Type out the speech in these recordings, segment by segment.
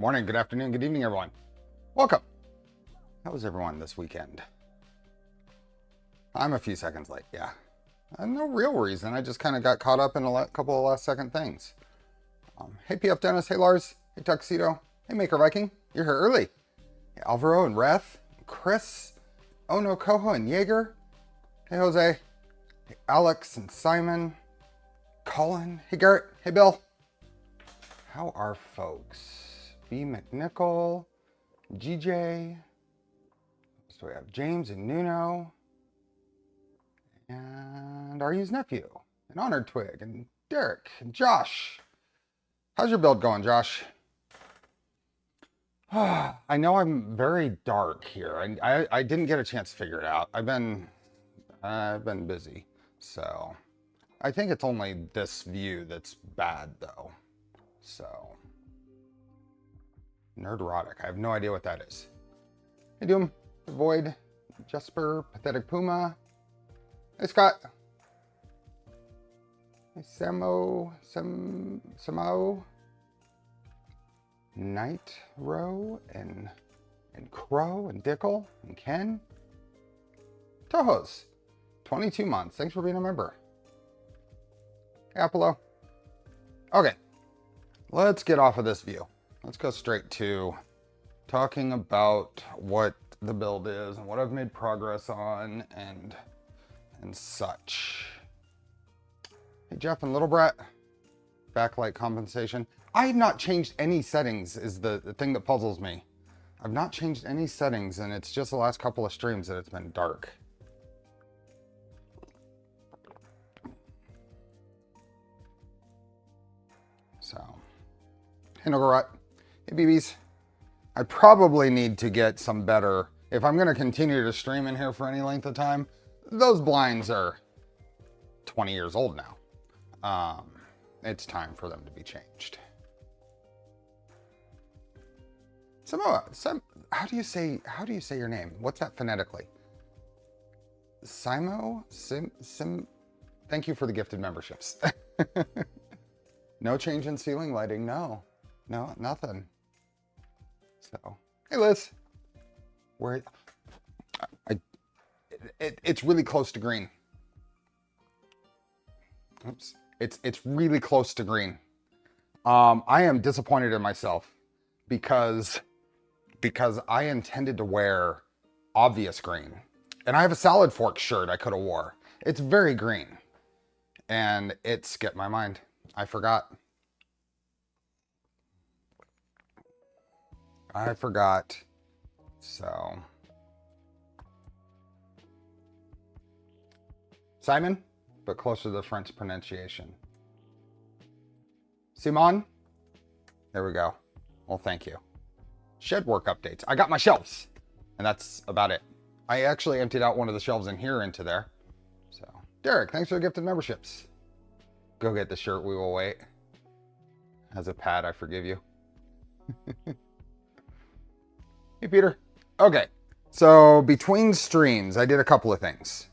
Morning, good afternoon, good evening, everyone. Welcome. How was everyone this weekend? I'm a few seconds late, yeah. No real reason. I just kind of got caught up in a couple of last second things. Hey, PF Dennis. Hey, Lars. Hey, Tuxedo. Hey, Maker Viking. You're here early. Hey, Alvaro and Reth. Chris. Oh no, Coho and Jaeger. Hey, Jose. Hey, Alex and Simon. Colin. Hey, Garrett. Hey, Bill. How are folks? B. McNichol. GJ. So we have James and Nuno. And Ryu's nephew. And Honored Twig. And Derek. And Josh. How's your build going, Josh? I know I'm very dark here. I didn't get a chance to figure it out. I've been busy. So I think it's only this view that's bad though. So Nerderotic. I have no idea what that is. Hey Doom, Void, Jesper, Pathetic Puma. Hey Scott. Hey Samo. Night Row and Crow and Dickel and Ken. Tohos. 22 months. Thanks for being a member. Hey, Apollo. Okay. Let's get off of this view. Let's go straight to talking about what the build is and what I've made progress on and such. Hey, Jeff and Little Brat. Backlight compensation. I have not changed any settings is the thing that puzzles me. I've not changed any settings and it's just the last couple of streams that it's been dark. So, hey Nogorot. Hey BBs. I probably need to get some better, if I'm gonna continue to stream in here for any length of time, those blinds are 20 years old now. It's time for them to be changed. Samoa, how do you say your name? What's that phonetically? Simo? Thank you for the gifted memberships. No change in ceiling lighting, no, nothing. So, hey Liz. It's really close to green. Oops. It's really close to green. I am disappointed in myself because I intended to wear obvious green. And I have a salad fork shirt I could have wore. It's very green. And it skipped my mind. I forgot. So. Simon? But closer to the French pronunciation. Simon? There we go. Well, thank you. Shed work updates. I got my shelves. And that's about it. I actually emptied out one of the shelves in here into there. So, Derek, thanks for the gifted memberships. Go get the shirt. We will wait. As a pad, I forgive you. Hey, Peter. Okay. So, between streams, I did a couple of things.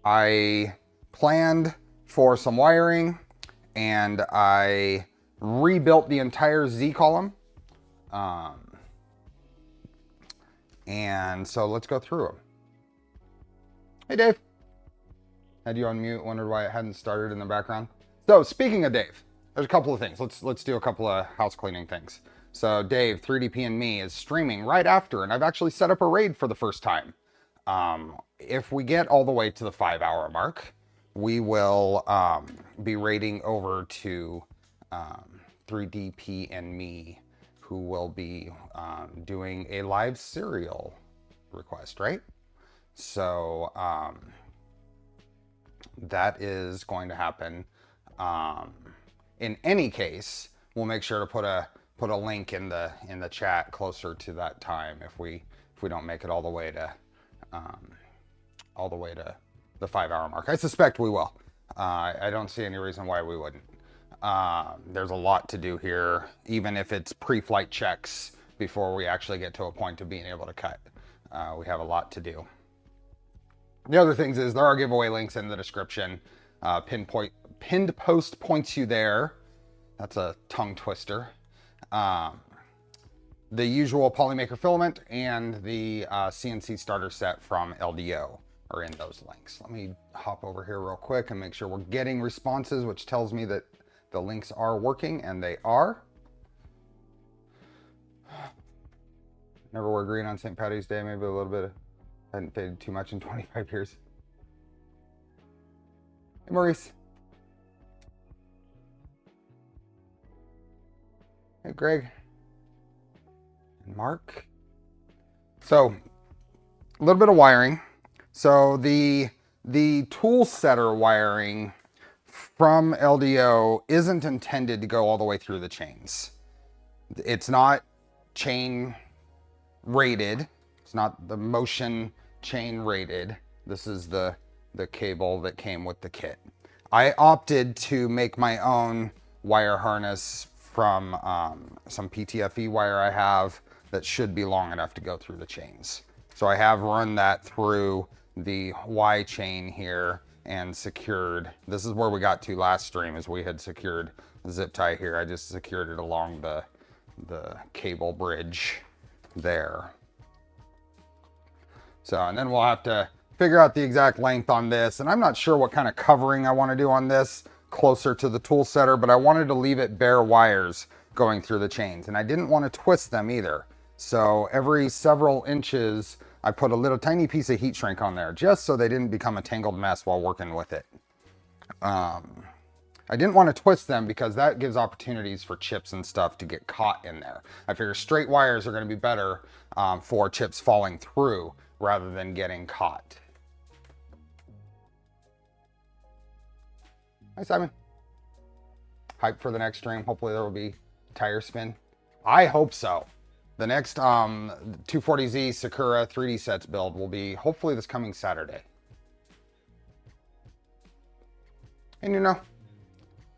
I planned for some wiring and I rebuilt the entire Z column. And so let's go through them. Hey, Dave. Had you on mute, wondered why it hadn't started in the background. So speaking of Dave, there's a couple of things. Let's do a couple of house cleaning things. So Dave, 3DP and me is streaming right after, and I've actually set up a raid for the first time. If we get all the way to the 5-hour mark, we will be raiding over to 3DP and me, who will be doing a live serial request, right? So that is going to happen. In any case, we'll make sure to put a link in the chat closer to that time if we don't make it all the way to the 5-hour mark. I suspect we will. I don't see any reason why we wouldn't. There's a lot to do here, even if it's pre-flight checks before we actually get to a point of being able to cut. We have a lot to do. The other things is there are giveaway links in the description. Pinned post points you there. That's a tongue twister. the usual Polymaker filament and the CNC starter set from LDO are in those links. Let me hop over here real quick and make sure we're getting responses, which tells me that the links are working, and they are. Never wore green on St. Paddy's Day. Maybe a little bit. Hadn't faded too much in 25 years. Hey, Maurice. Hey, Greg. And Mark. So, a little bit of wiring. So the tool setter wiring from LDO isn't intended to go all the way through the chains. It's not chain rated. It's not the motion chain rated. This is the cable that came with the kit. I opted to make my own wire harness from some PTFE wire I have that should be long enough to go through the chains. So I have run that through the Y chain here and secured. This is where we got to last stream, is we had secured the zip tie here. I just secured it along the cable bridge there. So, and then we'll have to figure out the exact length on this. And I'm not sure what kind of covering I want to do on this closer to the tool setter, but I wanted to leave it bare wires going through the chains. And I didn't want to twist them either. So every several inches, I put a little tiny piece of heat shrink on there just so they didn't become a tangled mess while working with it. I didn't want to twist them because that gives opportunities for chips and stuff to get caught in there. I figure straight wires are going to be better for chips falling through rather than getting caught. Hi, Simon. Hype for the next stream. Hopefully there will be tire spin. I hope so. The next 240Z Sakura 3D sets build will be hopefully this coming Saturday. And you know,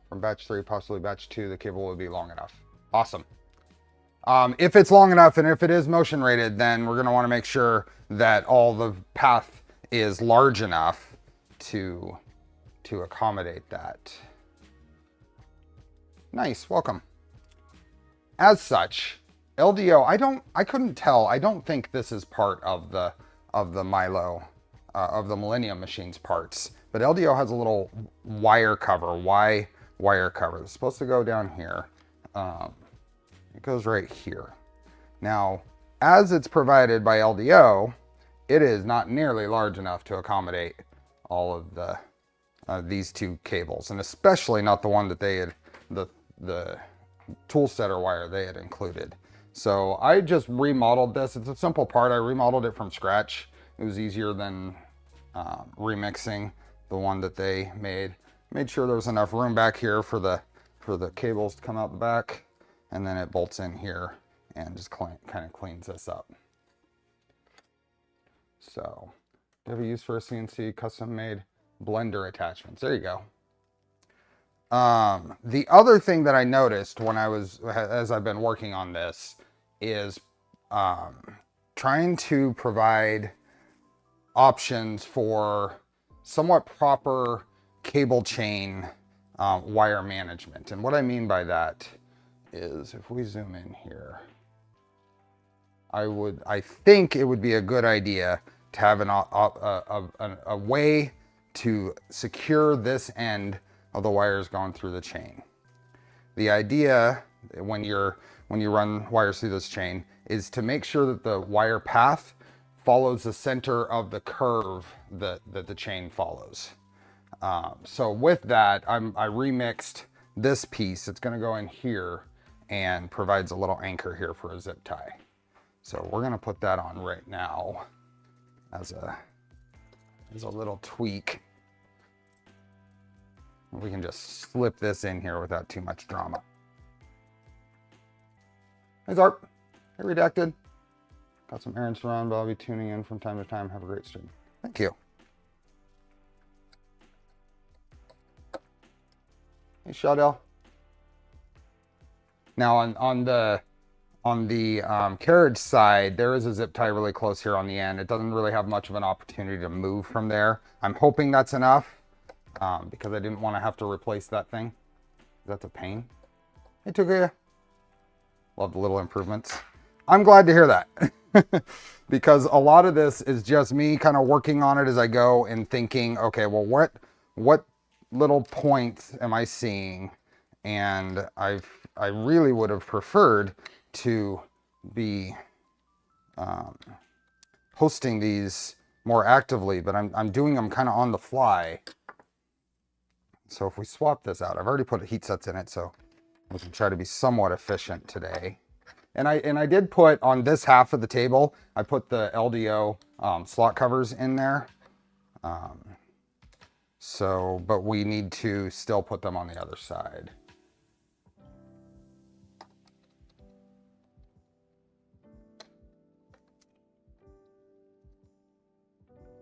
from batch 3, possibly batch 2, the cable will be long enough. Awesome. If it's long enough and if it is motion rated, then we're going to want to make sure that all the path is large enough to accommodate that. Nice, welcome. As such, LDO, I couldn't tell. I don't think this is part of the Milo, of the Millennium Machines parts, but LDO has a little wire cover, wire cover. It's supposed to go down here. It goes right here. Now, as it's provided by LDO, it is not nearly large enough to accommodate all of the these two cables, and especially not the one that they had, the tool setter wire they had included. So I just remodeled this. It's a simple part. I remodeled it from scratch. It was easier than remixing the one that they made. Made sure there was enough room back here for the cables to come out the back, and then it bolts in here and just kind of cleans this up. So, do you have a use for a CNC custom made blender attachments? There you go. The other thing that I noticed as I've been working on this is trying to provide options for somewhat proper cable chain wire management. And what I mean by that is, if we zoom in here, I think it would be a good idea to have a way to secure this end of the wires going through the chain. The idea when you run wires through this chain is to make sure that the wire path follows the center of the curve that the chain follows. So with that, I remixed this piece. It's going to go in here and provides a little anchor here for a zip tie. So we're going to put that on right now as a little tweak. We can just slip this in here without too much drama. Hey Zarp, hey Redacted. Got some errands to run, but I'll be tuning in from time to time. Have a great stream. Thank you. Hey Shadell. Now on the carriage side, there is a zip tie really close here on the end. It doesn't really have much of an opportunity to move from there. I'm hoping that's enough because I didn't want to have to replace that thing. That's a pain. Hey Tuguya. Love the little improvements. I'm glad to hear that because a lot of this is just me kind of working on it as I go and thinking, okay, well, what little points am I seeing? And I really would have preferred to be hosting these more actively, but I'm doing them kind of on the fly. So if we swap this out, I've already put heat sets in it, so we can try to be somewhat efficient today. And I did put on this half of the table, I put the LDO slot covers in there. But we need to still put them on the other side.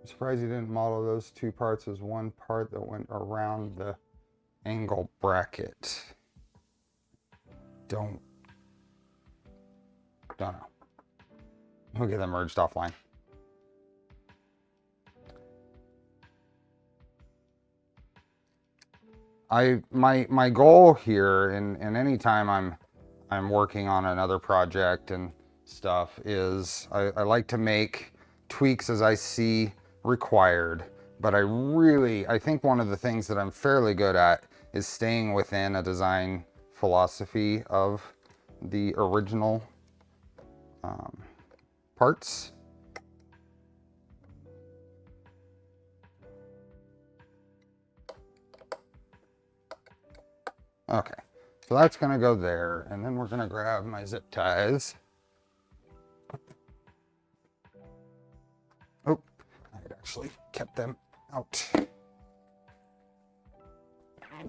I'm surprised you didn't model those two parts as one part that went around the angle bracket. Don't know. We'll get them merged offline. My goal here, and anytime I'm working on another project and stuff, is I like to make tweaks as I see required. But I think one of the things that I'm fairly good at is staying within a design philosophy of the original parts. Okay, so that's gonna go there, and then we're gonna grab my zip ties. Oh, I had actually kept them out.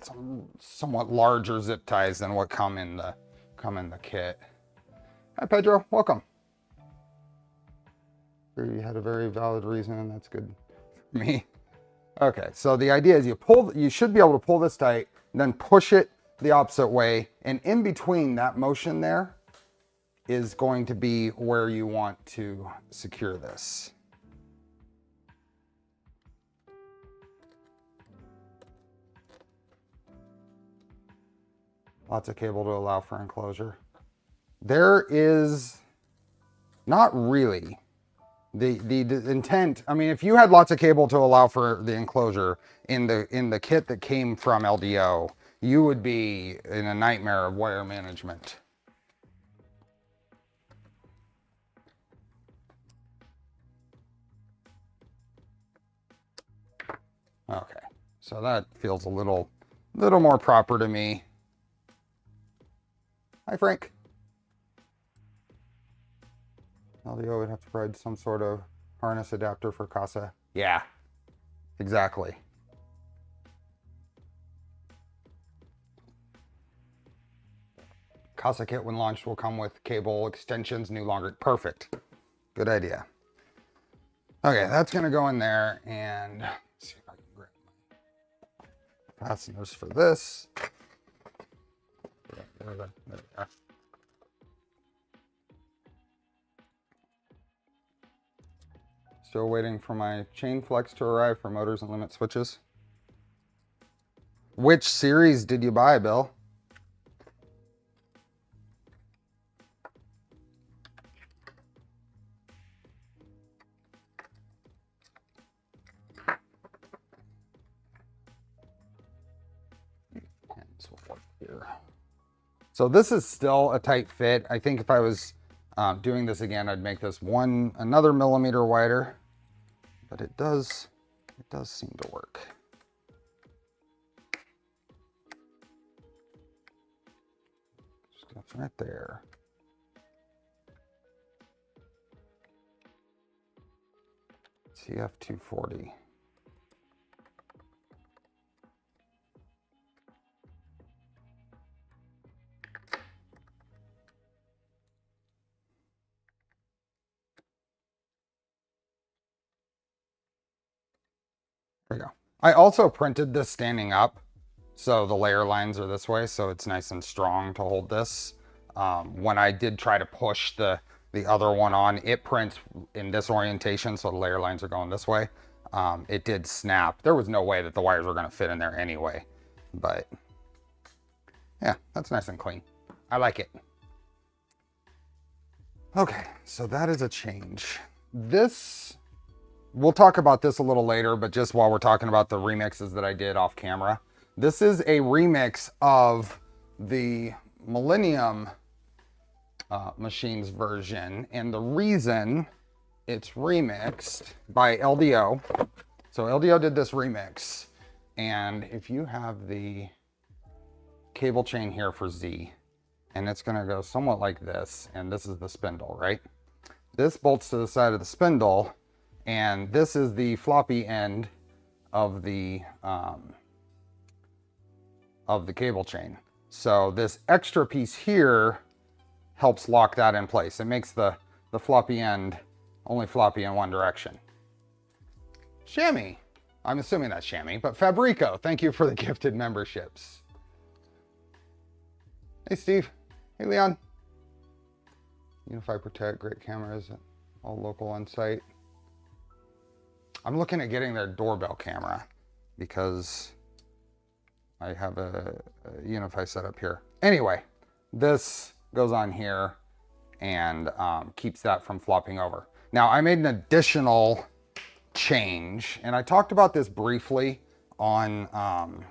Some somewhat larger zip ties than what come in the kit. Hi Pedro, welcome. You had a very valid reason, and that's good for me. Okay, so the idea is you should be able to pull this tight, and then push it the opposite way, and in between that motion there is going to be where you want to secure this. Lots of cable to allow for enclosure. There is not really. The intent, I mean, if you had lots of cable to allow for the enclosure in the kit that came from LDO, you would be in a nightmare of wire management. Okay, so that feels a little more proper to me. Hi, Frank. LDO would have to provide some sort of harness adapter for CASA. Yeah, exactly. CASA kit, when launched, will come with cable extensions, new longer. Perfect. Good idea. Okay, that's going to go in there, and let's see if I can grab my fasteners for this. There we go. Still waiting for my chain flex to arrive for motors and limit switches. Which series did you buy, Bill? So this is still a tight fit. I think if I was doing this again, I'd make this another millimeter wider, but it does seem to work. Just go right there. TF 240. There we go. I also printed this standing up, so the layer lines are this way, so it's nice and strong to hold this. When I did try to push the other one on, it prints in this orientation, so the layer lines are going this way. It did snap. There was no way that the wires were going to fit in there anyway, but yeah, that's nice and clean. I like it. Okay, so that is a change. This, we'll talk about this a little later, but just while we're talking about the remixes that I did off camera, this is a remix of the Millennium Machines version, and the reason it's remixed by LDO. So LDO did this remix, and if you have the cable chain here for Z, and it's going to go somewhat like this, and this is the spindle, right? This bolts to the side of the spindle, and this is the floppy end of the cable chain. So this extra piece here helps lock that in place. It makes the floppy end only floppy in one direction. Chamois, I'm assuming that's chamois, but Fabrico, thank you for the gifted memberships. Hey Steve, hey Leon. Unify Protect, great cameras, all local on site. I'm looking at getting their doorbell camera because I have a Unify setup here. Anyway, this goes on here and keeps that from flopping over. Now I made an additional change, and I talked about this briefly on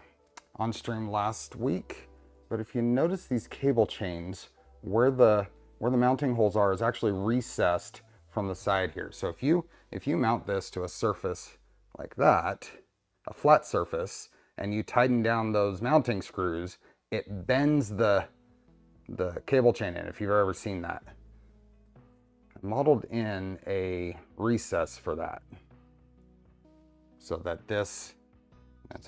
stream last week. But if you notice, these cable chains, where the mounting holes are is actually recessed from the side here. So if you mount this to a surface like that, a flat surface, and you tighten down those mounting screws, it bends the cable chain in, if you've ever seen that. I modeled in a recess for that, so that that's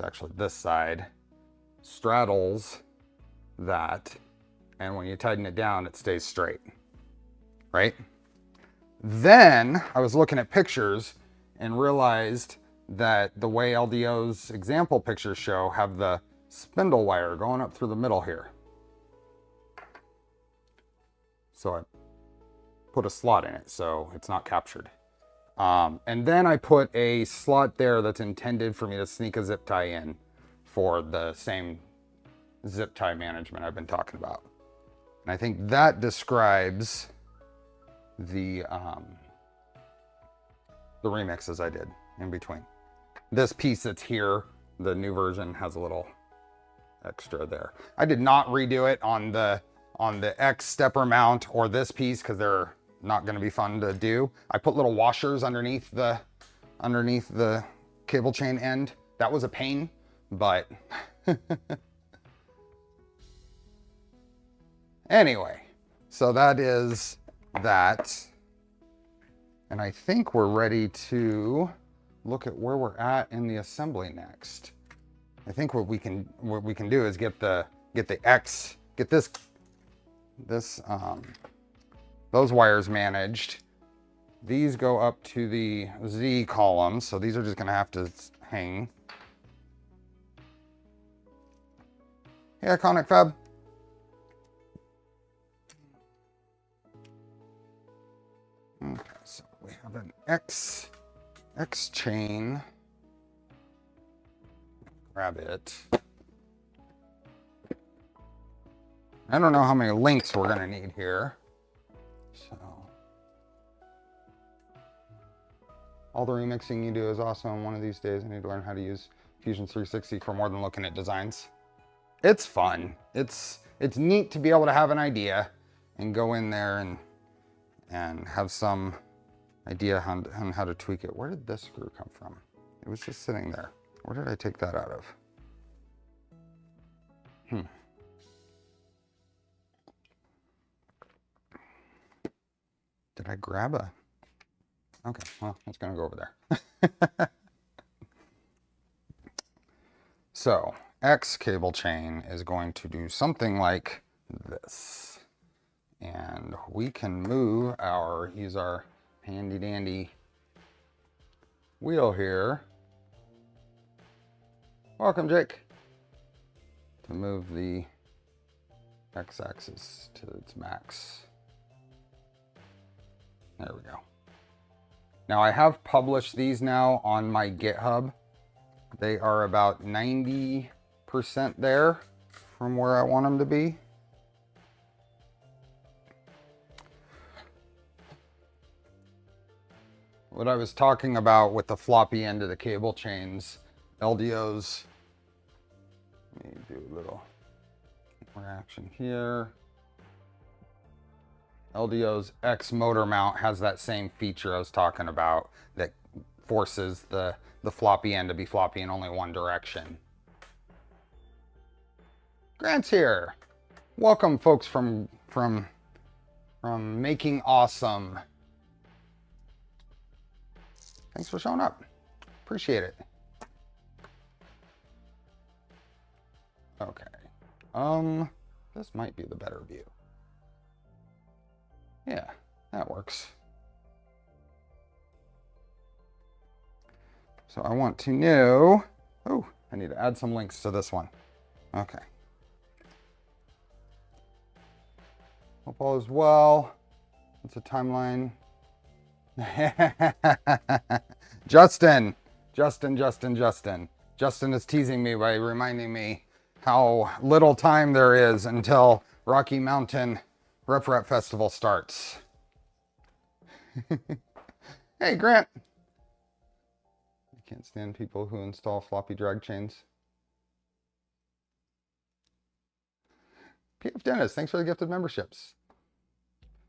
actually this side, straddles that, and when you tighten it down, it stays straight, right? Then I was looking at pictures and realized that the way LDO's example pictures show have the spindle wire going up through the middle here. So I put a slot in it so it's not captured. And then I put a slot there that's intended for me to sneak a zip tie in for the same zip tie management I've been talking about. And I think that describes the remixes I did in between. This piece that's here, the new version, has a little extra there. I did not redo it on the X stepper mount or this piece because they're not going to be fun to do. I put little washers underneath the cable chain end. That was a pain, but anyway, so that is that. And I think we're ready to look at where we're at in the assembly next. I think what we can do is get those wires managed. These go up to the Z columns, so these are just gonna have to hang. Hey, Iconic Fab. Okay, so we have an X chain. Grab it. I don't know how many links we're gonna need here. So, all the remixing you do is awesome. One of these days I need to learn how to use Fusion 360 for more than looking at designs. It's fun. It's neat to be able to have an idea and go in there and have some idea on how to tweak it. Where did this screw come from? It was just sitting there. Where did I take that out of? Did I grab a? Okay, well, it's gonna go over there. So, X cable chain is going to do something like this. And we can use our handy dandy wheel here. Welcome, Jake. To move the X axis to its max. There we go. Now I have published these now on my GitHub. They are about 90% there from where I want them to be. what I was talking about with the floppy end of the cable chains, LDOs. Let me do a little more action here. LDO's X motor mount has that same feature I was talking about that forces the floppy end to be floppy in only one direction. Grant's here. Welcome, folks from Making Awesome. Thanks for showing up. Appreciate it. Okay. This might be the better view. Yeah, that works. So I want to know, oh, I need to add some links to this one. Okay. Hope all is well. It's a timeline. Justin is teasing me by reminding me how little time there is until Rocky Mountain Rep Festival starts. Hey, Grant. I can't stand people who install floppy drag chains. PF Dennis, thanks for the gifted memberships.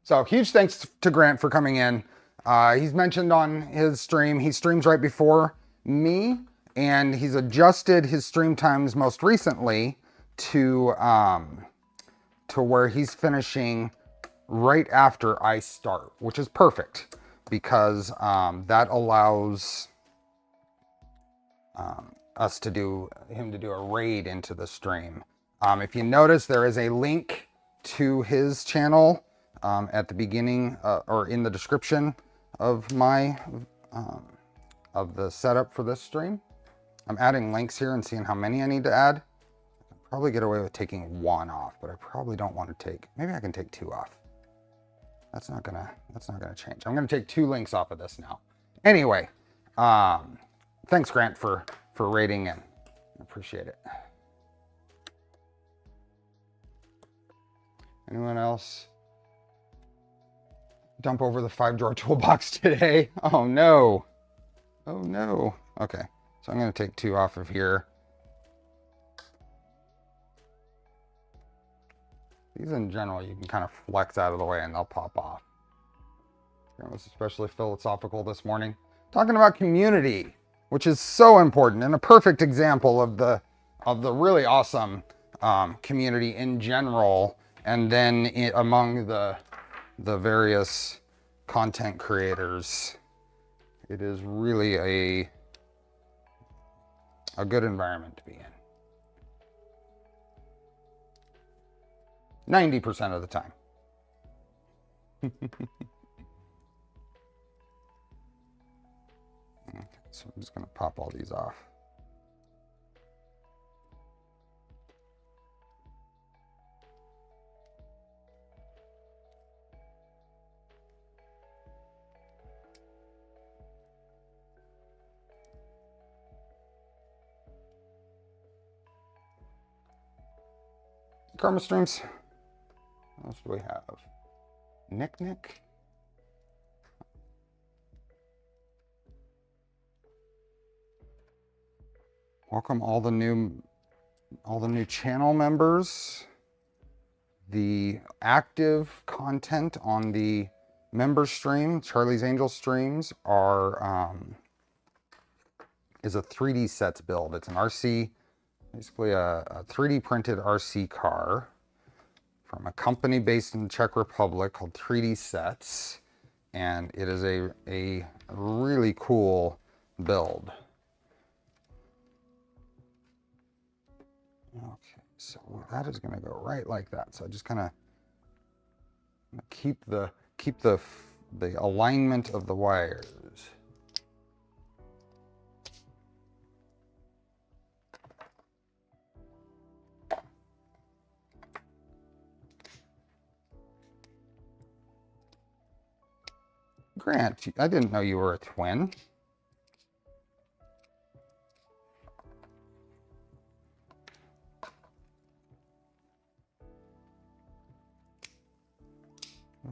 So huge thanks to Grant for coming in. He's mentioned on his stream, he streams right before me, and he's adjusted his stream times most recently to where he's finishing right after I start, which is perfect because that allows him to do a raid into the stream. If you notice, there is a link to his channel at the beginning or in the description of my of the setup for this stream. I'm adding links here and seeing how many I need to add. I can probably get away with taking one off, but I probably don't want to take, maybe I can take two off. That's not gonna change. I'm gonna take 2 links off of this now. Anyway, thanks Grant for raiding in. Appreciate it. Anyone else dump over the 5-drawer toolbox today? Oh no. Oh no. Okay, so I'm gonna take 2 off of here. These in general, you can kind of flex out of the way and they'll pop off. It was especially philosophical this morning. Talking about community, which is so important and a perfect example of the really awesome community in general, and then among the various content creators. It is really a good environment to be in. 90% of the time. Okay, so I'm just going to pop all these off. Karma streams. What else do we have? Nick. Welcome all the new channel members. The active content on the member stream, Charlie's Angel streams, is a 3D sets build. It's an RC, basically a 3D printed RC car from a company based in the Czech Republic called 3D Sets, and it is a really cool build. Okay, so that is going to go right like that. So I just kind of keep the alignment of the wires. Grant, I didn't know you were a twin.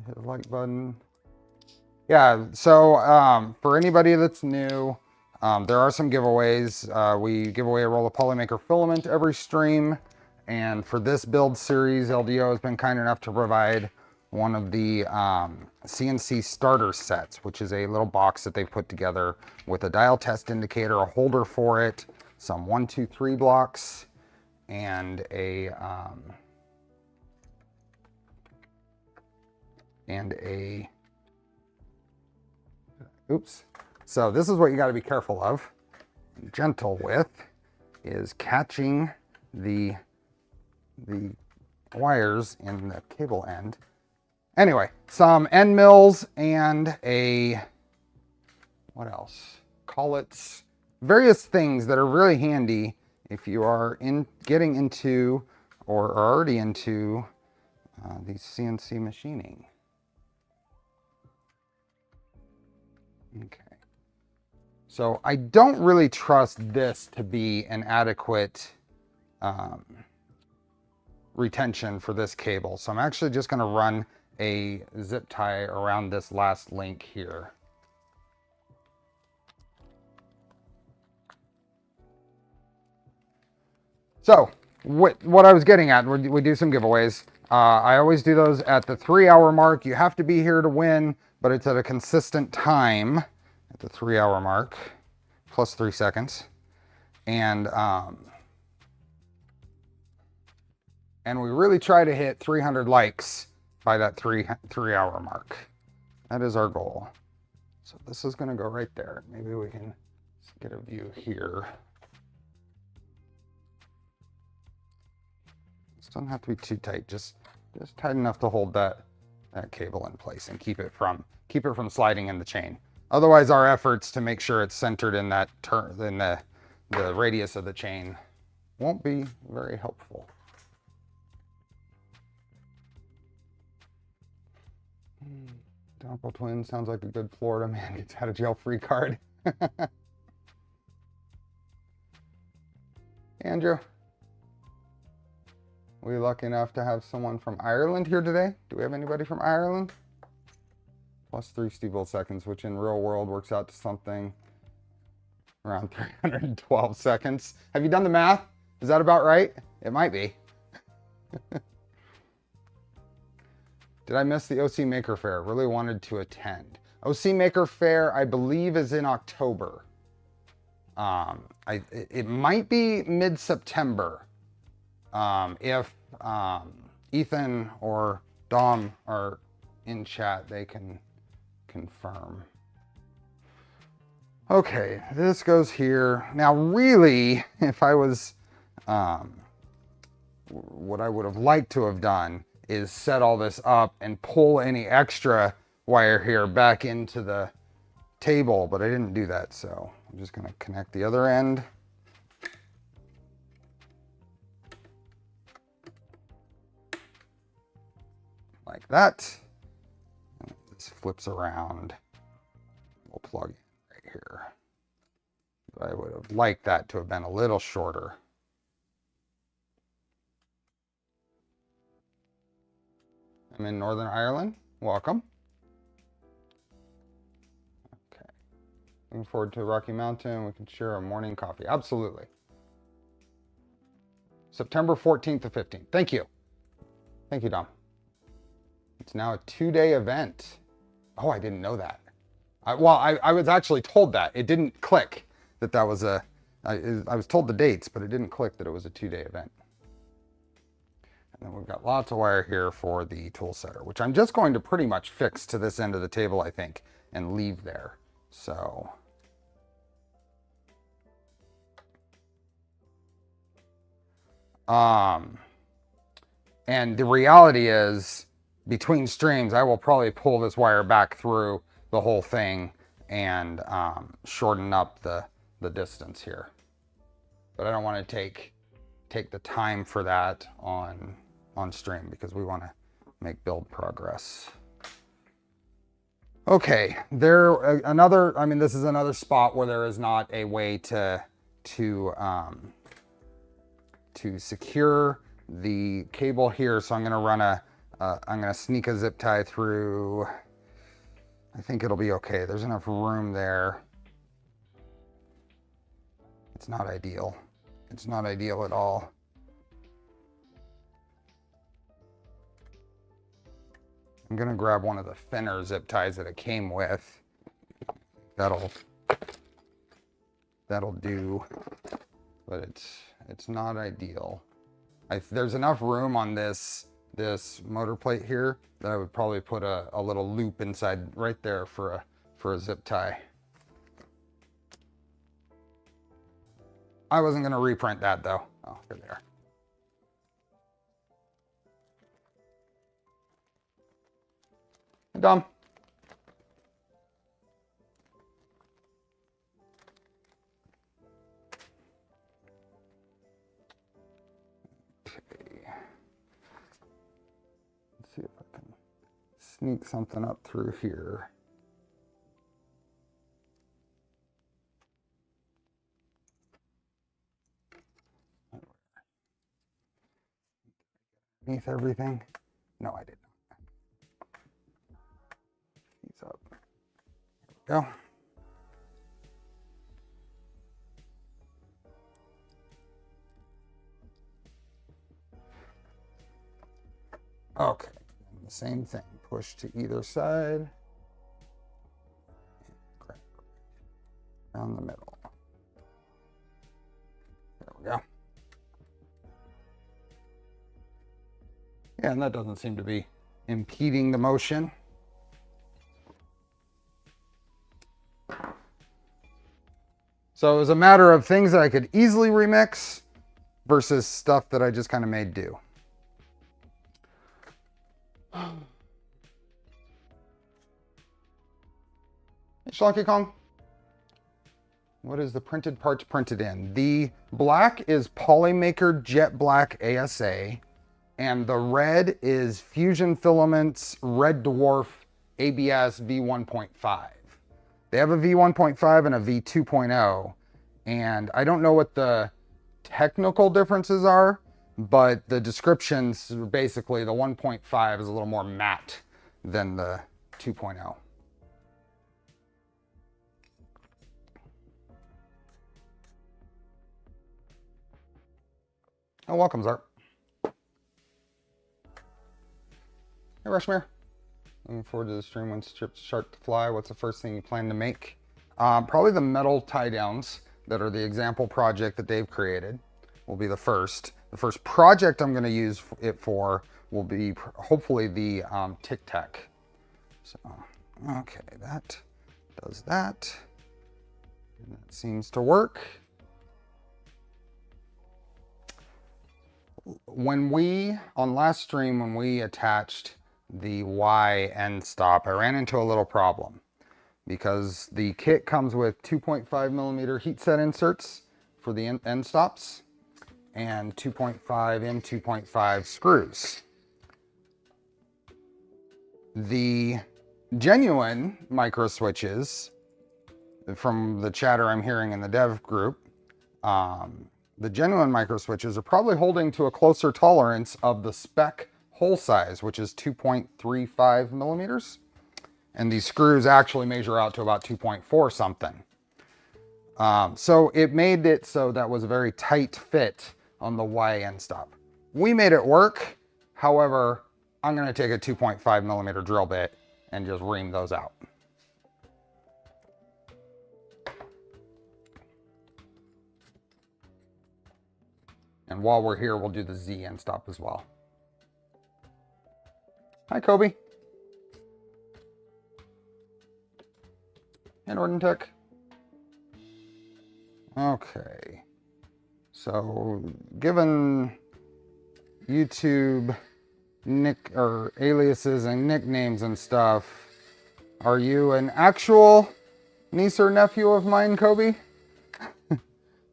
Hit the like button. Yeah, so for anybody that's new, there are some giveaways. We give away a roll of Polymaker filament every stream. And for this build series, LDO has been kind enough to provide one of the CNC starter sets, which is a little box that they've put together with a dial test indicator, a holder for it, some 1, 2, 3 blocks, and a oops. So this is what you got to be careful of, and gentle with, is catching the wires in the cable end. Anyway, some end mills and a, what else? Collets, various things that are really handy if you are getting into or are already into these CNC machining. Okay. So I don't really trust this to be an adequate retention for this cable. So I'm actually just going to run a zip tie around this last link here. So what I was getting at, we do some giveaways. I always do those at the 3-hour mark. You have to be here to win, but it's at a consistent time at the 3-hour mark, plus 3 seconds. And we really try to hit 300 likes by that 3-hour mark. That is our goal. So this is going to go right there. Maybe we can get a view here. This doesn't have to be too tight. Just tight enough to hold that cable in place and keep it from sliding in the chain. Otherwise, our efforts to make sure it's centered in that in the radius of the chain won't be very helpful. Doppel twin sounds like a good Florida man gets out of jail free card. Andrew, are we lucky enough to have someone from Ireland here today? Do we have anybody from Ireland? Plus 3 Steve seconds, which in real world works out to something around 312 seconds. Have you done the math? Is that about right? It might be. Did I miss the OC Maker Faire? Really wanted to attend. OC Maker Faire, I believe, is in October. It might be mid-September. If Ethan or Dom are in chat, they can confirm. Okay, this goes here. Now, really, if I was, what I would have liked to have done is set all this up and pull any extra wire here back into the table, but I didn't do that, so I'm just going to connect the other end. Like that. And this flips around. We'll plug in right here. But I would have liked that to have been a little shorter. I'm in Northern Ireland. Welcome. Okay. Looking forward to Rocky Mountain. We can share a morning coffee. Absolutely. September 14th to 15th. Thank you. Thank you, Dom. It's now a 2-day event. Oh, I didn't know that. I was actually told that. It didn't click that was a... I was told the dates, but it didn't click that it was a 2-day event. And then we've got lots of wire here for the tool setter, which I'm just going to pretty much fix to this end of the table, I think, and leave there. So... and the reality is, between streams, I will probably pull this wire back through the whole thing and shorten up the distance here. But I don't want to take the time for that on stream because we want to make build progress. Okay, this is another spot where there is not a way to secure the cable here, so I'm going to run I'm going to sneak a zip tie through. I think it'll be okay. There's enough room there. It's not ideal. It's not ideal at all. I'm gonna grab one of the thinner zip ties that it came with. That'll do, but it's not ideal. There's enough room on this motor plate here that I would probably put a little loop inside right there for a zip tie. I wasn't gonna reprint that though. Oh, here they are. Hey, Dom. Okay. Let's see if I can sneak something up through here. Underneath everything? No, I did not. These up. There we go. Okay, and the same thing. Push to either side. And crack down the middle. There we go. Yeah, and that doesn't seem to be impeding the motion. So it was a matter of things that I could easily remix versus stuff that I just kind of made do. Hey, Shlonky Kong. What is the printed parts printed in? The black is Polymaker Jet Black ASA, and the red is Fusion Filaments Red Dwarf ABS v1.5. They have a v1.5 and a v2.0, and I don't know what the technical differences are, but the descriptions are basically the 1.5 is a little more matte than the 2.0. Oh, welcome, Zart. Hey, Rushmere. Looking forward to the stream when strips start to fly. What's the first thing you plan to make? Probably the metal tie downs that are the example project that they've created will be the first. The first project I'm going to use it for will be hopefully the Tic Tac. So, okay, that does that. And that seems to work. On last stream, when we attached the Y Endstop, I ran into a little problem because the kit comes with 2.5 millimeter heat set inserts for the end stops and 2.5 and 2.5 screws. The genuine micro switches, from the chatter I'm hearing in the dev group, the genuine micro switches are probably holding to a closer tolerance of the spec hole size, which is 2.35 millimeters. And these screws actually measure out to about 2.4 something. So it made it so that was a very tight fit on the Y Endstop. We made it work. However, I'm going to take a 2.5 millimeter drill bit and just ream those out. And while we're here, we'll do the Z Endstop as well. Hi, Kobe. And Ordentech. Okay. So, given YouTube aliases and nicknames and stuff, are you an actual niece or nephew of mine, Kobe?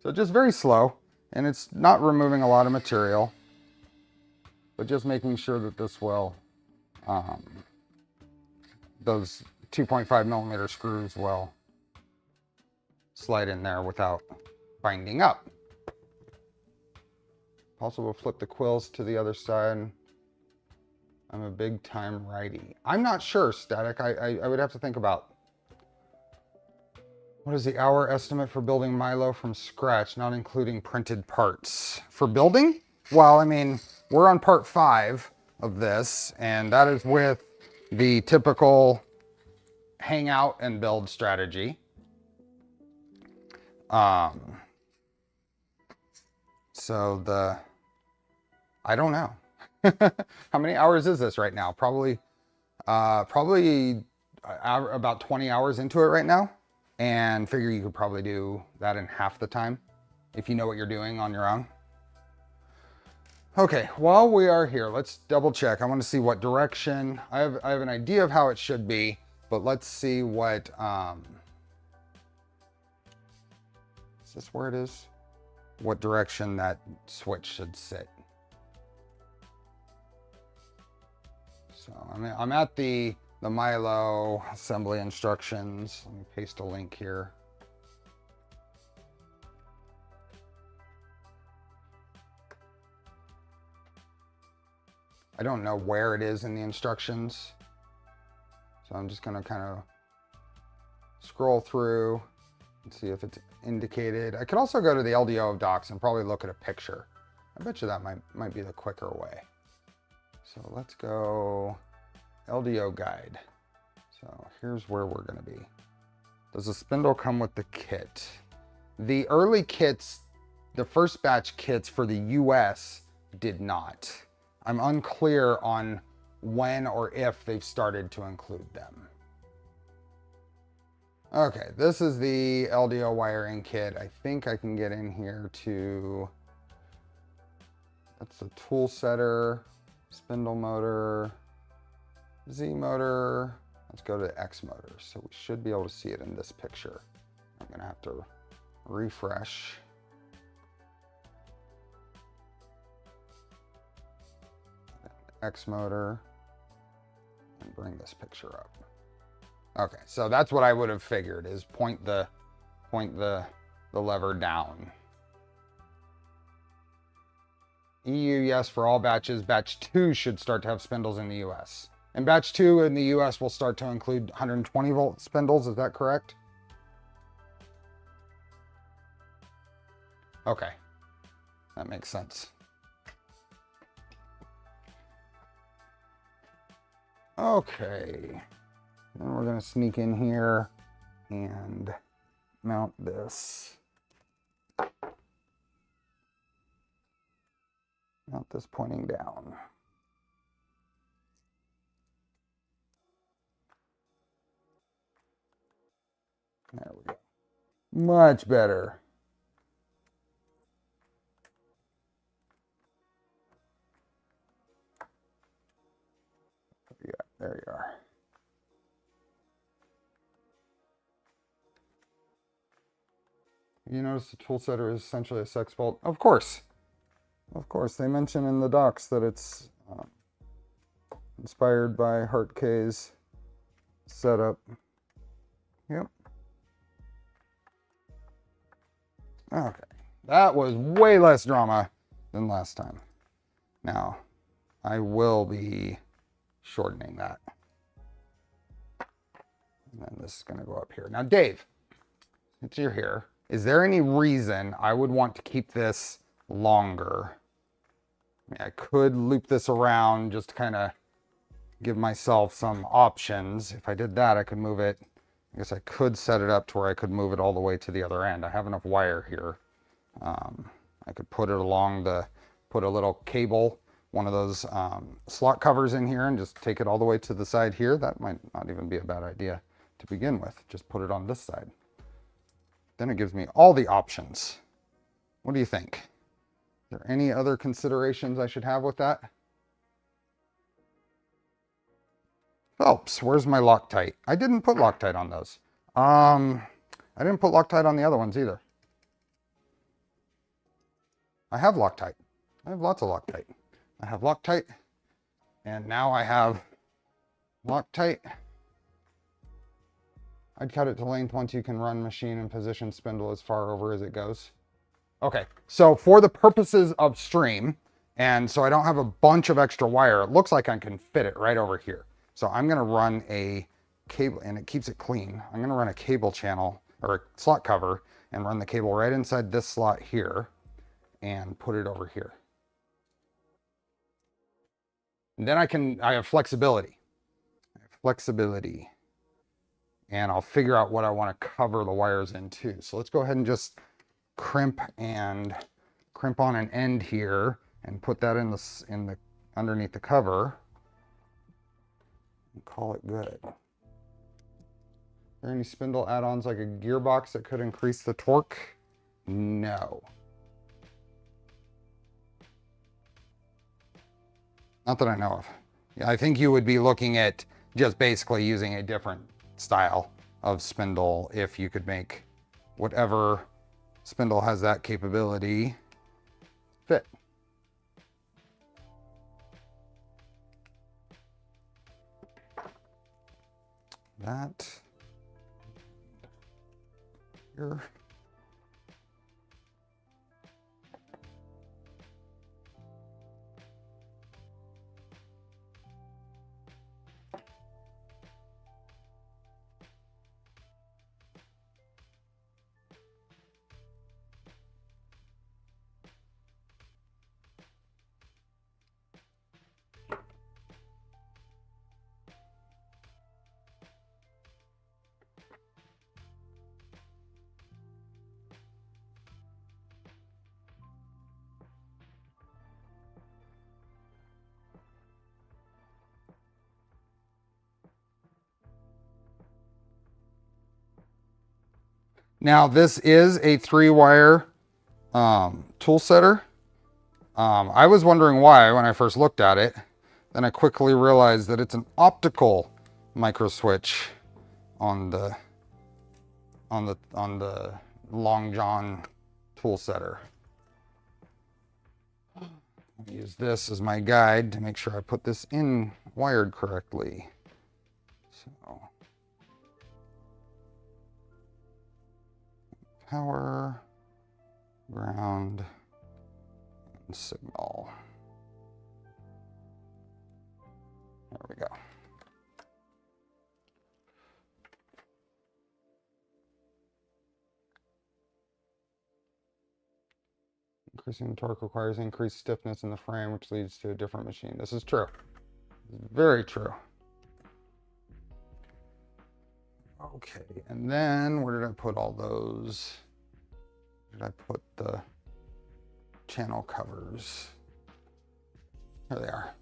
So just very slow, and it's not removing a lot of material, but just making sure that this will, those 2.5 millimeter screws will slide in there without binding up. Also, we'll flip the quills to the other side. I'm a big time righty. I'm not sure, Static. I would have to think about. What is the hour estimate for building Milo from scratch, not including printed parts? For building? Well, I mean, we're on part 5 of this, and that is with the typical hang out and build strategy. So I don't know. How many hours is this right now? Probably about 20 hours into it right now. And figure you could probably do that in half the time if you know what you're doing on your own. Okay, while we are here, let's double check. I want to see what direction. I have an idea of how it should be, but let's see what, is this where it is? What direction that switch should sit. So I'm at the Milo assembly instructions. Let me paste a link here. I don't know where it is in the instructions. So I'm just gonna kind of scroll through and see if it's indicated. I could also go to the LDO of docs and probably look at a picture. I bet you that might be the quicker way. So let's go LDO guide. So here's where we're gonna be. Does the spindle come with the kit? The early kits, the first batch kits for the US did not. I'm unclear on when or if they've started to include them. Okay, this is the LDO wiring kit. I think I can get in here to, that's the tool setter, spindle motor, Z motor. Let's go to X motor. So we should be able to see it in this picture. I'm gonna have to refresh. X motor and bring this picture up. Okay, so that's what I would have figured is point the lever down. EU, yes, for all batches. Batch 2 should start to have spindles in the US. And batch 2 in the US will start to include 120 volt spindles, is that correct? Okay, that makes sense. Okay, then we're gonna sneak in here and mount this. Mount this pointing down. There we go. Much better. Yeah, there you are. You notice the tool setter is essentially a sex bolt? Of course. Of course, they mention in the docs that it's inspired by Hart K's setup. Yep. Okay, that was way less drama than last time. Now, I will be shortening that. And then this is gonna go up here. Now, Dave, since you're here, is there any reason I would want to keep this longer? I mean, I could loop this around just to kind of give myself some options. If I did that, I could move it. I guess I could set it up to where I could move it all the way to the other end. I have enough wire here. I could put it along put a little cable, one of those slot covers in here and just take it all the way to the side here. That might not even be a bad idea to begin with. Just put it on this side. Then it gives me all the options. What do you think? Is there any other considerations I should have with that? Phelps, where's my Loctite? I didn't put Loctite on those. I didn't put Loctite on the other ones either. I have Loctite. I have lots of Loctite. I have Loctite, and now I have Loctite. I'd cut it to length once you can run machine and position spindle as far over as it goes. Okay, so for the purposes of stream, And so I don't have a bunch of extra wire. It looks like I can fit it right over here. So I'm gonna run a cable, and it keeps it clean. I'm gonna run a cable channel or a slot cover and run the cable right inside this slot here and put it over here. And then I have flexibility. And I'll figure out what I want to cover the wires into. So let's go ahead and just crimp on an end here and put that in the underneath the cover and call it good. Are there any spindle add-ons like a gearbox that could increase the torque? No. Not that I know of. Yeah, I think you would be looking at just basically using a different style of spindle if you could make whatever spindle has that capability fit. That here. Now this is a 3-wire tool setter. I was wondering why when I first looked at it. Then I quickly realized that it's an optical micro switch on the Long John tool setter. I'll use this as my guide to make sure I put this in wired correctly. So power, ground, and signal. There we go. Increasing the torque requires increased stiffness in the frame, which leads to a different machine. This is true. Very true. Okay, and then where did I put all those? Did I put the channel covers? There they are.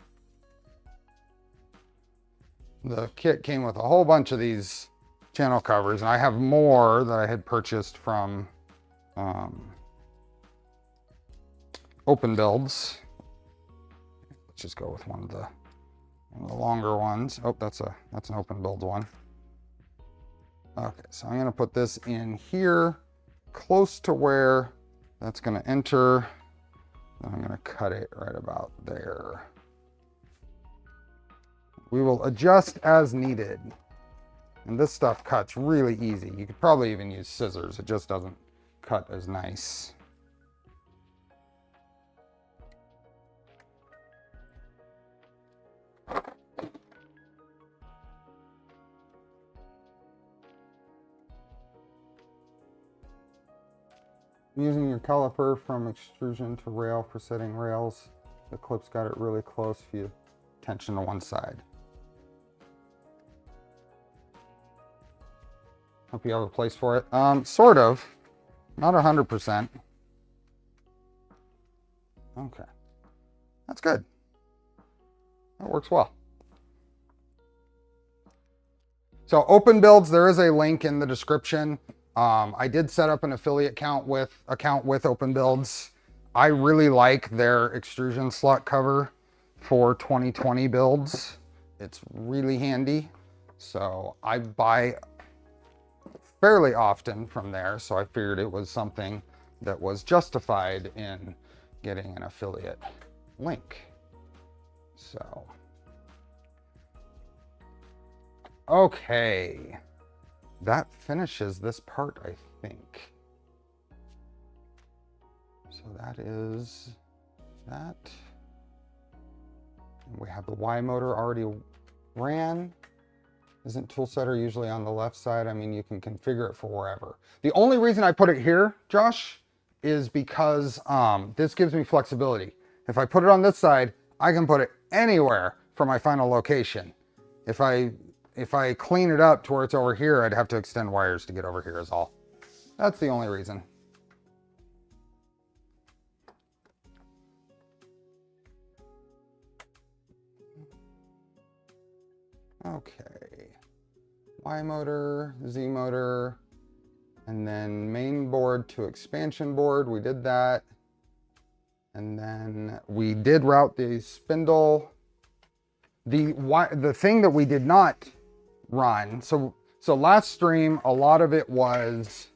The kit came with a whole bunch of these channel covers, and I have more that I had purchased from OpenBuilds. Let's just go with one of the longer ones. Oh, that's an OpenBuilds one. Okay, so I'm gonna put this in here, close to where that's gonna enter. Then I'm gonna cut it right about there. We will adjust as needed. And this stuff cuts really easy. You could probably even use scissors. It just doesn't cut as nice. Using your caliper from extrusion to rail for setting rails. The clip's got it really close if you tension to one side. Hope you have a place for it. Sort of. Not 100%. Okay. That's good. That works well. So OpenBuilds, there is a link in the description. I did set up an affiliate account with OpenBuilds. I really like their extrusion slot cover for 2020 builds. It's really handy. So I buy fairly often from there. So I figured it was something that was justified in getting an affiliate link. So, okay. That finishes this part, I think. So that is that. We have the Y motor already ran. Isn't tool setter usually on the left side? I mean, you can configure it for wherever. The only reason I put it here, Josh, is because this gives me flexibility. If I put it on this side, I can put it anywhere for my final location. If I clean it up to where it's over here, I'd have to extend wires to get over here is all. That's the only reason. Okay. Y motor, Z motor, and then main board to expansion board. We did that. And then we did route the spindle. The thing that we did not run, so last stream, a lot of it was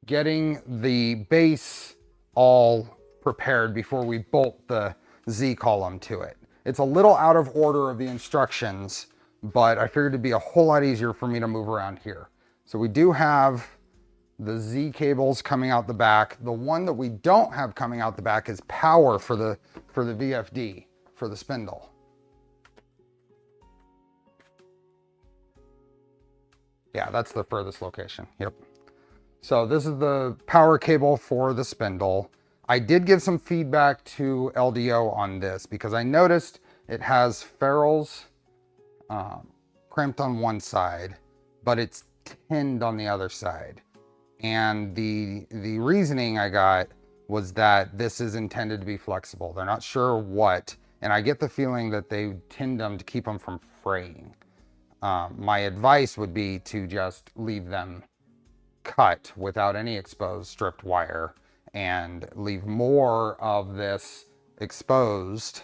getting the base all prepared before we bolt the Z column to it. It's a little out of order of the instructions, but I figured it'd be a whole lot easier for me to move around here. So we do have the Z cables coming out the back. The one that we don't have coming out the back is power for the VFD, for the spindle. Yeah, that's the furthest location. Yep. So this is the power cable for the spindle. I did give some feedback to LDO on this because I noticed it has ferrules crimped on one side, but it's tinned on the other side. And the reasoning I got was that this is intended to be flexible. They're not sure what, and I get the feeling that they tinned them to keep them from fraying. My advice would be to just leave them cut without any exposed stripped wire and leave more of this exposed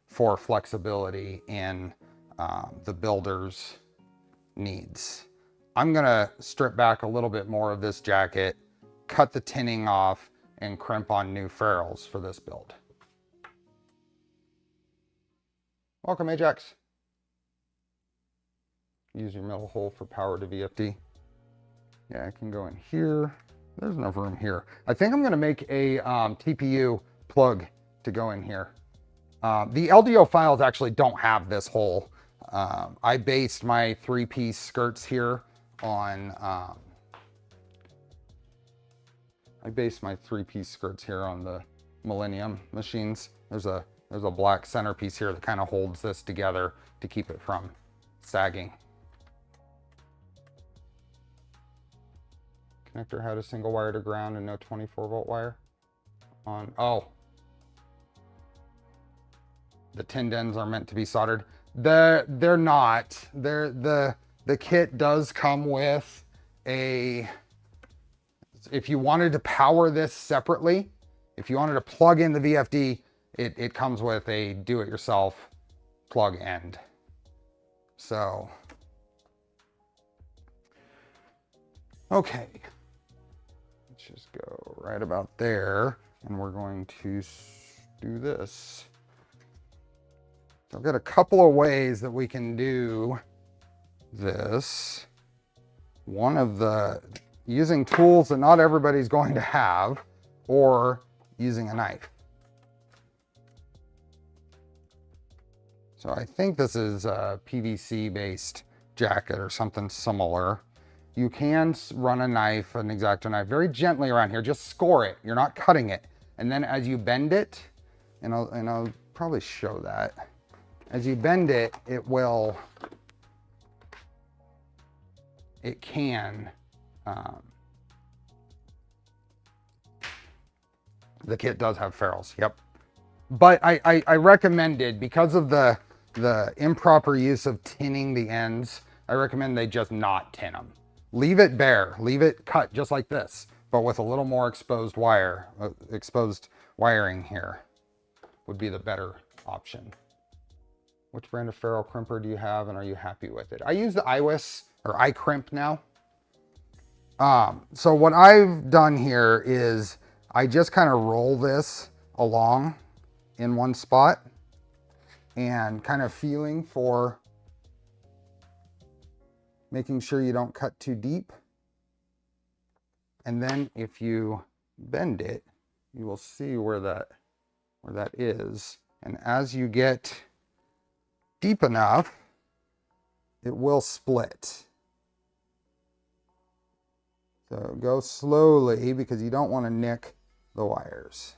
for flexibility in the builder's needs. I'm gonna strip back a little bit more of this jacket, cut the tinning off, and crimp on new ferrules for this build. Welcome, Ajax. Use your metal hole for power to VFD. Yeah, I can go in here. There's enough room here. I think I'm gonna make a TPU plug to go in here. The LDO files actually don't have this hole. I based my 3-piece skirts here on, the Millennium Machines. There's a black centerpiece here that kind of holds this together to keep it from sagging. Connector had a single wire to ground and no 24-volt wire on. Oh, the tinned ends are meant to be soldered. They're not. The kit does come with a, if you wanted to power this separately, if you wanted to plug in the VFD, it comes with a do-it-yourself plug end. So, okay. Let's just go right about there, and we're going to do this. I've got a couple of ways that we can do this. One of the, using tools that not everybody's going to have, or using a knife. So I think this is a PVC based jacket or something similar. You can run a knife, an X-Acto knife, very gently around here. Just score it. You're not cutting it. And then as you bend it, and I'll probably show that. As you bend it, it can, the kit does have ferrules, yep. But I recommended, because of the improper use of tinning the ends, I recommend they just not tin them. Leave it bare, leave it cut just like this, but with a little more exposed wiring here would be the better option. Which brand of ferrule crimper do you have, and are you happy with it? I use the iWis, or iCrimp now. So what I've done here is I just kind of roll this along in one spot and kind of feeling for making sure you don't cut too deep. And then if you bend it, you will see where that is. And as you get deep enough, it will split. So go slowly because you don't want to nick the wires.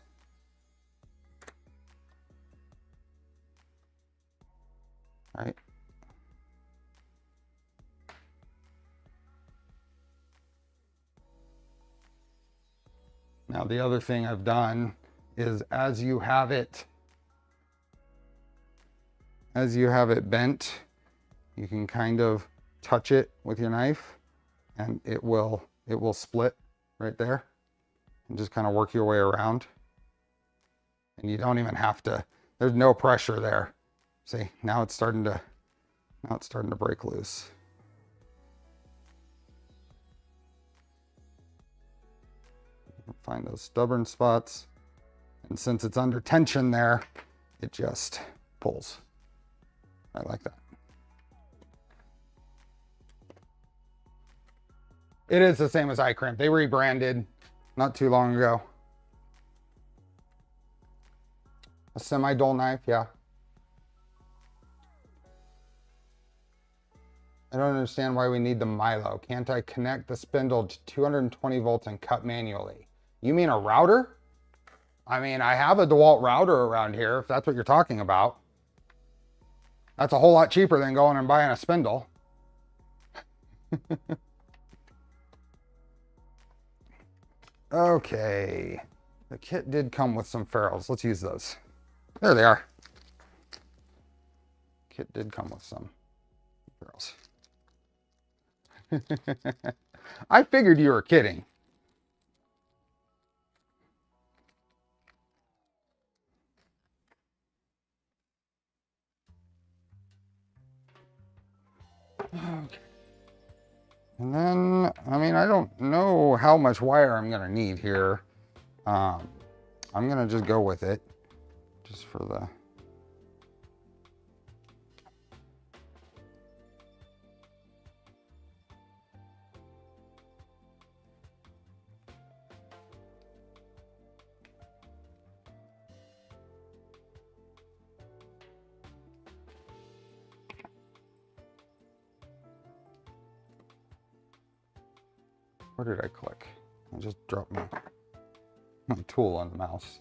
All right. Now the other thing I've done is as you have it bent, you can kind of touch it with your knife and it will split right there, and just kind of work your way around. And you don't even have to, there's no pressure there. See, now it's starting to break loose. Find those stubborn spots, and since it's under tension there, it just pulls. I like that. It is the same as iCrimp. They rebranded not too long ago. A semi-dull knife, yeah. I don't understand why we need the Milo. Can't I connect the spindle to 220 volts and cut manually? You mean a router? I mean, I have a DeWalt router around here, if that's what you're talking about. That's a whole lot cheaper than going and buying a spindle. Okay. The kit did come with some ferrules. Let's use those. There they are. Kit did come with some ferrules. I figured you were kidding. Okay. And then, I mean, I don't know how much wire I'm going to need here. I'm going to just go with it, just for the... Where did I click? I just dropped my tool on the mouse.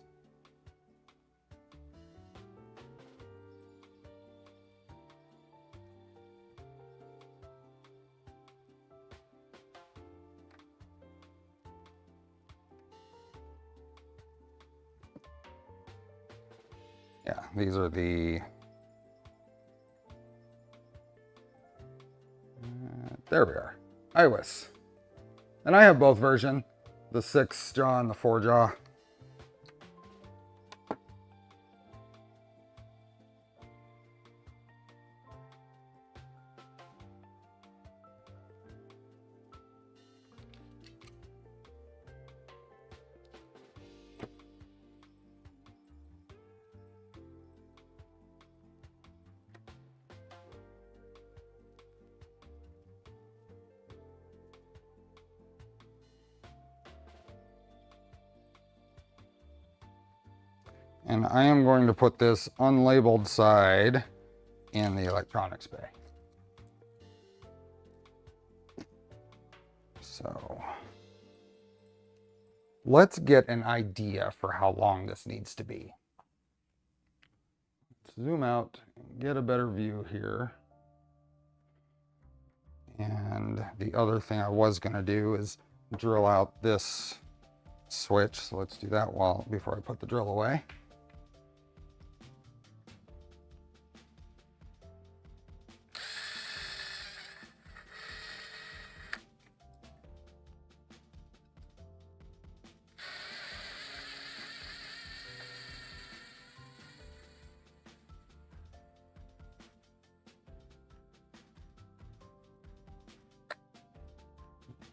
Yeah, these are the... there we are. iOS. And I have both versions, the 6-jaw and the 4-jaw. And I am going to put this unlabeled side in the electronics bay. So let's get an idea for how long this needs to be. Let's zoom out and get a better view here. And the other thing I was going to do is drill out this switch. So let's do that before I put the drill away.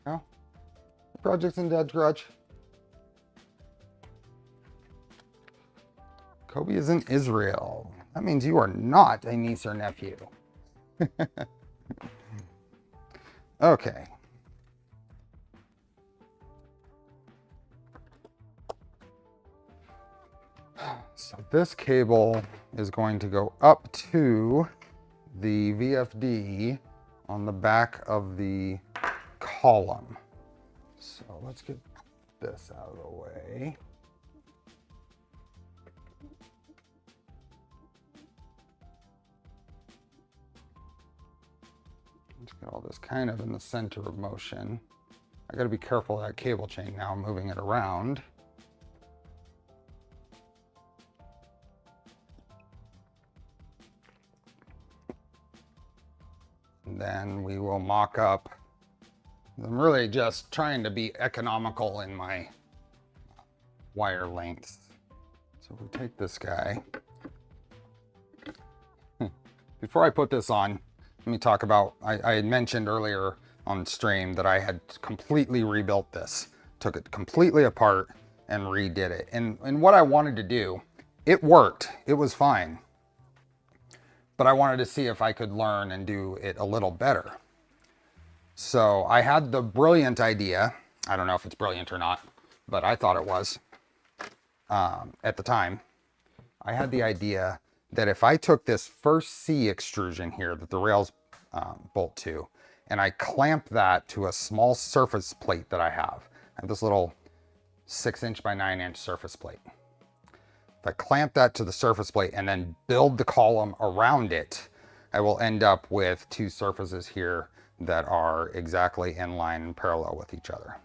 No? The project's in Dad's garage. Kobe is in Israel. That means you are not a niece or nephew. Okay. So this cable is going to go up to the VFD on the back of the column. So let's get this out of the way. Let's get all this kind of in the center of motion. I got to be careful of that cable chain now, moving it around. And then we will mock up. I'm really just trying to be economical in my wire lengths. So if we take this guy, before I put this on, let me talk about, I had mentioned earlier on stream that I had completely rebuilt this, took it completely apart and redid it. And what I wanted to do, it worked, it was fine. But I wanted to see if I could learn and do it a little better. So I had the brilliant idea, I don't know if it's brilliant or not, but I thought it was at the time. I had the idea that if I took this first C extrusion here that the rails bolt to, and I clamp that to a small surface plate that I have this little 6" by 9" surface plate. If I clamp that to the surface plate and then build the column around it, I will end up with two surfaces here that are exactly in line and parallel with each other.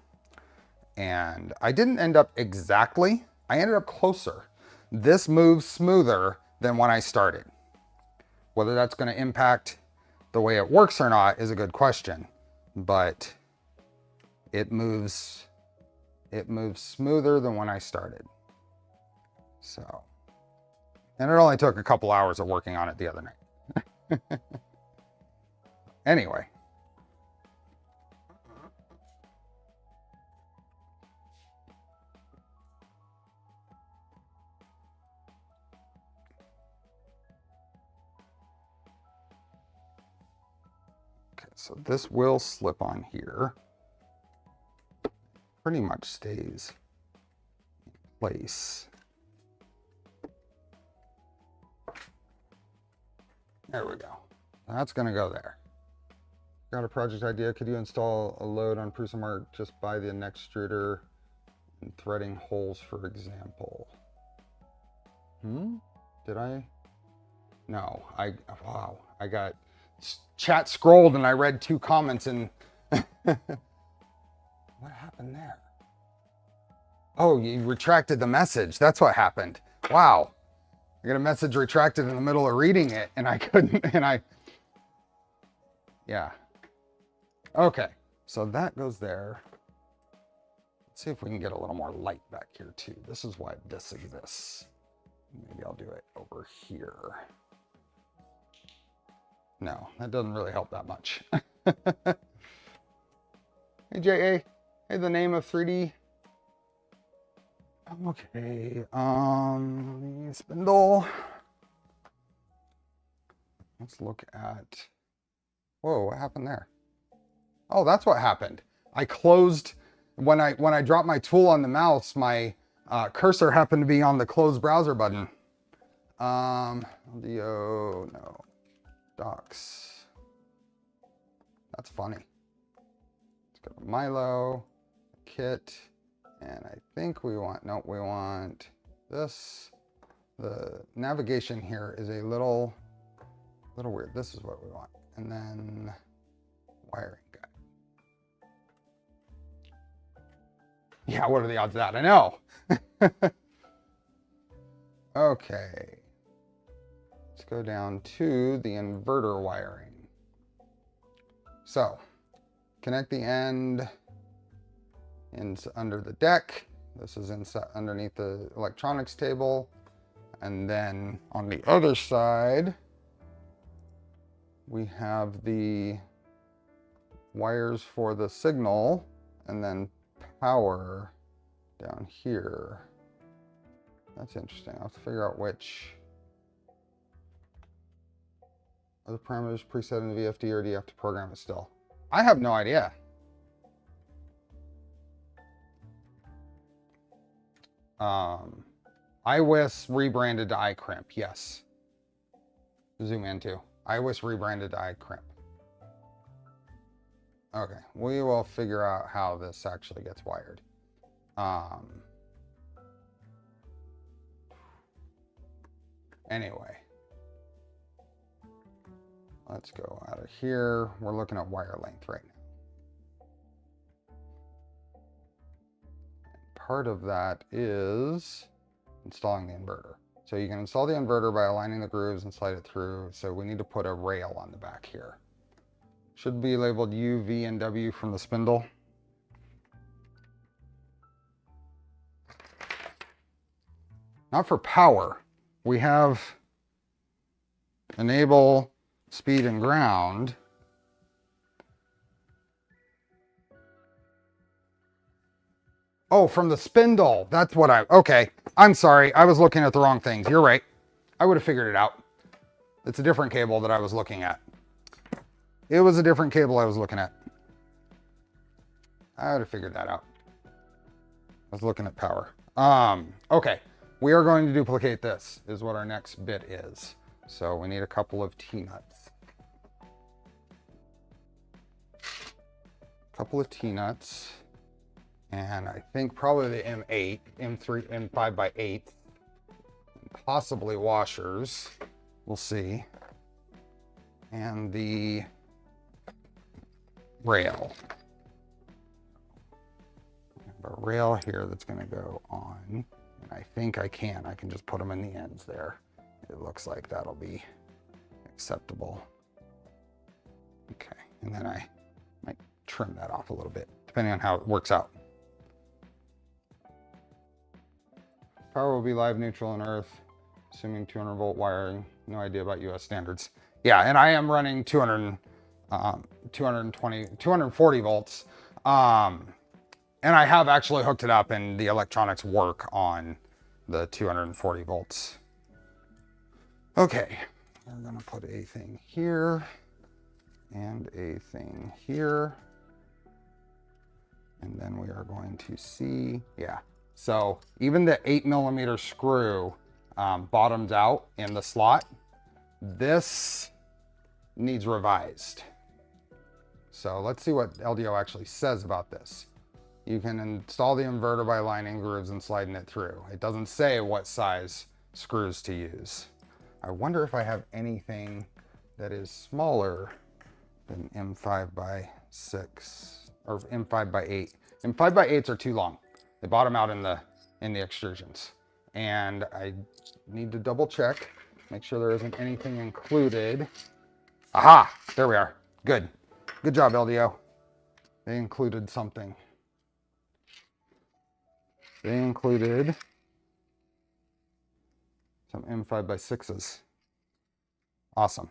And I didn't end up exactly, I ended up closer. This moves smoother than when I started. Whether that's going to impact the way it works or not is a good question, but it moves smoother than when I started. So, and it only took a couple hours of working on it the other night. Anyway. So this will slip on here. Pretty much stays in place. There we go. That's gonna go there. Got a project idea. Could you install a load on Prusa just by the next extruder and threading holes, for example? Did I? No, wow, I got chat scrolled and I read 2 comments and what happened there? Oh, you retracted the message. That's what happened. Wow. I got a message retracted in the middle of reading it and I couldn't, yeah. Okay, so that goes there. Let's see if we can get a little more light back here too. This is why this exists. Maybe I'll do it over here. No, that doesn't really help that much. Hey, J.A. Hey, the name of 3D. Okay, Spindle. Let's look at, whoa, what happened there? Oh, that's what happened. I closed, when I dropped my tool on the mouse, my cursor happened to be on the close browser button. LDO, no. Docs. That's funny. Let's go to Milo, kit, and I think we want, no, we want this. The navigation here is a little weird. This is what we want. And then wiring guide. Yeah, what are the odds of that? I know. Okay. Let's go down to the inverter wiring. So, connect the end under the deck. This is inside underneath the electronics table. And then on the other side, we have the wires for the signal and then power down here. That's interesting. I'll have to figure out which. Are the parameters preset in the VFD or do you have to program it still? I have no idea. iWis rebranded to iCrimp, yes. Zoom in too. I was rebranded iCrimp. Okay, we will figure out how this actually gets wired. Anyway, let's go out of here. We're looking at wire length right now. Part of that is installing the inverter. So you can install the inverter by aligning the grooves and slide it through. So we need to put a rail on the back here. Should be labeled U, V, and W from the spindle. Not for power. We have enable, speed, and ground. Oh, from the spindle. That's what okay. I'm sorry. I was looking at the wrong things. You're right. I would have figured it out. It's a different cable that I was looking at. It was a different cable I was looking at. I would have figured that out. I was looking at power. Okay. We are going to duplicate this, is what our next bit is. So we need a couple of T-nuts. Couple of T-nuts. And I think probably the M8, M3, M5 by 8, possibly washers. We'll see. And the rail. I have a rail here that's going to go on. And I think I can just put them in the ends there. It looks like that'll be acceptable. Okay, and then I might trim that off a little bit, depending on how it works out. Power will be live, neutral, and earth, assuming 200 volt wiring. No idea about US standards. Yeah, and I am running 240 volts. And I have actually hooked it up and the electronics work on the 240 volts. Okay, we're gonna put a thing here and a thing here. And then we are going to see, yeah. So even the 8mm screw bottoms out in the slot. This needs revised. So let's see what LDO actually says about this. You can install the inverter by aligning grooves and sliding it through. It doesn't say what size screws to use. I wonder if I have anything that is smaller than M5 by 6 or M5 by 8. M5 by 8s are too long. They bottom out in the extrusions. And I need to double check, make sure there isn't anything included. Aha, there we are. Good. Good job, LDO. They included something. They included some M5 by 6s. Awesome.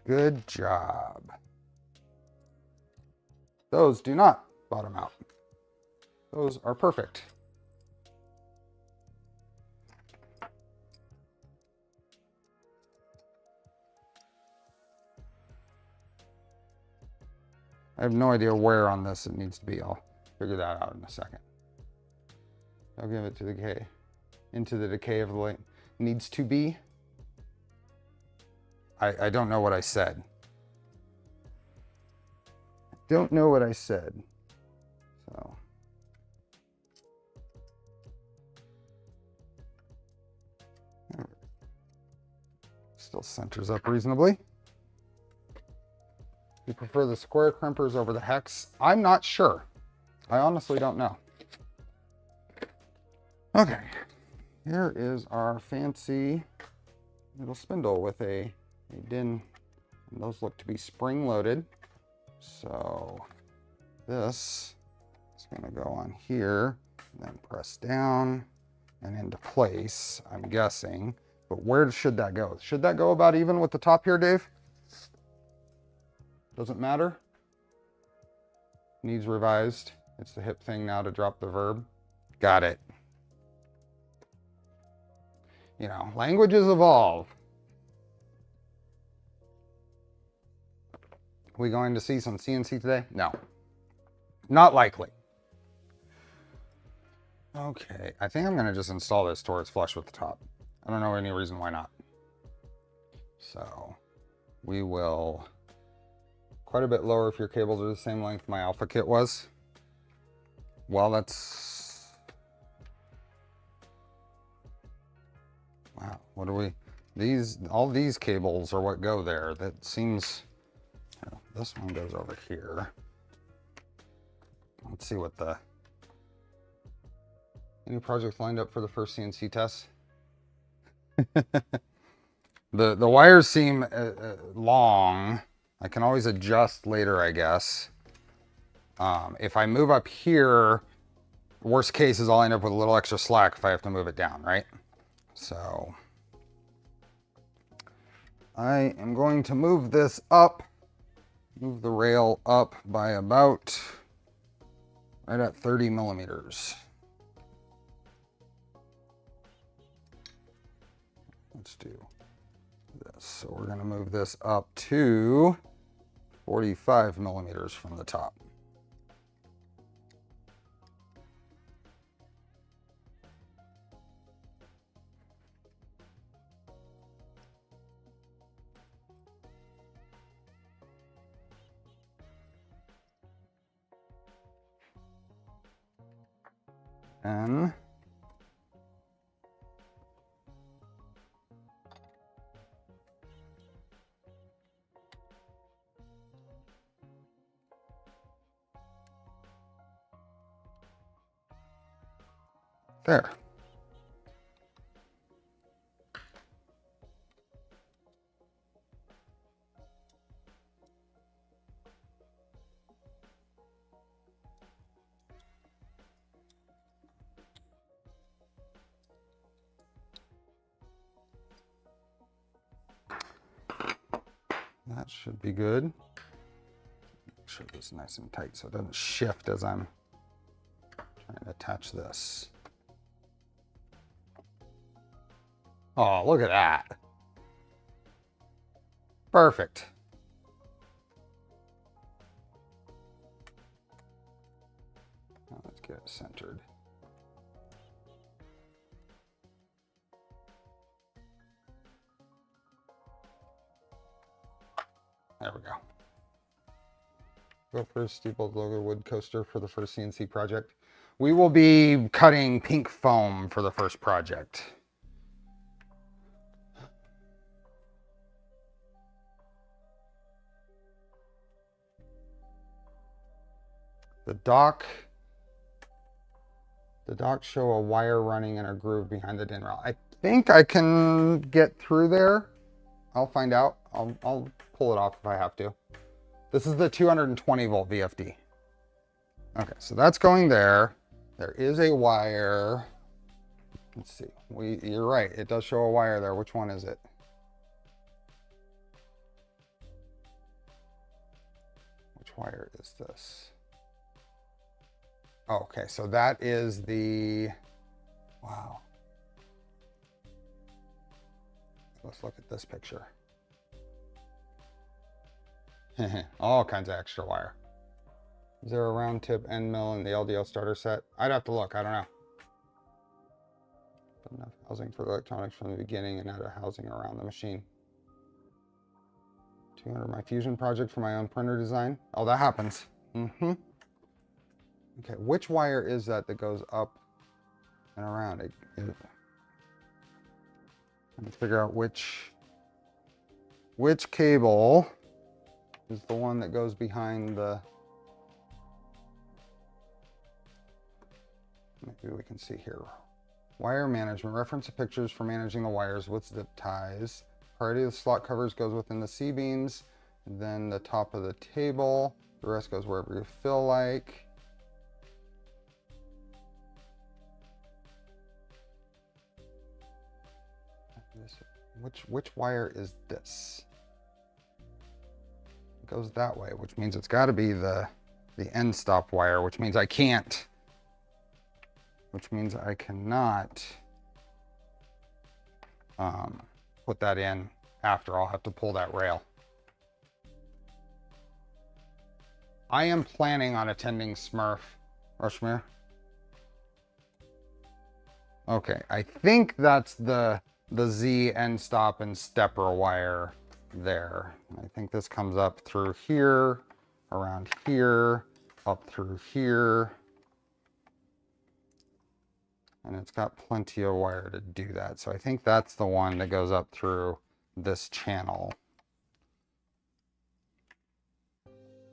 Good job. Those do not bottom out. Those are perfect. I have no idea where on this it needs to be. I'll figure that out in a second. I'll give it to the decay. Into the decay of the light. Needs to be. I don't know what I said. Don't know what I said. So. Still centers up reasonably. You prefer the square crimpers over the hex? I'm not sure. I honestly don't know. Okay, here is our fancy little spindle with a din. And those look to be spring loaded. So this is going to go on here, and then press down and into place, I'm guessing. But where should that go? Should that go about even with the top here, Dave? Doesn't matter. Needs revised. It's the hip thing now to drop the verb. Got it. You know, languages evolve. We going to see some CNC today? No. Not likely. Okay, I think I'm going to just install this towards flush with the top. I don't know any reason why not. So we will quite a bit lower if your cables are the same length my alpha kit was. Well, that's, wow, what do we, all these cables are what go there. That seems, oh, this one goes over here. Let's see what any projects lined up for the first CNC test? The wires seem long. I can always adjust later, I guess. If I move up here, worst case is I'll end up with a little extra slack if I have to move it down, right? So I am going to move this up, move the rail up by about right at 30 millimeters. Let's do this. So we're going to move this up to 45 millimeters from the top. And there. That should be good. Make sure this is nice and tight so it doesn't shift as I'm trying to attach this. Oh, look at that. Perfect. Now let's get it centered. There we go. Go for a steepled logo wood coaster for the first CNC project. We will be cutting pink foam for the first project. The dock show a wire running in a groove behind the DIN rail. I think I can get through there. I'll find out. I'll pull it off if I have to. This is the 220 volt VFD. Okay, so that's going there. There is a wire. Let's see. You're right. It does show a wire there. Which one is it? Which wire is this? Oh, okay, so that is the, wow. Let's look at this picture. All kinds of extra wire. Is there a round tip end mill in the LDO starter set? I'd have to look, I don't know. But enough housing for the electronics from the beginning and add a housing around the machine. 200 my fusion project for my own printer design. Oh, that happens. Mm-hmm. Okay, which wire is that goes up and around? Let me figure out which cable is the one that goes behind the, maybe we can see here. Wire management, reference to pictures for managing the wires with zip ties. Priority of the slot covers goes within the C-beams, then the top of the table. The rest goes wherever you feel like. Which wire is this? It goes that way, which means it's got to be the Endstop wire, which means I can't. Which means I cannot put that in after. I'll have to pull that rail. I am planning on attending Rushmere. Okay, I think that's the the Z end stop and stepper wire there. I think this comes up through here, around here, up through here. And it's got plenty of wire to do that. So I think that's the one that goes up through this channel.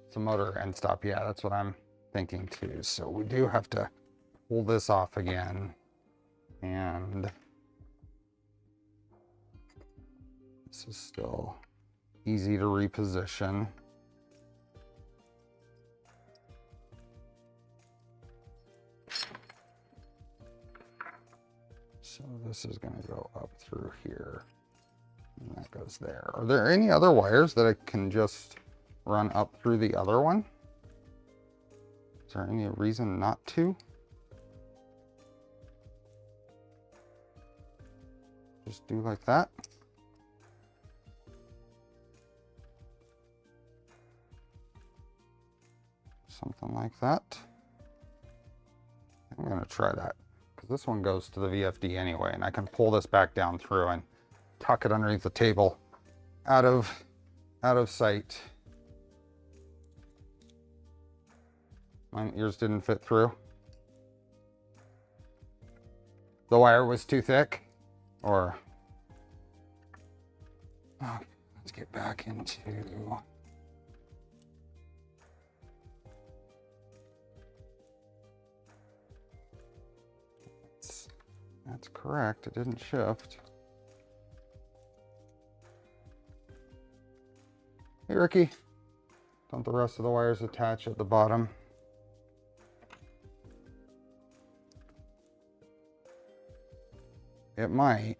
It's a motor end stop. Yeah, that's what I'm thinking too. So we do have to pull this off again. And this is still easy to reposition. So this is going to go up through here, and that goes there. Are there any other wires that I can just run up through the other one? Is there any reason not to? Just do like that. Something like that. I'm going to try that, because this one goes to the VFD anyway, and I can pull this back down through and tuck it underneath the table out of sight. Yours didn't fit through. The wire was too thick, or oh, let's get back into that's correct. It didn't shift. Hey, Ricky. Don't the rest of the wires attach at the bottom? It might.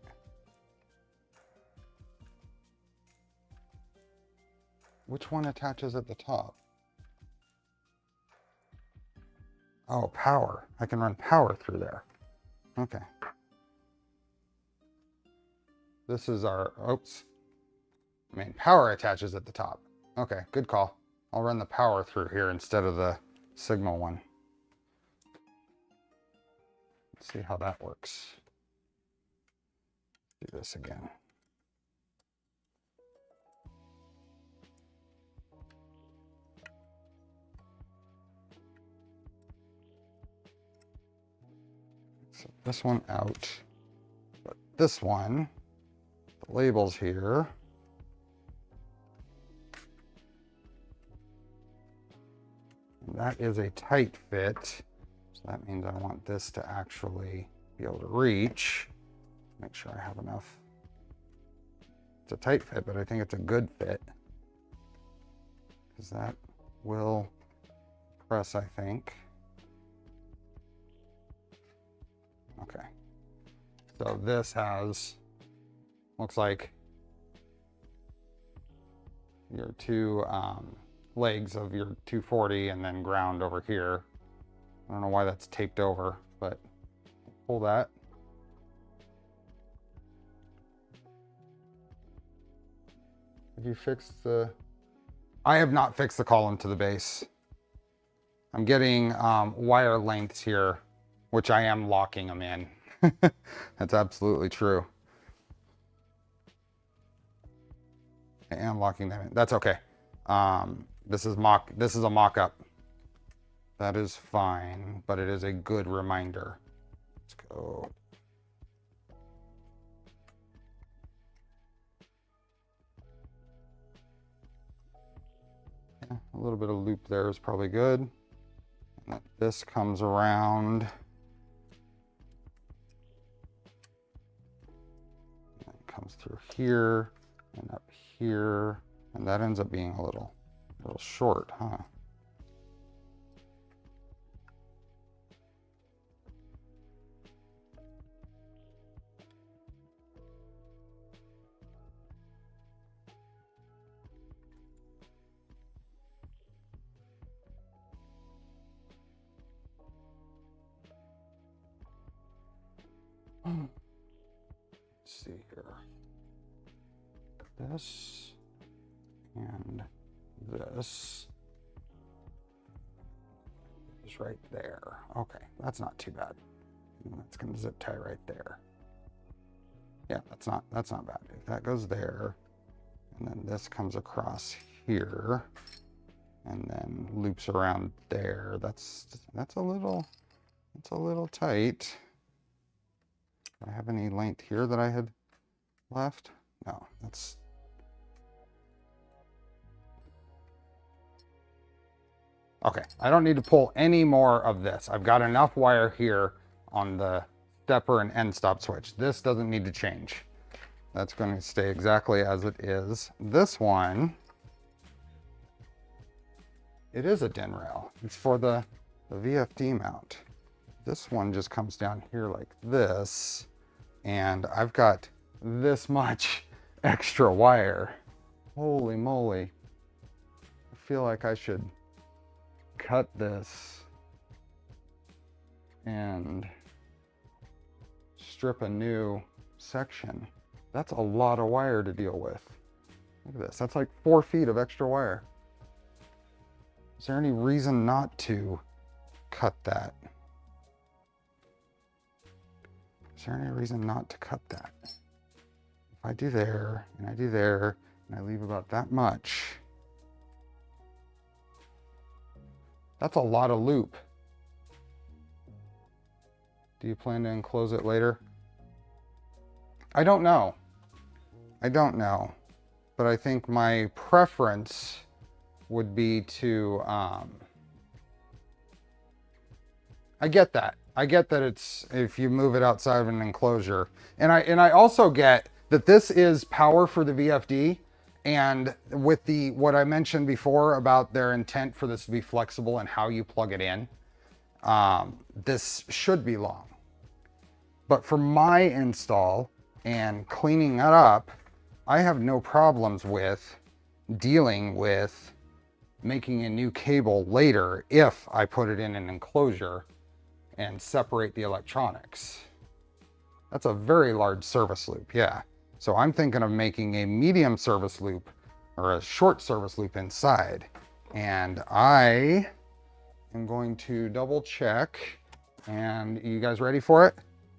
Which one attaches at the top? Oh, power. I can run power through there. Okay. This is our, oops. I mean, power attaches at the top. Okay, good call. I'll run the power through here instead of the signal one. Let's see how that works. Do this again. So this one out, but this one, the label's here. And that is a tight fit. So that means I want this to actually be able to reach. Make sure I have enough. It's a tight fit, but I think it's a good fit, because that will press, I think. Okay. So this has, looks like your two legs of your 240 and then ground over here. I don't know why that's taped over, but pull that. Have you fixed the... I have not fixed the column to the base. I'm getting wire lengths here, which I am locking them in. That's absolutely true. I am locking them in. That's okay. This is a mock-up. That is fine, but it is a good reminder. Let's go. Yeah, a little bit of loop there is probably good. And then this comes around. And it comes through here and up here. And that ends up being a little short, huh? Let's see here. This and this is right there. Okay, that's not too bad. And that's going to zip tie right there. Yeah, that's not bad. If that goes there, and then this comes across here, and then loops around there, that's a little tight. Do I have any length here that I had left? No, that's... Okay, I don't need to pull any more of this. I've got enough wire here on the stepper and end stop switch. This doesn't need to change. That's going to stay exactly as it is. This one, it is a DIN rail. It's for the VFD mount. This one just comes down here like this, and I've got this much extra wire. Holy moly. I feel like I should cut this and strip a new section. That's a lot of wire to deal with. Look at this. That's like 4 feet of extra wire. Is there any reason not to cut that? Is there any reason not to cut that? If I do there, and I do there, and I leave about that much, that's a lot of loop. Do you plan to enclose it later? I don't know. I don't know. But I think my preference would be to, I get that. I get that it's, if you move it outside of an enclosure. And I also get that this is power for the VFD. And with what I mentioned before about their intent for this to be flexible and how you plug it in, this should be long. But for my install and cleaning it up, I have no problems with dealing with making a new cable later if I put it in an enclosure and separate the electronics. That's a very large service loop, yeah. So I'm thinking of making a medium service loop or a short service loop inside. And I am going to double check. And you guys ready for it?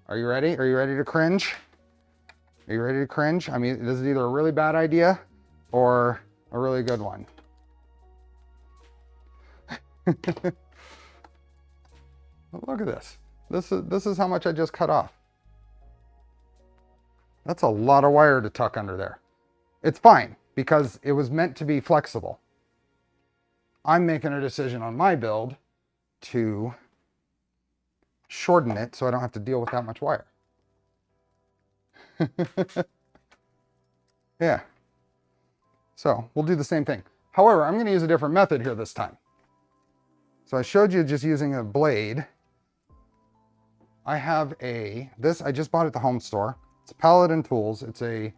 Are you ready? Are you ready to cringe? Are you ready to cringe? I mean, this is either a really bad idea or a really good one. Look at this. This is how much I just cut off. That's a lot of wire to tuck under there. It's fine because it was meant to be flexible. I'm making a decision on my build to shorten it so I don't have to deal with that much wire. Yeah. So we'll do the same thing. However, I'm going to use a different method here this time. So I showed you just using a blade. I have this I just bought at the home store. It's Paladin Tools. It's a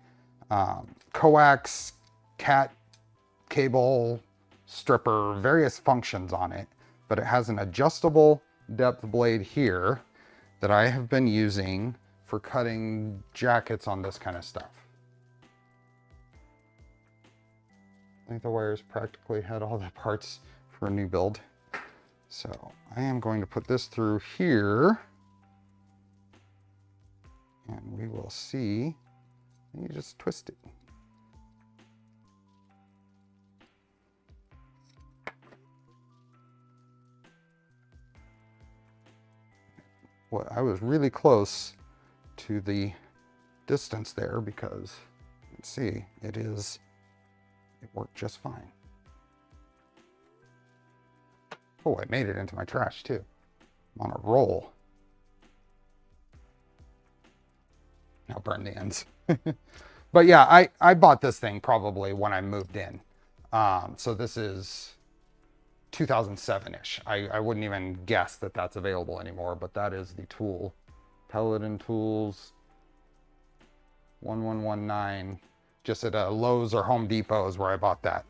coax cat cable stripper, various functions on it, but it has an adjustable depth blade here that I have been using for cutting jackets on this kind of stuff. I think the wires practically had all the parts for a new build. So I am going to put this through here. And we will see. You just twist it. Well, I was really close to the distance there because, let's see, it worked just fine. Oh, I made it into my trash too. I'm on a roll. I'll burn the ends. But yeah, I bought this thing probably when I moved in. So this is 2007-ish. I wouldn't even guess that that's available anymore, but that is the tool. Paladin Tools 1119. Just at a Lowe's or Home Depot is where I bought that.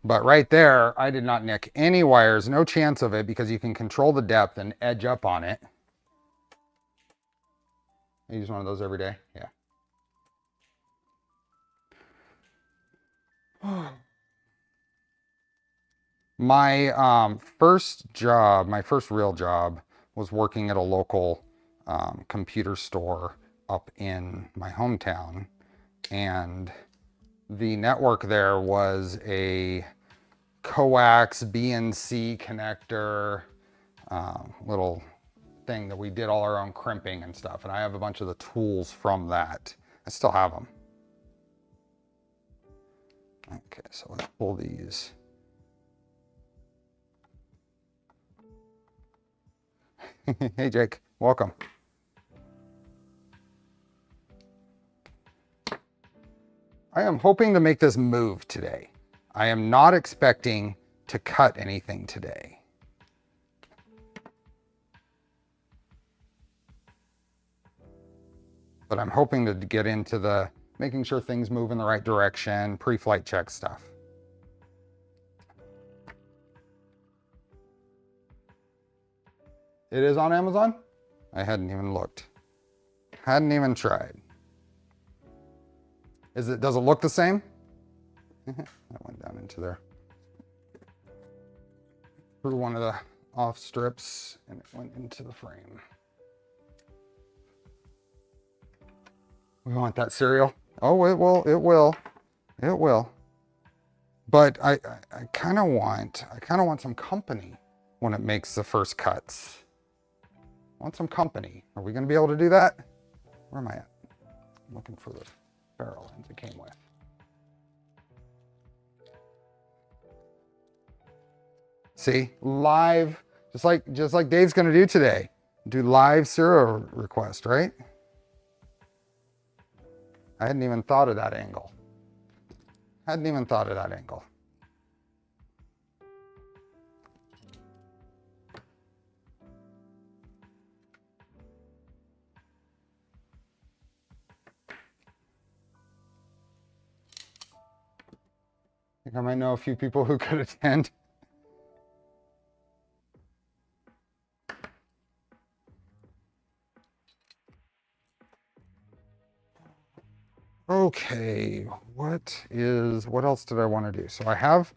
But right there, I did not nick any wires, no chance of it, because you can control the depth and edge up on it. I use one of those every day, yeah. My first job, my first real job, was working at a local computer store up in my hometown, and the network there was a coax BNC connector little thing that we did all our own crimping and stuff, and I have a bunch of the tools from that. I still have them. Okay, so let's pull these. Hey Jake, welcome. I am hoping to make this move today. I am not expecting to cut anything today. But I'm hoping to get into the making sure things move in the right direction, pre-flight check stuff. It is on Amazon? I hadn't even looked. Hadn't even tried. Does it look the same? That went down into there. Through one of the off strips and it went into the frame. We want that cereal. Oh, it will. But I kind of want some company when it makes the first cuts. I want some company. Are we going to be able to do that? Where am I at? I'm looking for the barrel ends it came with. See, live, just like Dave's going to do today. Do live serial request, right? I hadn't even thought of that angle. Hadn't even thought of that angle. I think I might know a few people who could attend. Okay, what else did I want to do? So I have,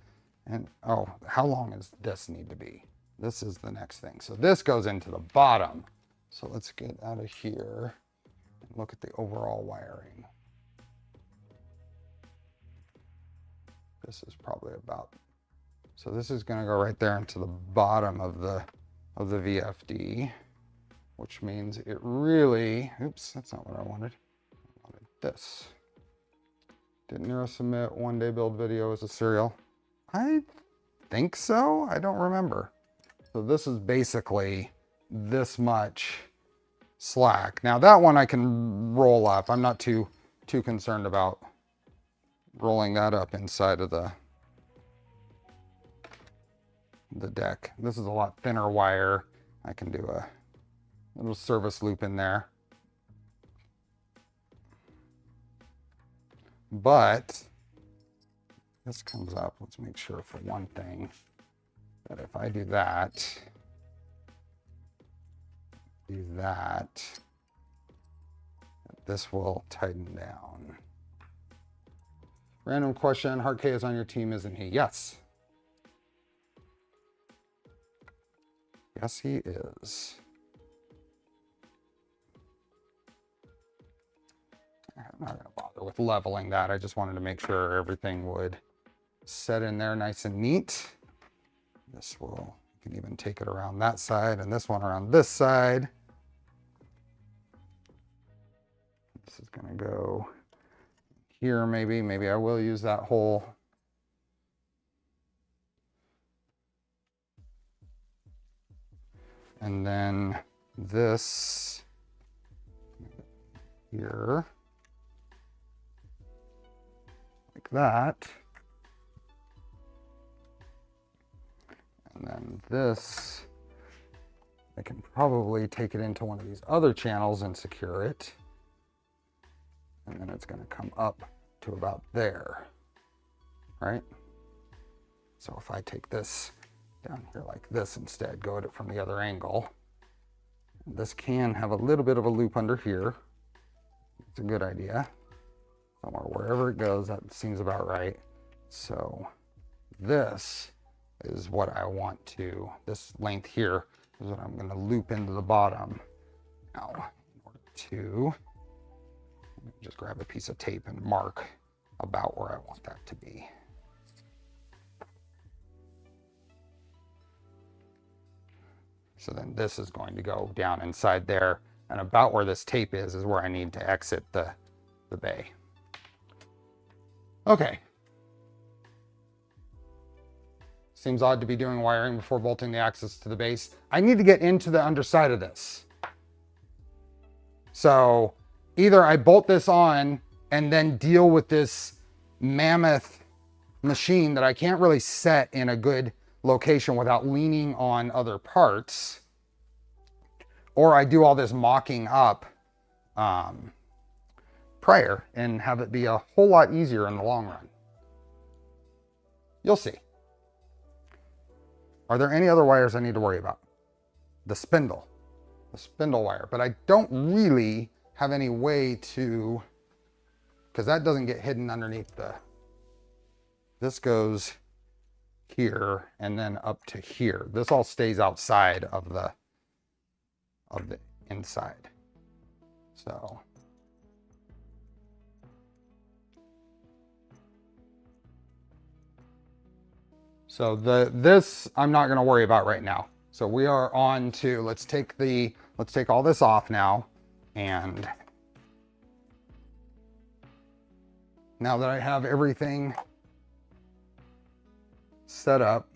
and oh, how long does this need to be? This is the next thing. So this goes into the bottom. So let's get out of here and look at the overall wiring. This is probably about, so this is going to go right there into the bottom of the VFD, which means it really, oops, that's not what I wanted. I wanted this. Didn't Nero submit one day build video as a serial? I think so. I don't remember. So this is basically this much slack. Now that one I can roll up. I'm not too concerned about rolling that up inside of the deck. This is a lot thinner wire. I can do a little service loop in there. But this comes up, let's make sure for one thing that if I do that, this will tighten down. Random question, Hard K is on your team, isn't he? Yes. Yes, he is. I'm not going to bother with leveling that. I just wanted to make sure everything would set in there nice and neat. This will, you can even take it around that side and this one around this side. This is going to go here maybe. Maybe I will use that hole. And then this here, like that. And then this, I can probably take it into one of these other channels and secure it. And then it's going to come up to about there, right? So if I take this down here like this instead, go at it from the other angle. This can have a little bit of a loop under here. It's a good idea. Somewhere, wherever it goes, that seems about right. So this is what I want to, this length here is what I'm going to loop into the bottom. Now, in order to just grab a piece of tape and mark about where I want that to be. So then this is going to go down inside there, and about where this tape is where I need to exit the bay. Okay. Seems odd to be doing wiring before bolting the axis to the base. I need to get into the underside of this. So either I bolt this on and then deal with this mammoth machine that I can't really set in a good location without leaning on other parts, or I do all this mocking up prior and have it be a whole lot easier in the long run. You'll see. Are there any other wires I need to worry about? The spindle wire, but I don't really have any way to, because that doesn't get hidden underneath this goes here and then up to here. This all stays outside of the inside. So this I'm not going to worry about right now. So we are on to, let's take all this off now, and now that I have everything set up,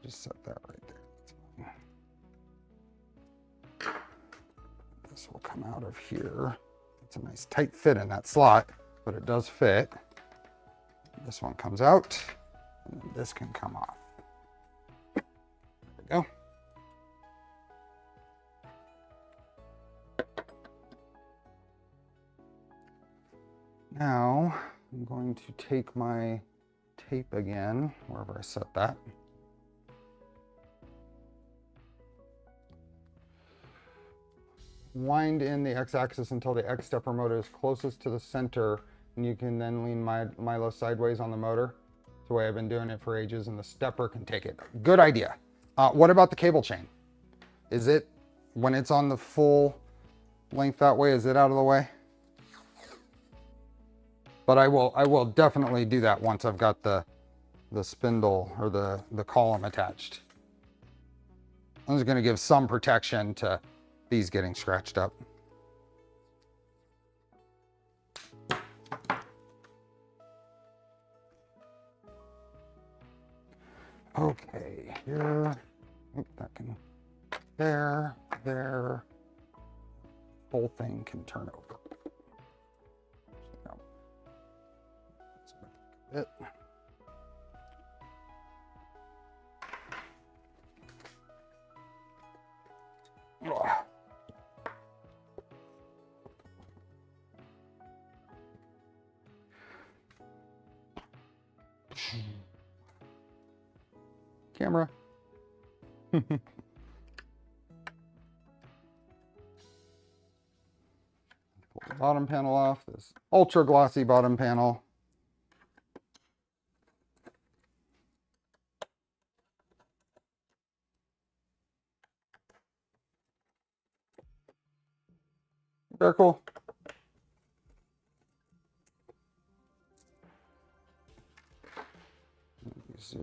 just set that right there. This will come out of here. It's a nice tight fit in that slot, but it does fit. This one comes out, and then this can come off. There we go. Now I'm going to take my tape again, wherever I set that. Wind in the x-axis until the x-stepper motor is closest to the center, and you can then lean Milo sideways on the motor. It's the way I've been doing it for ages, and the stepper can take it. Good idea. What about the cable chain? Is it, when it's on the full length that way, is it out of the way? But I will definitely do that once I've got the spindle or the column attached. I'm just going to give some protection to these getting scratched up. Okay, here, that can, there, whole thing can turn over. Let's make it. Camera. Pull the bottom panel off, this ultra glossy bottom panel. Very cool.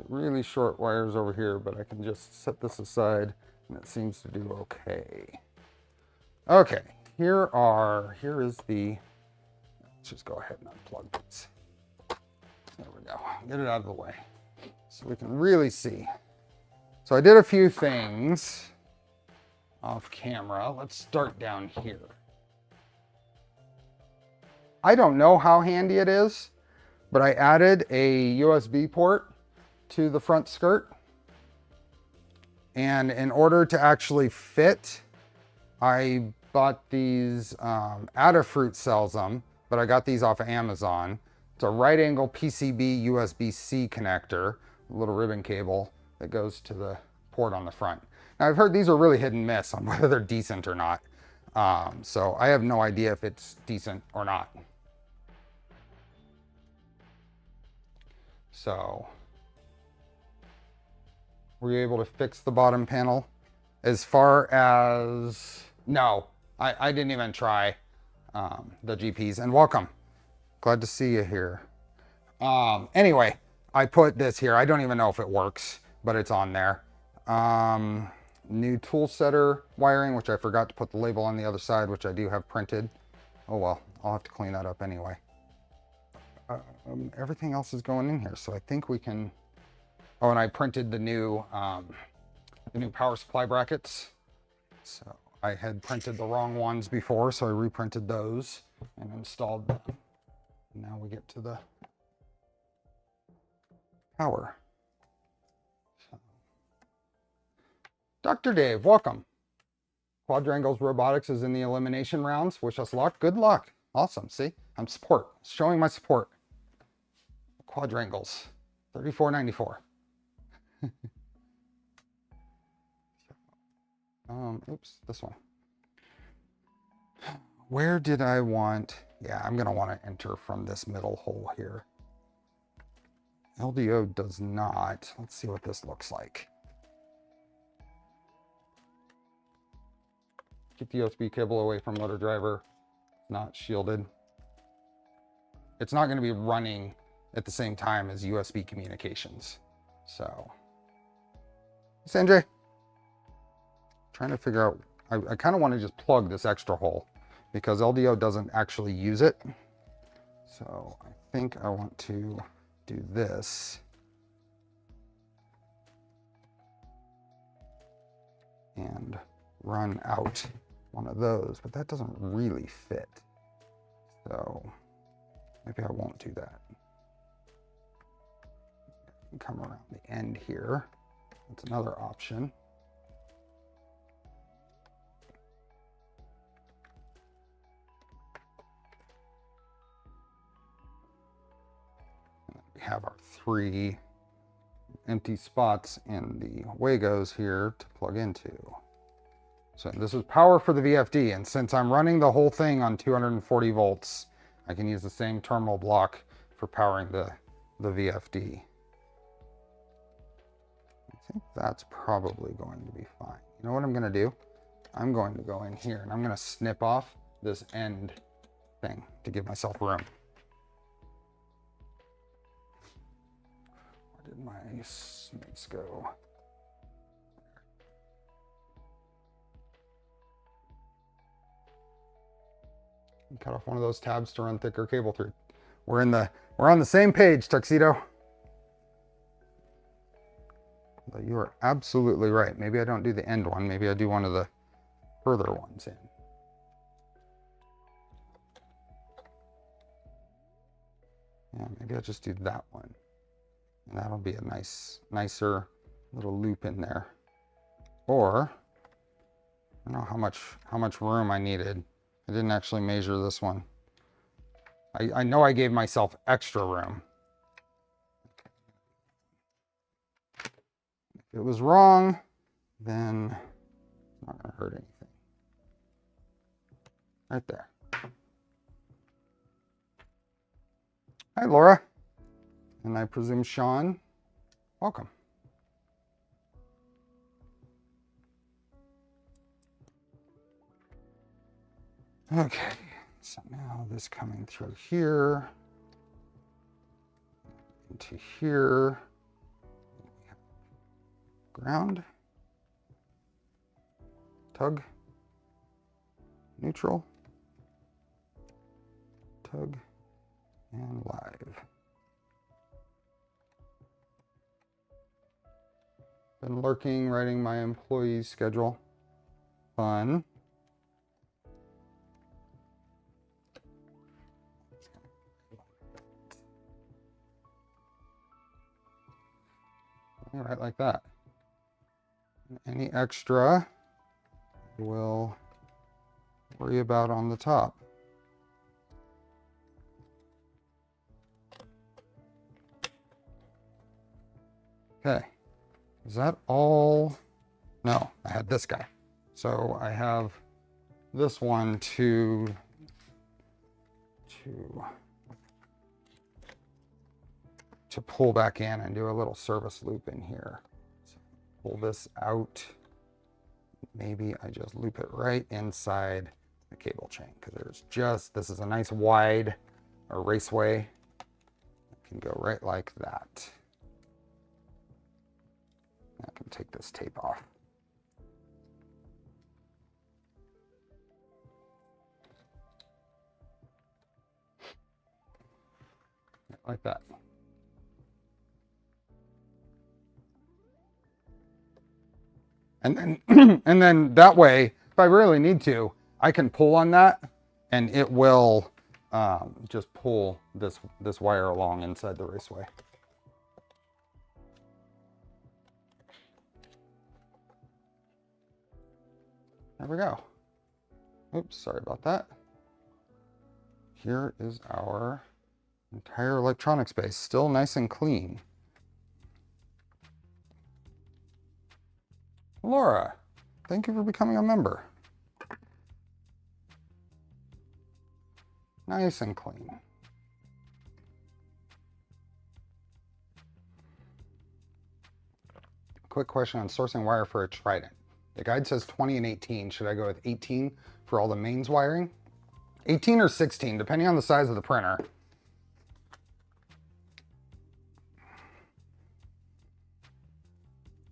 Really short wires over here, but I can just set this aside and it seems to do okay. Okay, here is the, let's just go ahead and unplug these. There we go, get it out of the way so we can really see. So I did a few things off camera. Let's start down here. I don't know how handy it is, but I added a USB port to the front skirt, and in order to actually fit, I bought these Adafruit sells them, but I got these off of Amazon. It's a right angle PCB USB-C connector, a little ribbon cable that goes to the port on the front. Now, I've heard these are really hit and miss on whether they're decent or not. So I have no idea if it's decent or not. So, were you able to fix the bottom panel? As far as, no, I didn't even try the GPs. And welcome. Glad to see you here. Anyway, I put this here. I don't even know if it works, but it's on there. New tool setter wiring, which I forgot to put the label on the other side, which I do have printed. Oh well, I'll have to clean that up anyway. Everything else is going in here, so I think we can. Oh, and I printed the new power supply brackets. So I had printed the wrong ones before, so I reprinted those and installed them. Now we get to the power. So. Dr. Dave, welcome. Quadrangles Robotics is in the elimination rounds. Wish us luck. Good luck. Awesome. See, I'm showing my support. Quadrangles, $34.94. Oops, this one. Where did I want? Yeah, I'm gonna want to enter from this middle hole here. LDO does not. Let's see what this looks like. Keep the USB cable away from motor driver. Not shielded. It's not going to be running at the same time as USB communications. So, Sanjay, trying to figure out, I kind of want to just plug this extra hole because LDO doesn't actually use it. So I think I want to do this. And run out one of those, but that doesn't really fit. So maybe I won't do that. Come around the end here. That's another option. And then we have our 3 empty spots in the Wagos here to plug into. So this is power for the VFD, and since I'm running the whole thing on 240 volts, I can use the same terminal block for powering the VFD. I think that's probably going to be fine. You know what I'm going to do? I'm going to go in here and I'm going to snip off this end thing to give myself room. Where did my snakes go? Cut off one of those tabs to run thicker cable through. We're on the same page, Tuxedo. But you are absolutely right. Maybe I don't do the end one. Maybe I do one of the further ones in. Yeah, maybe I'll just do that one. And that'll be a nicer little loop in there. Or I don't know how much room I needed. I didn't actually measure this one. I know I gave myself extra room. If it was wrong, then it's not going to hurt anything. Right there. Hi, Laura. And I presume Sean. Welcome. Okay, so now this coming through here, into here, ground, tug, neutral, tug, and live. Been lurking, writing my employee's schedule. Fun. Right like that. Any extra we'll worry about on the top. Okay, is that all No, I had this guy. So I have this one to pull back in and do a little service loop in here. So pull this out. Maybe I just loop it right inside the cable chain, because this is a nice wide raceway. It can go right like that. I can take this tape off. Like that. And then, and then that way, if I really need to, I can pull on that and it will just pull this wire along inside the raceway. There we go. Oops, sorry about that. Here is our entire electronics base, still nice and clean. Laura, thank you for becoming a member. Nice and clean. Quick question on sourcing wire for a Trident. The guide says 20 and 18. Should I go with 18 for all the mains wiring? 18 or 16, depending on the size of the printer.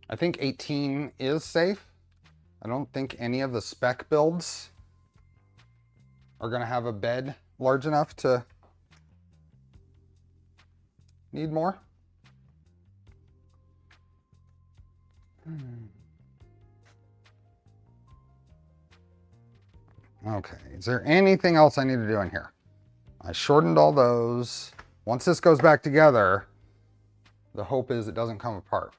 I think 18 is safe. I don't think any of the spec builds are going to have a bed large enough to need more. Okay, is there anything else I need to do in here? I shortened all those. Once this goes back together, the hope is it doesn't come apart.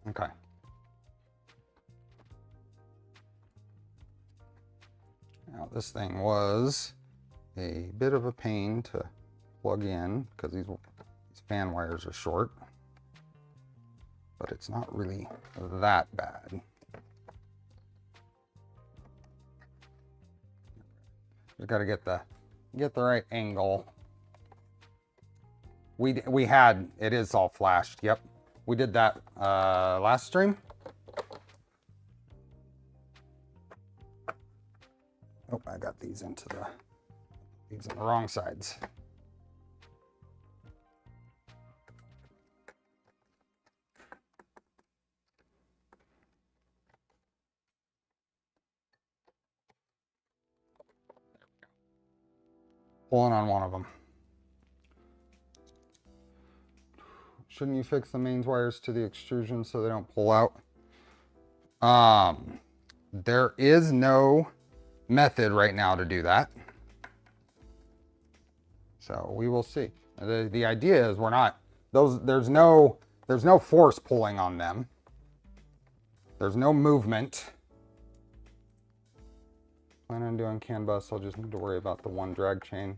Okay. Now this thing was a bit of a pain to plug in because these fan wires are short, but it's not really that bad. Just got to get the right angle. It is all flashed. Yep. We did that last stream. Oh, I got these in the wrong sides. Pulling on one of them. Shouldn't you fix the mains wires to the extrusion so they don't pull out? There is no method right now to do that. So we will see. The idea is there's no force pulling on them. There's no movement. Plan on doing CAN bus, I'll just need to worry about the one drag chain.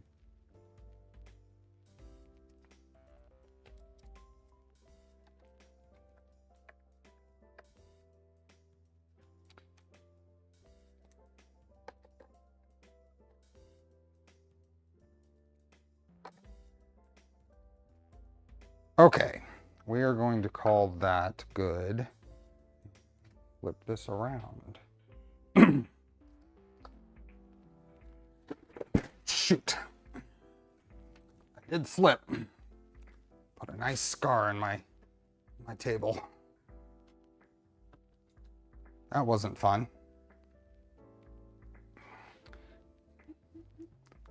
Okay, we are going to call that good. Flip this around. Shoot. I did slip. Put a nice scar in my table. That wasn't fun.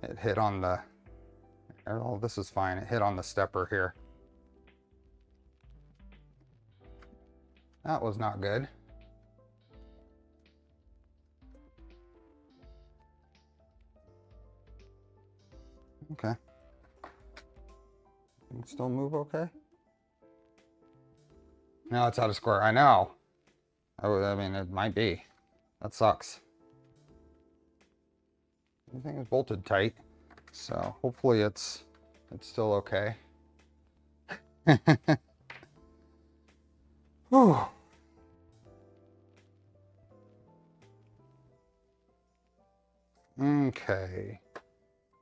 It hit on the, oh, this is fine. It hit on the stepper here. That was not good. Okay. Can it still move okay? Now it's out of square. I know. Oh, I mean, it might be. That sucks. Everything is bolted tight, so hopefully it's still okay. Whew. Okay.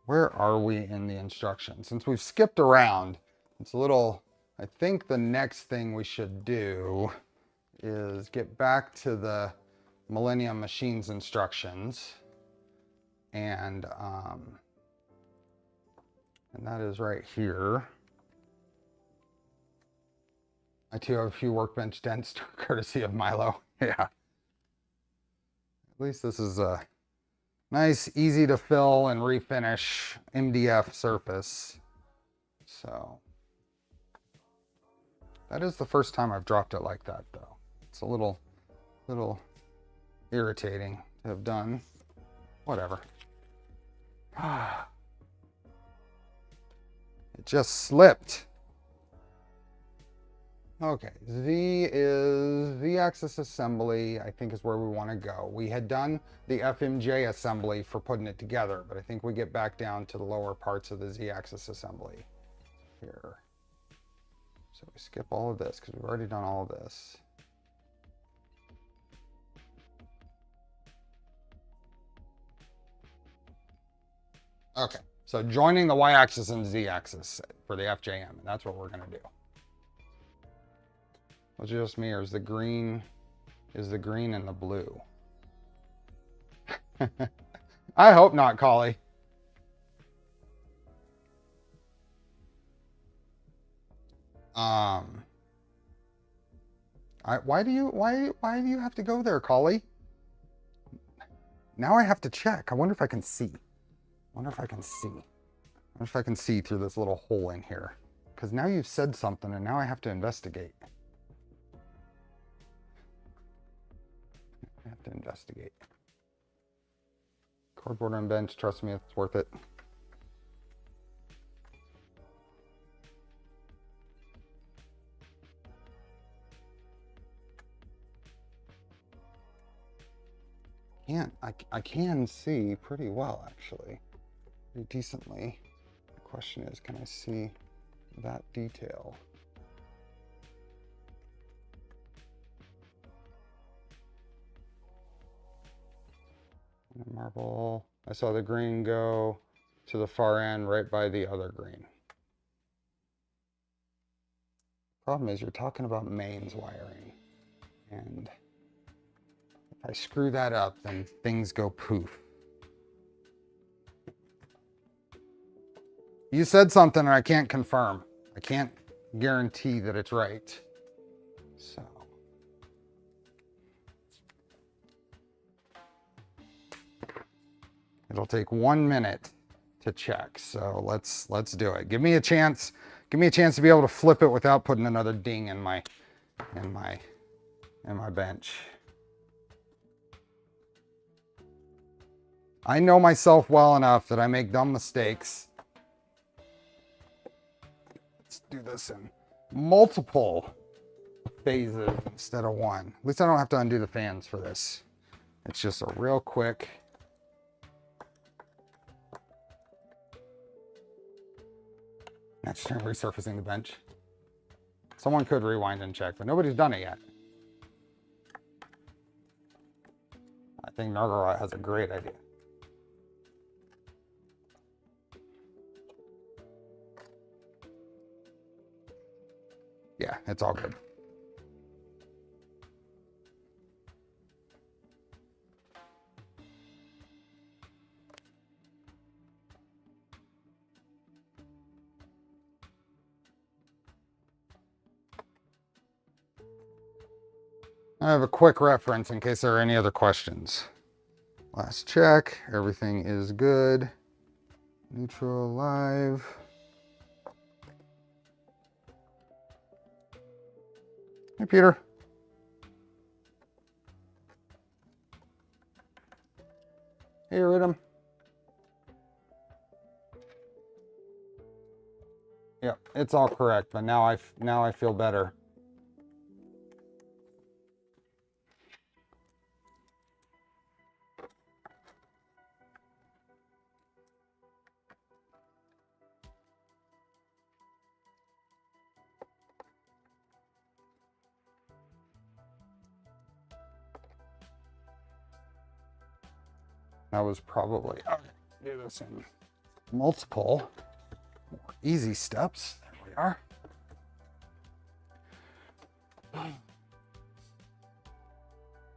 Where are we in the instructions? Since we've skipped around, it's a little, I think the next thing we should do is get back to the Millennium Machines instructions. And that is right here. I too have a few workbench dents courtesy of Milo. Yeah. At least this is a nice, easy to fill and refinish MDF surface. So that is the first time I've dropped it like that, though. It's a little irritating to have done. Whatever. It just slipped. Okay, Z-axis assembly, I think is where we want to go. We had done the FMJ assembly for putting it together, but I think we get back down to the lower parts of the Z-axis assembly here. So we skip all of this because we've already done all of this. Okay, so joining the Y-axis and Z-axis for the FJM, and that's what we're going to do. Was it just me, or is the green and the blue? I hope not, Collie. Why do you have to go there, Collie? Now I have to check. I wonder if I can see. I wonder if I can see through this little hole in here. Because now you've said something and now I have to investigate. I have to investigate. Cardboard and bench, trust me, it's worth it. I can see pretty well, actually. Pretty decently. The question is, can I see that detail? Marble. I saw the green go to the far end right by the other green. Problem is, you're talking about mains wiring, and if I screw that up, then things go poof. You said something and I can't confirm. I can't guarantee that it's right. So. It'll take 1 minute to check. So let's do it. Give me a chance to be able to flip it without putting another ding in my bench. I know myself well enough that I make dumb mistakes. Let's do this in multiple phases instead of one. At least I don't have to undo the fans for this. It's just a real quick. Next turn, resurfacing the bench. Someone could rewind and check, but nobody's done it yet. I think Nargaroth has a great idea. Yeah, it's all good. I have a quick reference in case there are any other questions. Last check, everything is good. Neutral alive. Hey, Peter. Hey, Rhythm. Yep, it's all correct, but now I feel better. That was probably, okay, do this in multiple more easy steps. There we are.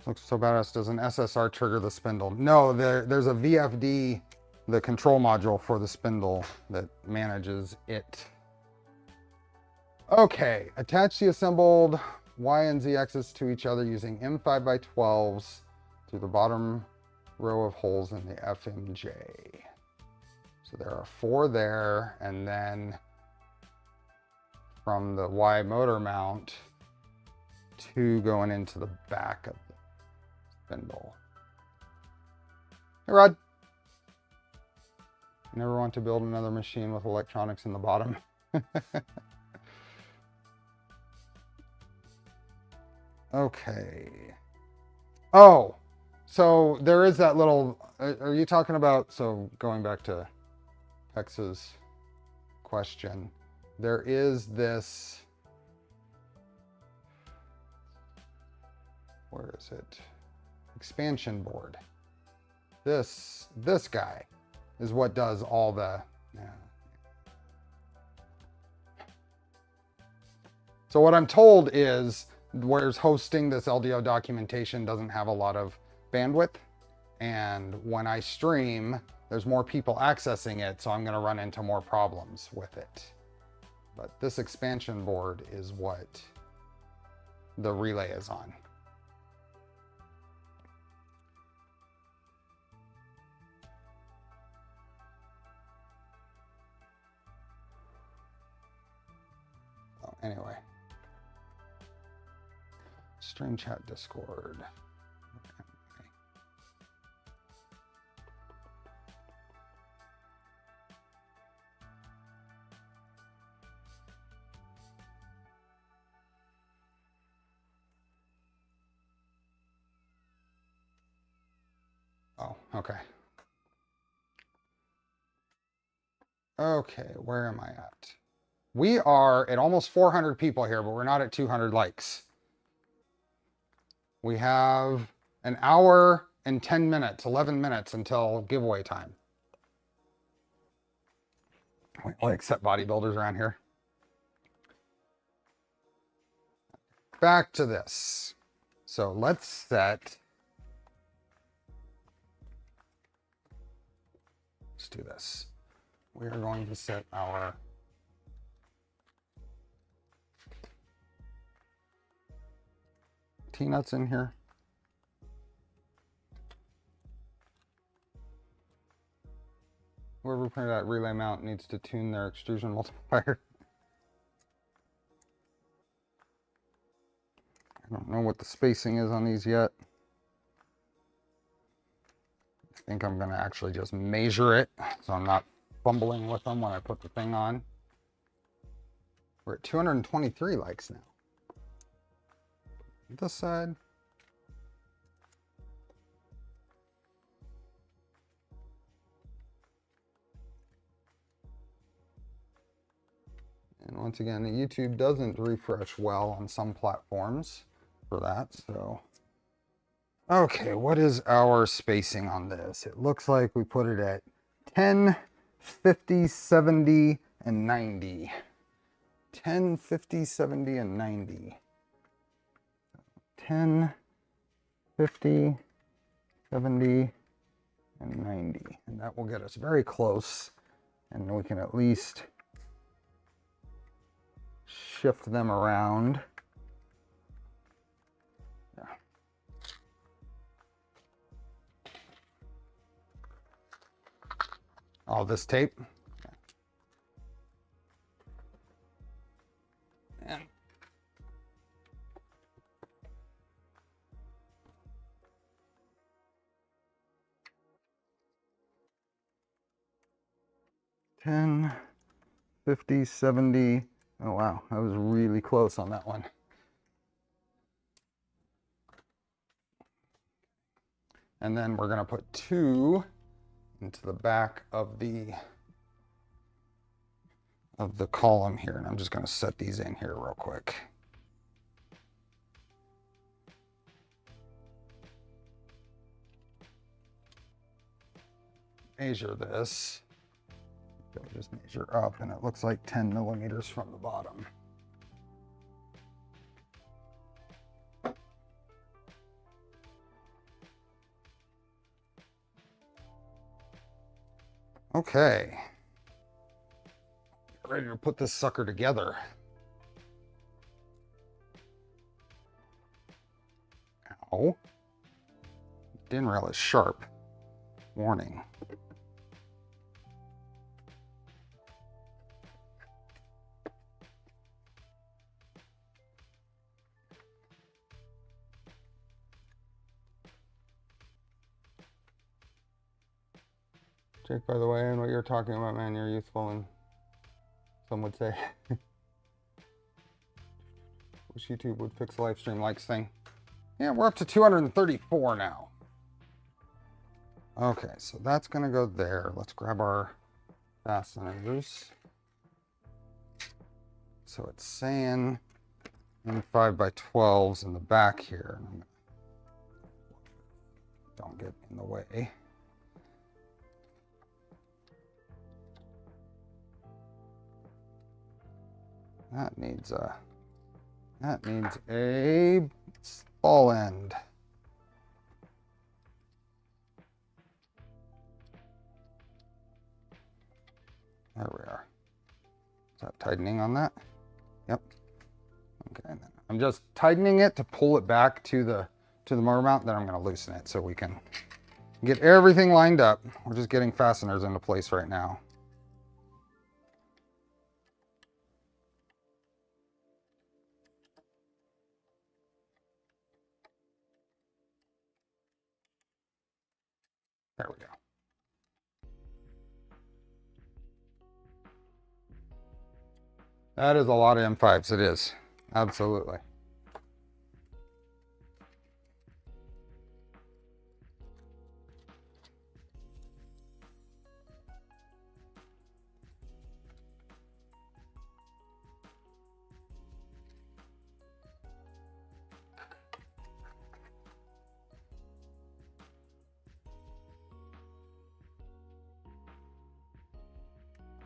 Looks so badass. Does an SSR trigger the spindle? No, there's a VFD, the control module for the spindle that manages it. Okay, attach the assembled Y and Z axis to each other using M5x12s through the bottom row of holes in the FMJ. So there are 4 there, and then from the Y motor mount, 2 going into the back of the spindle. Hey, Rod. Never want to build another machine with electronics in the bottom. Okay. Oh, so there is that little, are you talking about, so going back to Hex's question, there is this, where is it? Expansion board. This guy is what does all the, yeah. So what I'm told is, where's hosting this LDO documentation doesn't have a lot of bandwidth. And when I stream, there's more people accessing it, so I'm gonna run into more problems with it. But this expansion board is what the relay is on. Oh, anyway. Stream chat Discord. Oh, okay. Okay, where am I at? We are at almost 400 people here, but we're not at 200 likes. We have an hour and 10 minutes, 11 minutes until giveaway time. We only accept bodybuilders around here. Back to this. So let's set, let's do this. We are going to set our T-nuts in here. Whoever printed out relay mount needs to tune their extrusion multiplier. I don't know what the spacing is on these yet. I think I'm gonna actually just measure it so I'm not fumbling with them when I put the thing on. We're at 223 likes now. This side. And once again, YouTube doesn't refresh well on some platforms for that, so. Okay, what is our spacing on this? It looks like we put it at 10, 50, 70, and 90. 10, 50, 70, and 90. 10, 50, 70, and 90. And that will get us very close. And we can at least shift them around. Yeah. All this tape. And $10, $50, $70. Oh wow, I was really close on that one. And then we're gonna put 2 into the back of the column here. And I'm just gonna set these in here real quick. measure this. So just measure up, and it looks like 10 millimeters from the bottom. Okay. Ready to put this sucker together. Ow. Didn't realize sharp. Warning. Jake, by the way, and what you're talking about, man, you're youthful, and some would say. Wish YouTube would fix the live stream likes thing. Yeah, we're up to 234 now. Okay, so that's gonna go there. Let's grab our fasteners. So it's saying in 5x12s in the back here. Don't get in the way. That needs a ball end. There we are. Is that tightening on that? Yep. Okay, then I'm just tightening it to pull it back to the motor mount. Then I'm going to loosen it so we can get everything lined up. We're just getting fasteners into place right now. There we go. That is a lot of M5s. It is. Absolutely.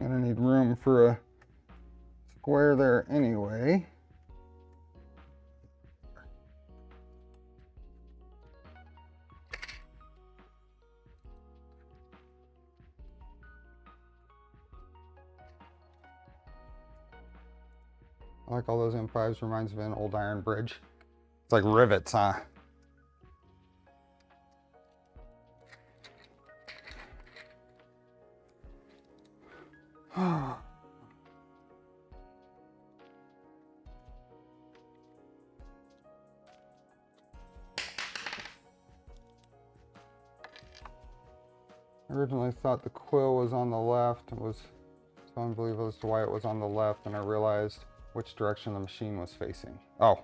Gonna need room for a square there anyway. I like all those M5s. Reminds me of an old iron bridge. It's like rivets, huh? I originally thought the quill was on the left. It was so unbelievable as to why it was on the left, and I realized which direction the machine was facing. Oh.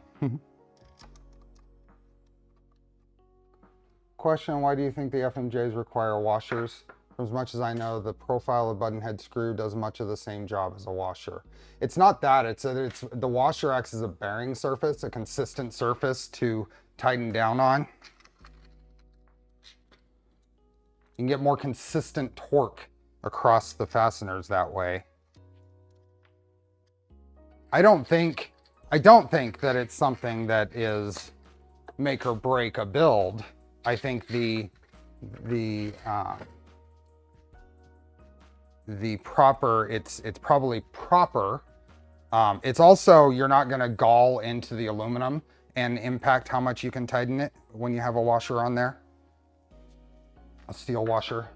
Question, why do you think the FMJs require washers? As much as I know, the profile of button head screw does much of the same job as a washer. It's not that, it's the washer acts as a bearing surface, a consistent surface to tighten down on. You can get more consistent torque across the fasteners that way. I don't think that it's something that is make or break a build. I think it's probably proper. It's also, you're not gonna gall into the aluminum and impact how much you can tighten it when you have a washer on there. A steel washer.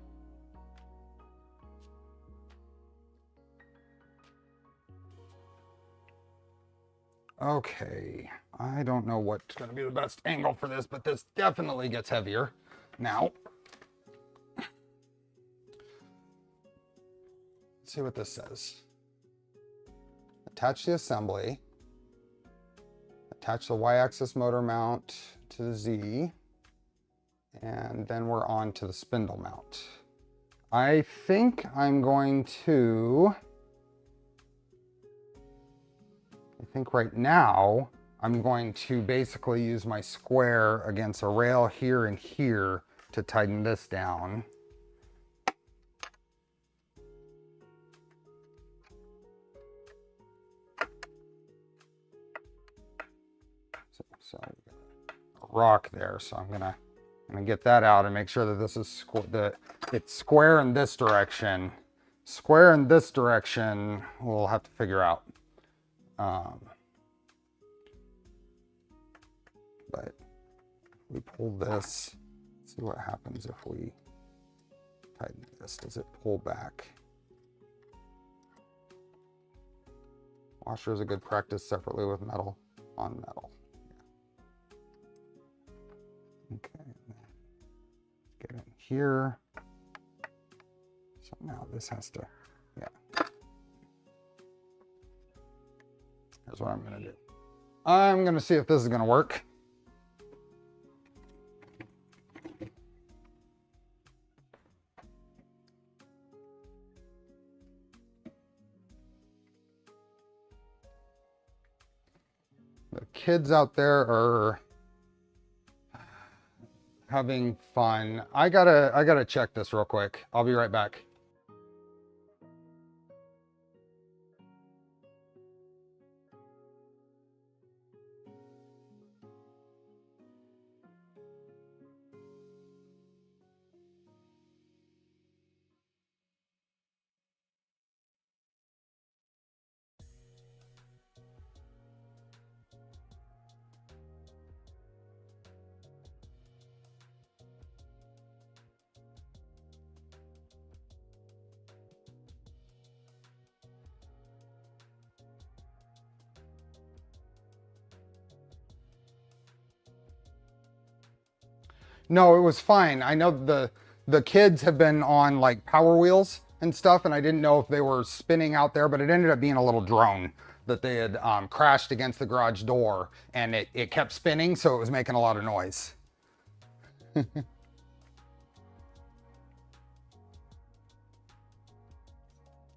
Okay, I don't know what's gonna be the best angle for this, but this definitely gets heavier now. Let's see what this says. Attach the assembly. Attach the Y-axis motor mount to the Z. And then we're on to the spindle mount. I think I'm going to, right now, I'm going to basically use my square against a rail here and here to tighten this down. So a rock there. So I'm gonna get that out and make sure that this is it's square in this direction. Square in this direction, we'll have to figure out. But if we pull this, let's see what happens if we tighten this. Does it pull back? Washer is a good practice separately with metal on metal. Yeah. Okay, get in here. So now this has to, yeah. Here's what I'm gonna do. I'm gonna see if this is gonna work. The kids out there are having fun. I gotta check this real quick. I'll be right back. No, it was fine. I know the kids have been on like Power Wheels and stuff, and I didn't know if they were spinning out there, but it ended up being a little drone that they had crashed against the garage door, and it kept spinning, so it was making a lot of noise.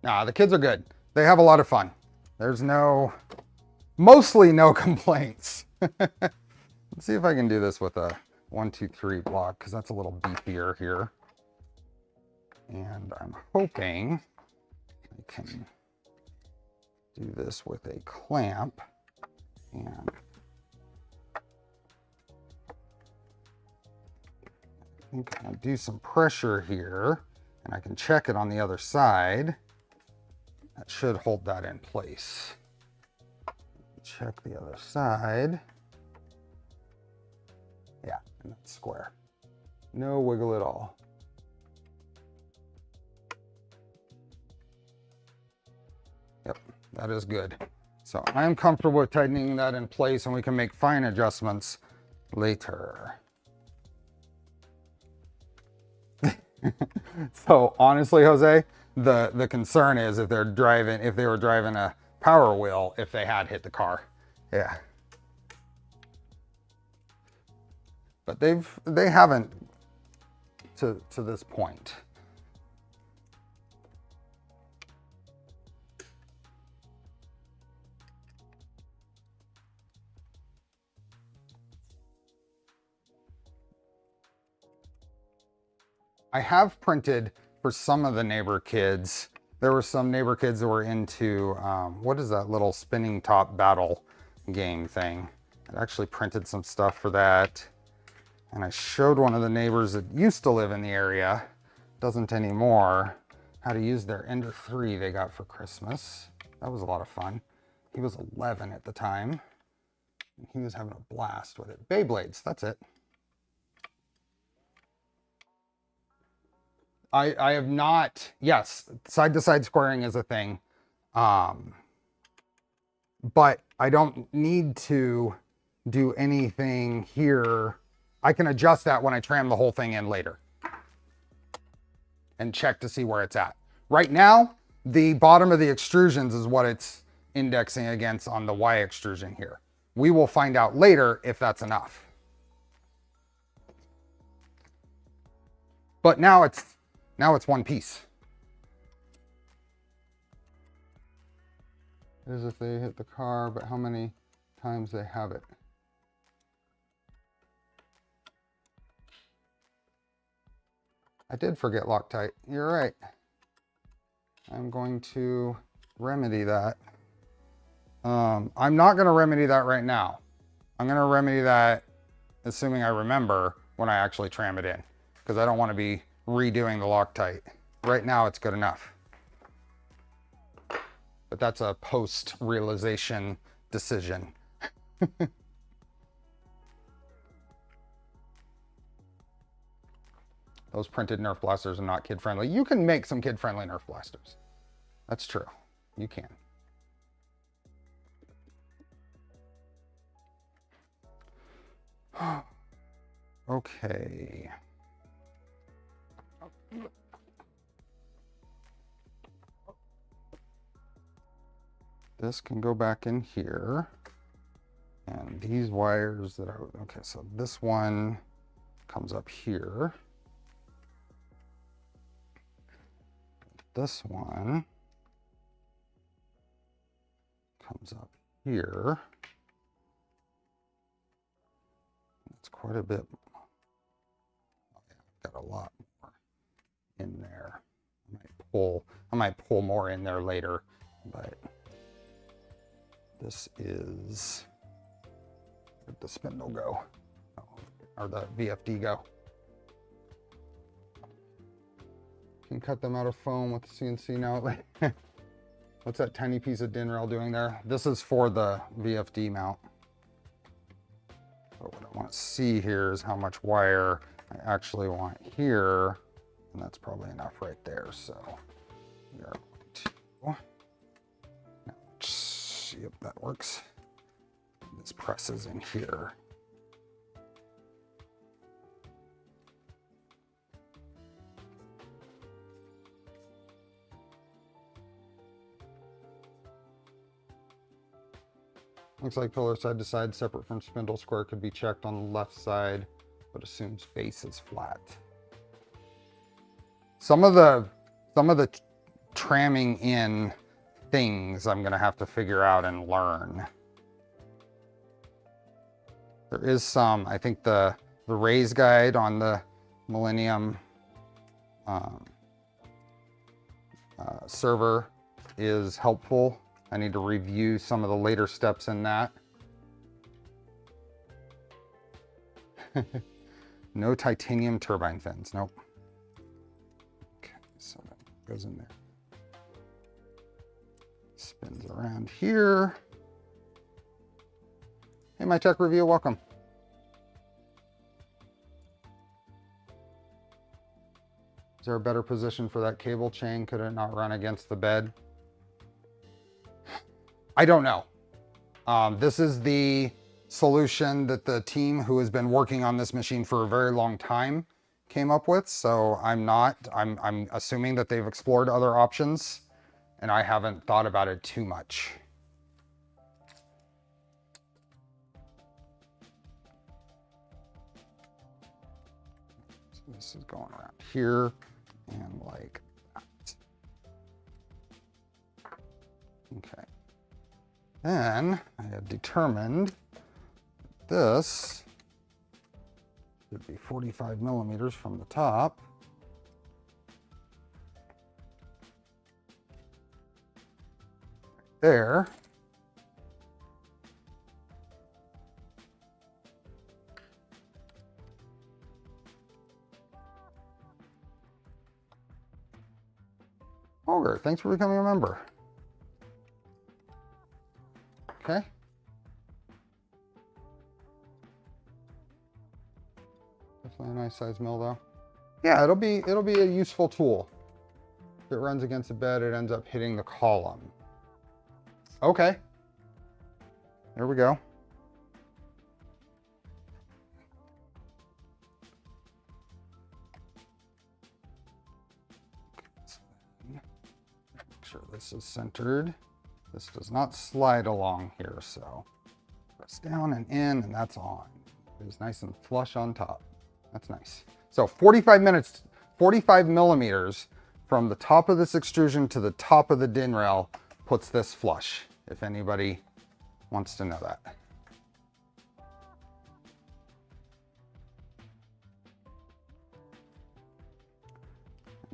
Nah, the kids are good. They have a lot of fun. There's mostly no complaints. Let's see if I can do this with a 1, 2, 3 block, because that's a little beefier here. And I'm hoping I can do this with a clamp. And I think I'll do some pressure here, and I can check it on the other side. That should hold that in place. Check the other side. Yeah, and that's square. No wiggle at all. Yep, that is good. So I am comfortable with tightening that in place, and we can make fine adjustments later. So honestly, Jose, the concern is if they were driving a Power Wheel, if they had hit the car. Yeah. But they haven't to this point. I have printed for some of the neighbor kids. There were some neighbor kids that were into, what is that little spinning top battle game thing? I actually printed some stuff for that. And I showed one of the neighbors that used to live in the area, doesn't anymore, how to use their Ender 3 they got for Christmas. That was a lot of fun. He was 11 at the time, and he was having a blast with it. Beyblades, that's it. I have not, yes, side-to-side squaring is a thing. But I don't need to do anything here. I can adjust that when I tram the whole thing in later and check to see where it's at. Right now, the bottom of the extrusions is what it's indexing against on the Y extrusion here. We will find out later if that's enough. But now it's one piece. As if they hit the car, but how many times they have it. I did forget Loctite. You're right. I'm going to remedy that. I'm not going to remedy that right now. I'm gonna remedy that, assuming I remember, when I actually tram it in, because I don't want to be redoing the Loctite. Right now it's good enough. But that's a post-realization decision. Those printed Nerf blasters are not kid-friendly. You can make some kid-friendly Nerf blasters. That's true. You can. Okay. This can go back in here. And these wires that are, okay, so this one comes up here. This one comes up here. It's quite a bit. Oh yeah, I've got a lot more in there. I might pull more in there later, but this is, where'd the spindle go? Oh, or the VFD go? Can cut them out of foam with the CNC now. What's that tiny piece of DIN rail doing there? This is for the VFD mount. But what I want to see here is how much wire I actually want here. And that's probably enough right there. So we are going to now see if that works. This presses in here. Looks like pillar side to side separate from spindle square could be checked on the left side, but assumes base is flat. Some of the tramming in things I'm gonna have to figure out and learn. There is some, I think the raise guide on the Millennium server is helpful. I need to review some of the later steps in that. No titanium turbine fins, nope. Okay, so that goes in there. Spins around here. Hey, my tech review, welcome. Is there a better position for that cable chain? Could it not run against the bed? I don't know. This is the solution that the team who has been working on this machine for a very long time came up with. So I'm assuming that they've explored other options and I haven't thought about it too much. So this is going around here and like that. Okay. Then I have determined this should be 45 millimeters from the top. Right there. Ogre, thanks for becoming a member. Okay. Definitely a nice size mill though. Yeah, it'll be a useful tool. If it runs against the bed, it ends up hitting the column. Okay. There we go. So make sure this is centered. This does not slide along here, so press down and in, and that's on. It is nice and flush on top. That's nice. So 45 millimeters from the top of this extrusion to the top of the DIN rail puts this flush, if anybody wants to know that.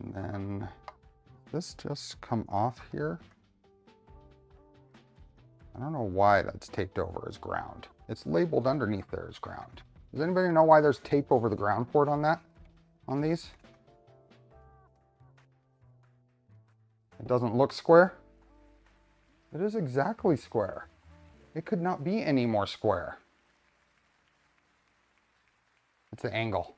And then this just come off here. I don't know why that's taped over as ground. It's labeled underneath there as ground. Does anybody know why there's tape over the ground port on that? On these? It doesn't look square? It is exactly square. It could not be any more square. It's the angle.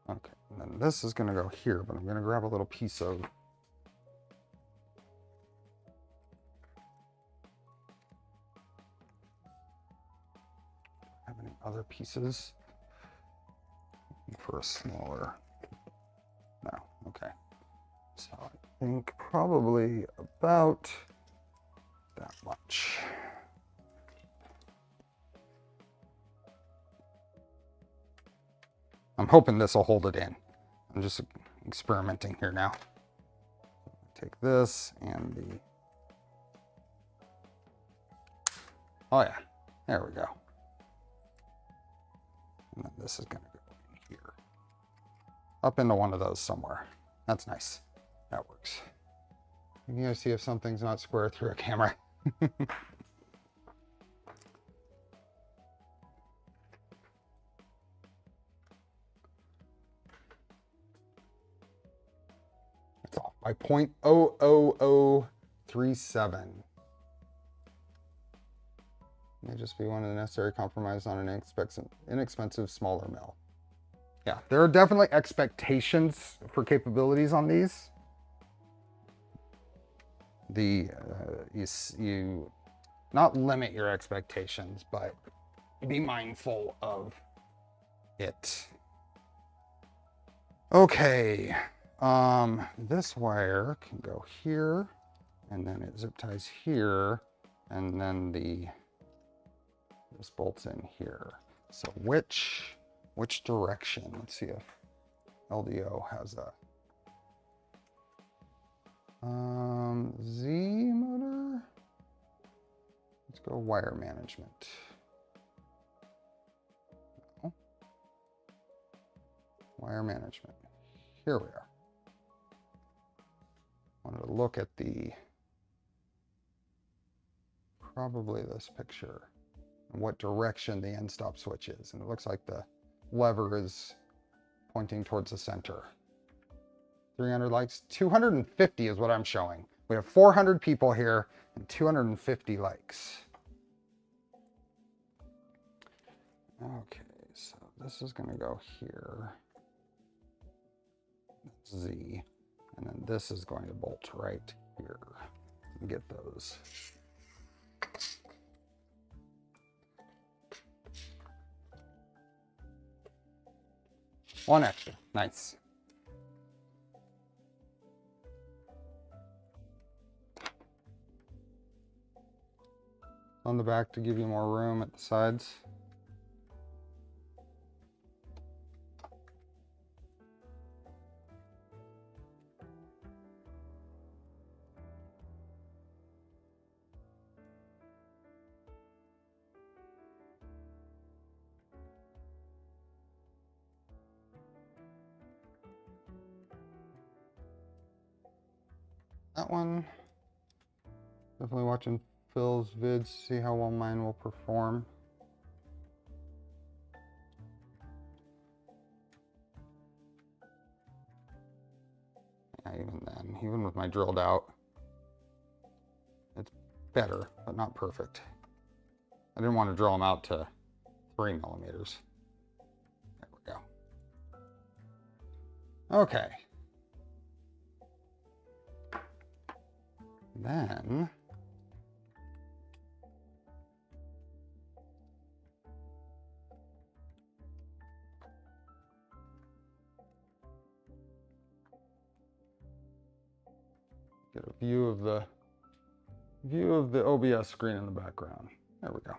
Okay, and then this is going to go here, but I'm going to grab a little piece of have any other pieces for a smaller. No, okay. So I think probably about that much. I'm hoping this will hold it in. I'm just experimenting here now. Take this and the, oh yeah, there we go. And then this is gonna go in here. Up into one of those somewhere. That's nice. That works. You guys see if something's not square through a camera. It's off by 0.00037. May just be one of the necessary compromise on an inexpensive smaller mill. Yeah, there are definitely expectations for capabilities on these. You not limit your expectations, but be mindful of it. Okay, this wire can go here, and then it zip ties here, and then this bolts in here. So which direction? Let's see if LDO has a Z motor. Let's go wire management. No. Wire management. Here we are. Wanted to look at probably this picture and what direction the Endstop switch is. And it looks like the lever is pointing towards the center. 300 likes, 250 is what I'm showing. We have 400 people here and 250 likes. Okay, so this is gonna go here. Z, and then this is going to bolt right here. Get those. One extra, nice. On the back to give you more room at the sides. That one, definitely watching Phil's vids, see how well mine will perform. Yeah, even then, even with my drilled out, it's better, but not perfect. I didn't want to drill them out to 3 millimeters. There we go. Okay. Then get a view of the OBS screen in the background. There we go.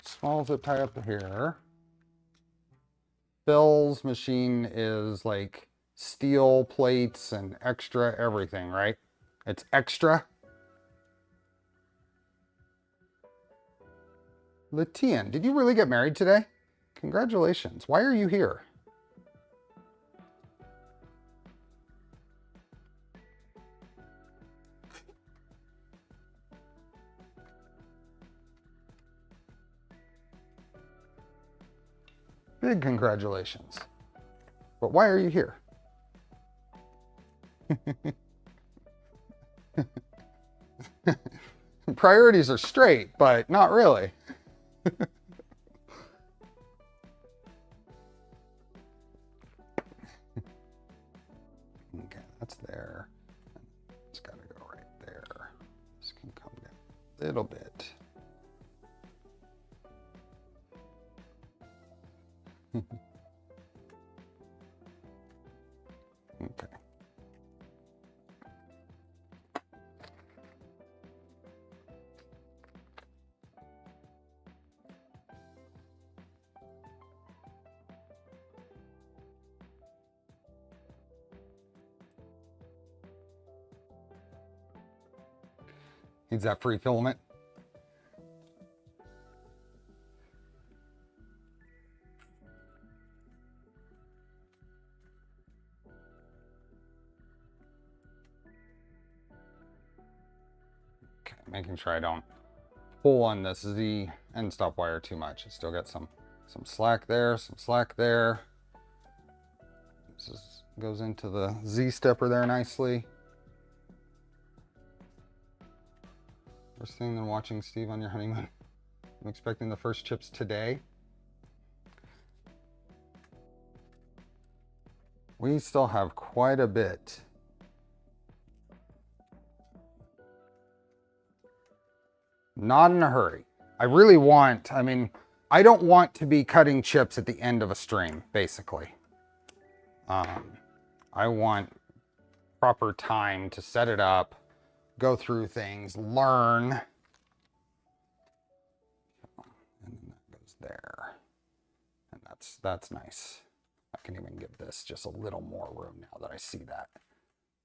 Small zip tie up to here. Phil's machine is like steel plates and extra everything, right? It's extra. Letian, did you really get married today? Congratulations. Why are you here? Big congratulations. But why are you here? Priorities are straight, but not really. Okay, that's there. It's got to go right there. This can come down a little bit. Okay. Needs that free filament. Okay, making sure I don't pull on this Z end stop wire too much. I still got some slack there, some slack there. This goes into the Z stepper there nicely. First thing than watching Steve on your honeymoon. I'm expecting the first chips today. We still have quite a bit. Not in a hurry. I really want, I mean, I don't want to be cutting chips at the end of a stream, basically. I want proper time to set it up, go through things, learn. And then that goes there. And that's nice. I can even give this just a little more room now that I see that.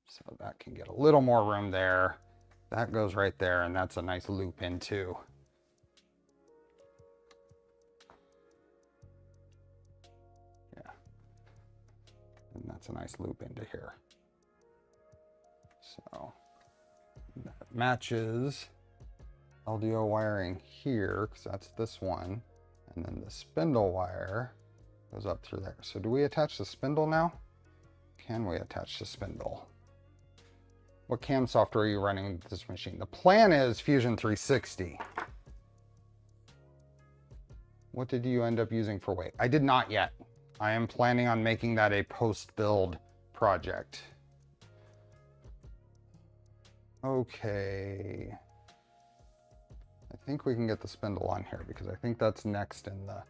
So that can get a little more room there. That goes right there, and that's a nice loop in too. Yeah. And that's a nice loop into here. So that matches LDO wiring here, because that's this one. And then the spindle wire goes up through there. So do we attach the spindle now? Can we attach the spindle? What CAM software are you running with this machine? The plan is Fusion 360. What did you end up using for weight? I did not yet. I am planning on making that a post-build project. Okay. I think we can get the spindle on here because I think that's next in the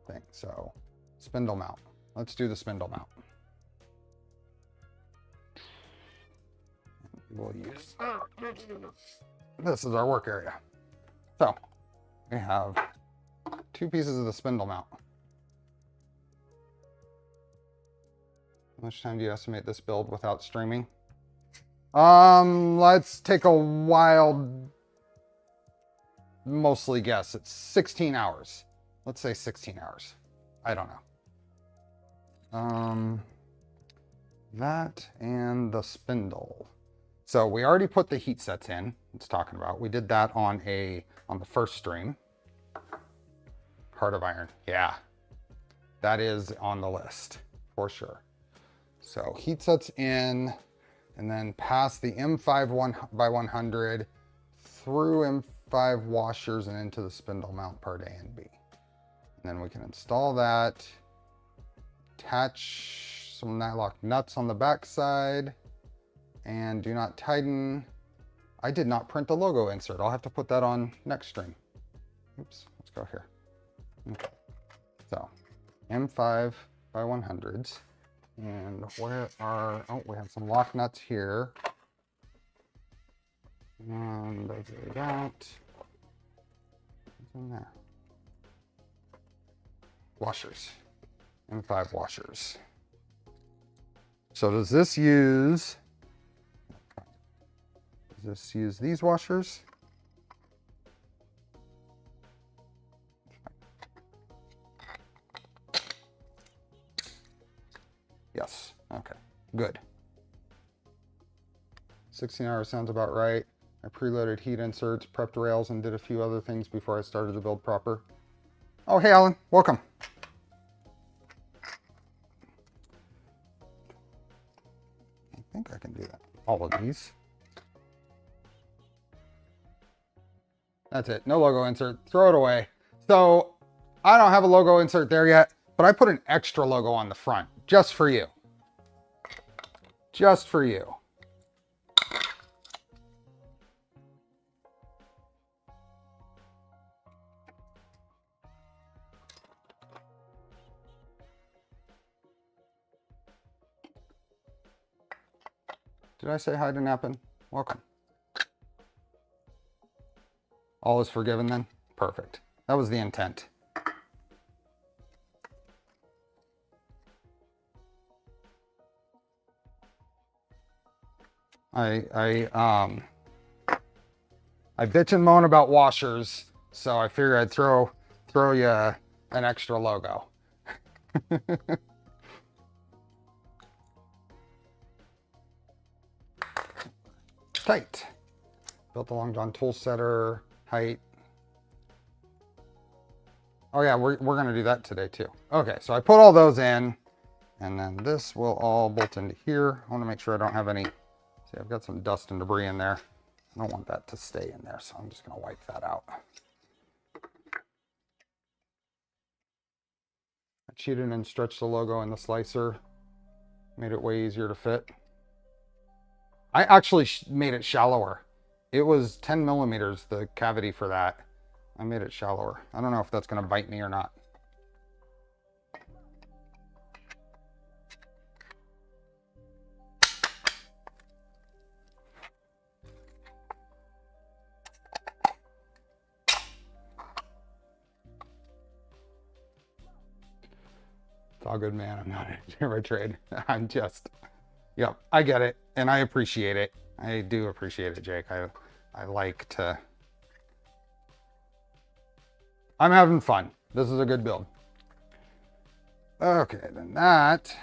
thing. So spindle mount. Let's do the spindle mount. We'll use this is our work area. So we have 2 pieces of the spindle mount. How much time do you estimate this build without streaming? Let's take a wild, mostly guess. It's 16 hours. Let's say 16 hours. I don't know. That and the spindle. So we already put the heat sets in. It's talking about. We did that on the first stream. Heart of iron. Yeah, that is on the list for sure. So heat sets in, and then pass the M5 1x100 through M5 washers and into the spindle mount part A and B. And then we can install that. Attach some nylock nuts on the back side. And do not tighten. I did not print the logo insert. I'll have to put that on next stream. Oops, let's go here. Okay. So M5 by 100s. And where are, oh, we have some lock nuts here. And those are that. What's in there? Washers. M5 washers. So does this use these washers? Good. 16 hours sounds about right. I preloaded heat inserts, prepped rails, and did a few other things before I started the build proper. Oh, hey, Alan. Welcome. I think I can do that. All of these. That's it. No logo insert. Throw it away. So I don't have a logo insert there yet, but I put an extra logo on the front just for you. Just for you. Did I say hi to Nappin? Welcome. All is forgiven then? Perfect. That was the intent. I bitch and moan about washers, so I figured I'd throw you an extra logo. Tight. Built the long john tool setter, height. Oh yeah, we're gonna do that today too. Okay, so I put all those in, and then this will all bolt into here. I want to make sure I don't have any. See, I've got some dust and debris in there. I don't want that to stay in there, so I'm just gonna wipe that out. I cheated and stretched the logo in the slicer, made it way easier to fit. I actually made it shallower. It was 10 millimeters, the cavity for that. I made it shallower. I don't know if that's going to bite me or not. It's all good, man. I'm not a camera trade. I'm just, yep, I get it. And I appreciate it. I do appreciate it, Jake. I like to, I'm having fun. This is a good build. Okay, then that,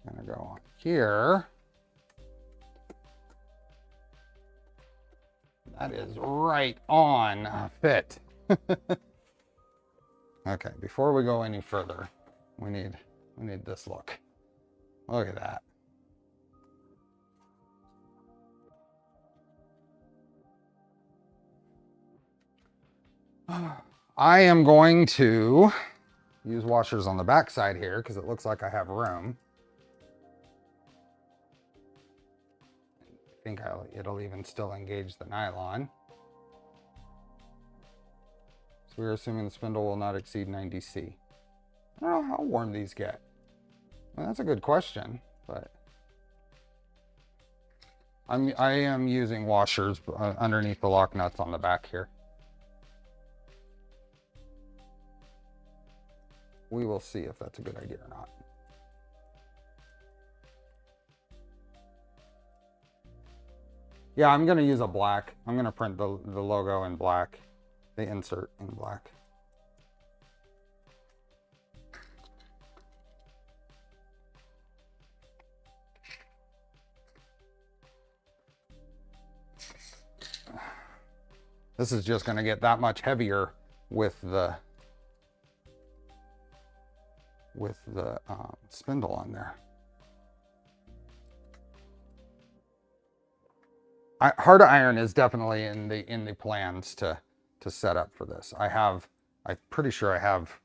I'm gonna go on here. That is right on fit. Okay, before we go any further, we need this look. Look at that. I am going to use washers on the back side here because it looks like I have room. I think it'll even still engage the nylon. So we're assuming the spindle will not exceed 90°C. I don't know how warm these get. Well, that's a good question, but I am using washers underneath the lock nuts on the back here. We will see if that's a good idea or not. Yeah, I'm going to use a black. I'm going to print the logo in black, the insert in black. This is just going to get that much heavier with the spindle on there. Hard iron is definitely in the plans to set up for this. I'm pretty sure I have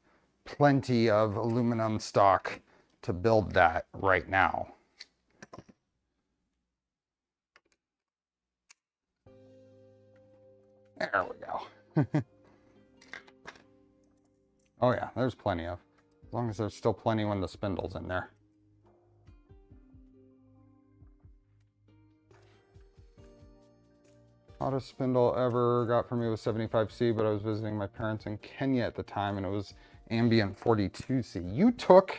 plenty of aluminum stock to build that right now. There we go. Oh yeah, there's plenty of. As long as there's still plenty when the spindle's in there. Hottest spindle ever got for me was 75°C, but I was visiting my parents in Kenya at the time and it was ambient 42°C.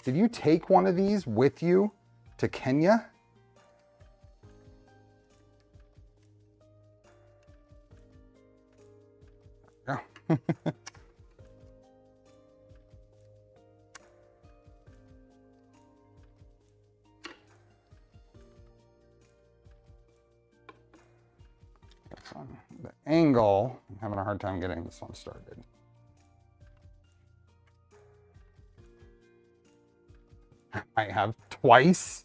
Did you take one of these with you to Kenya? Yeah. on the angle. I'm having a hard time getting this one started. I have twice.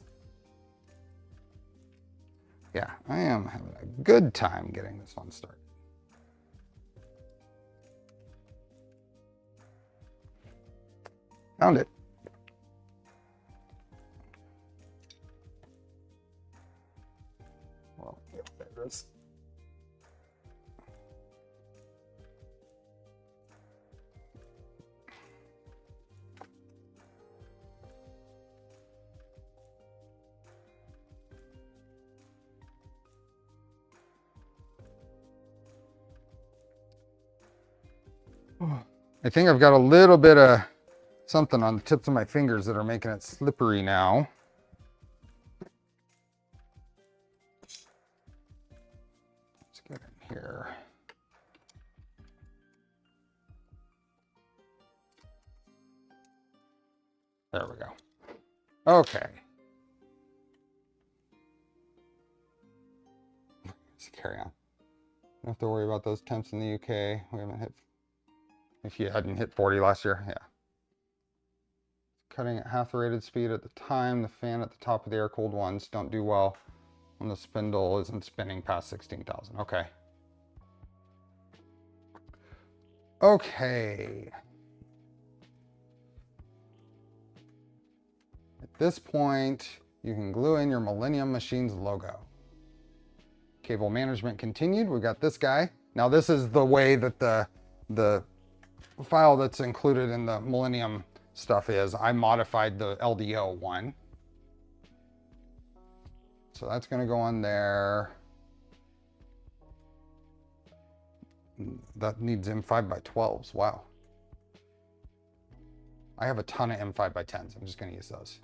Yeah, I am having a good time getting this one started. Found it. Well, yeah, there it is. I think I've got a little bit of something on the tips of my fingers that are making it slippery now. Let's get in here. There we go. Okay. Let's carry on. Don't have to worry about those temps in the UK. We haven't hit, if you hadn't hit 40 last year, yeah. Cutting at half the rated speed at the time. The fan at the top of the air-cooled ones don't do well when the spindle isn't spinning past 16,000. Okay. Okay. At this point, you can glue in your Millennium Machines logo. Cable management continued. We got this guy. Now this is the way that the file that's included in the Millennium stuff is. I modified the LDO one. So that's going to go on there. That needs M5x12s. Wow. I have a ton of M5x10s. I'm just going to use those.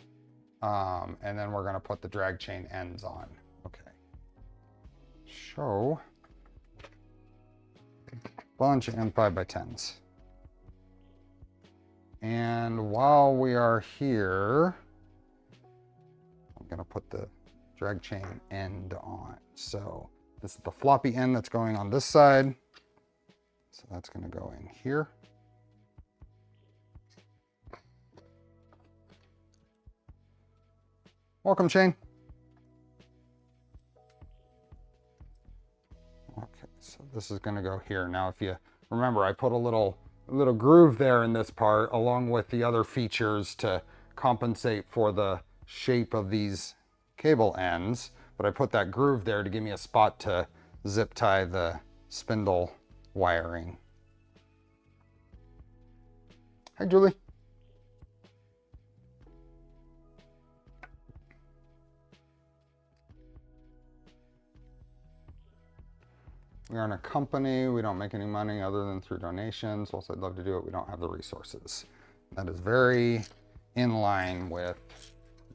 And then we're going to put the drag chain ends on. Okay. Show a bunch of M5x10s. And while we are here, I'm going to put the drag chain end on. So this is the floppy end that's going on this side. So that's going to go in here. Welcome, Shane. Okay, so this is going to go here. Now, if you remember, I put a little groove there in this part, along with the other features to compensate for the shape of these cable ends. But I put that groove there to give me a spot to zip tie the spindle wiring. Hi, Julie. We aren't a company. We don't make any money other than through donations. Whilst I'd love to do it, we don't have the resources. That is very in line with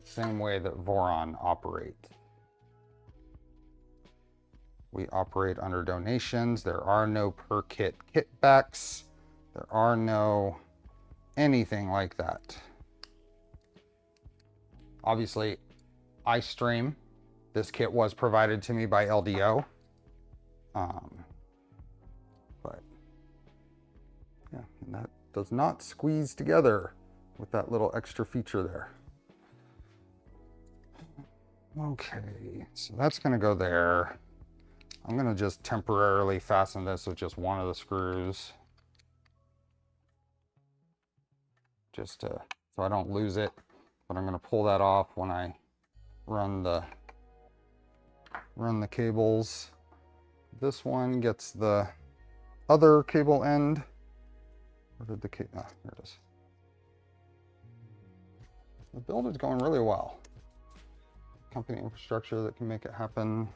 the same way that Voron operates. We operate under donations. There are no per kit kitbacks. There are no anything like that. Obviously, I stream. This kit was provided to me by LDO. But yeah, and that does not squeeze together with that little extra feature there. Okay, so that's going to go there. I'm going to just temporarily fasten this with just one of the screws, just to, so I don't lose it. But I'm going to pull that off when I run the cables. This one gets the other cable end. Where did the cable? Ah, there it is. The build is going really well. Company infrastructure that can make it happen.